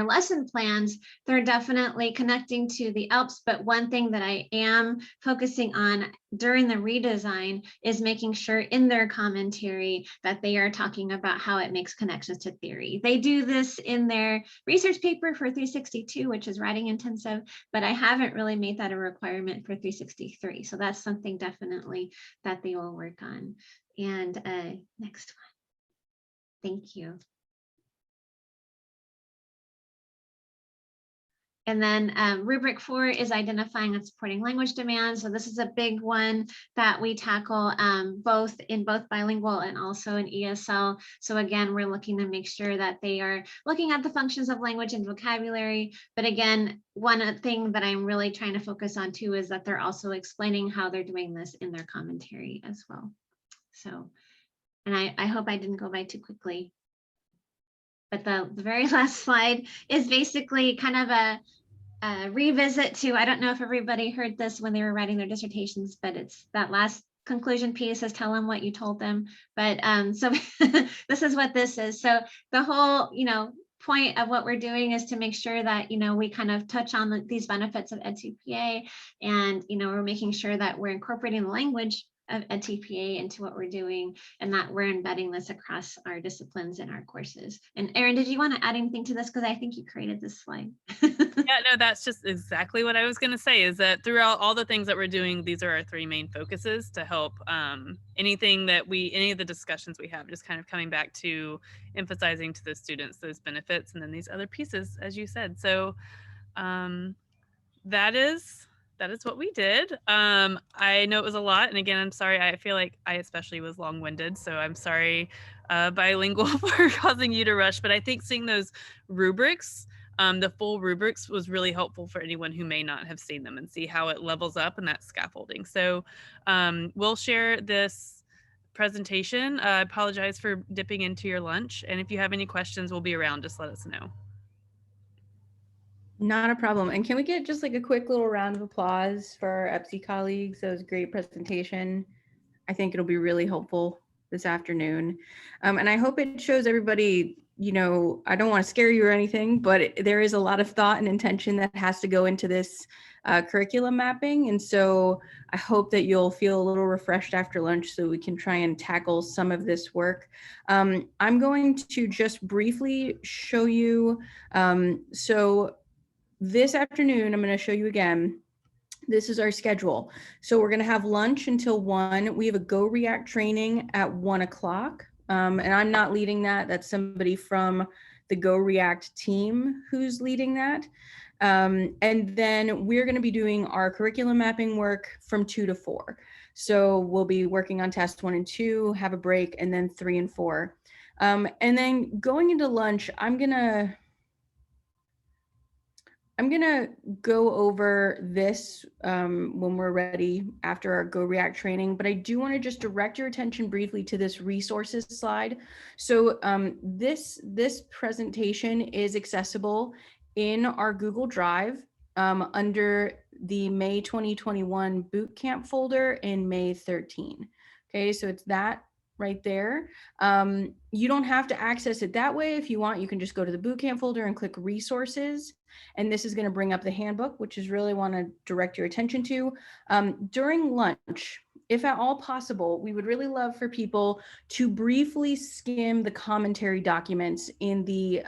lesson plans, they're definitely connecting to the ALPS. But one thing that I am focusing on during the redesign is making sure in their commentary that they are talking about how it makes connections to theory. They do this in their research paper for 362, which is writing intensive, but I haven't really made that a requirement for 363. So that's something definitely that they will work on. And next one. Thank you. And then rubric 4 is identifying and supporting language demands. So this is a big one that we tackle both bilingual and also in ESL. So again, we're looking to make sure that they are looking at the functions of language and vocabulary. But again, one thing that I'm really trying to focus on too is that they're also explaining how they're doing this in their commentary as well. So, and I hope I didn't go by too quickly. But the very last slide is basically kind of a revisit to, I don't know if everybody heard this when they were writing their dissertations, but it's that last conclusion piece is tell them what you told them. But so this is what this is. So the whole, point of what we're doing is to make sure that, we kind of touch on these benefits of edTPA, and, we're making sure that we're incorporating the language of edTPA into what we're doing, and that we're embedding this across our disciplines in our courses. And Erin, did you want to add anything to this? Because I think you created this slide. Yeah, no, that's just exactly what I was going to say, is that throughout all the things that we're doing, these are our 3 main focuses to help any of the discussions we have, just kind of coming back to emphasizing to the students those benefits, and then these other pieces, as you said. So that is what we did. I know it was a lot. And again, I'm sorry. I feel like I especially was long-winded. So I'm sorry, bilingual, for causing you to rush. But I think seeing those rubrics The full rubrics was really helpful for anyone who may not have seen them and see how it levels up in that scaffolding. So we'll share this presentation. I apologize for dipping into your lunch. And if you have any questions, we'll be around. Just let us know. Not a problem. And can we get just like a quick little round of applause for our EPSI colleagues? That was a great presentation. I think it'll be really helpful this afternoon. And I hope it shows everybody, you know, I don't want to scare you or anything, but there is a lot of thought and intention that has to go into this curriculum mapping. And so I hope that you'll feel a little refreshed after lunch so we can try and tackle some of this work. I'm going to just briefly show you. So this afternoon, I'm going to show you again. This is our schedule. So we're going to have lunch until 1. We have a Go React training at 1 o'clock. And I'm not leading that. That's somebody from the Go React team who's leading that. And then we're going to be doing our curriculum mapping work from 2 to 4. So we'll be working on tasks 1 and 2, have a break, and then 3 and 4. And then going into lunch, I'm gonna go over this when we're ready after our Go React training, but I do want to just direct your attention briefly to this resources slide. So this presentation is accessible in our Google Drive under the May 2021 Bootcamp folder in May 13. Okay, so it's that right there. You don't have to access it that way. If you want, you can just go to the Bootcamp folder and click resources. And this is going to bring up the handbook, which is really want to direct your attention to. During lunch, if at all possible, we would really love for people to briefly skim the commentary documents in the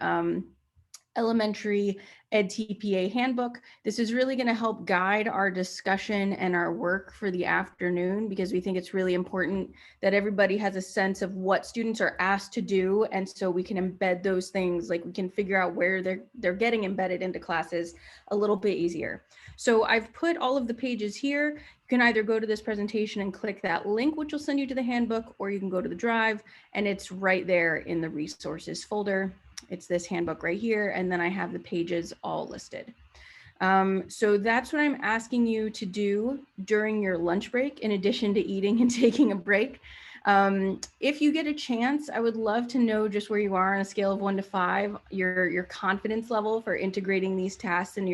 elementary edTPA handbook. This is really going to help guide our discussion and our work for the afternoon, because we think it's really important that everybody has a sense of what students are asked to do, and so we can embed those things, like we can figure out where they're getting embedded into classes a little bit easier. So I've put all of the pages here. You can either go to this presentation and click that link, which will send you to the handbook, or you can go to the drive and it's right there in the resources folder. It's this handbook right here, and then I have the pages all listed. So that's what I'm asking you to do during your lunch break, in addition to eating and taking a break. If you get a chance, I would love to know just where you are on a scale of 1 to 5, your confidence level for integrating these tasks into your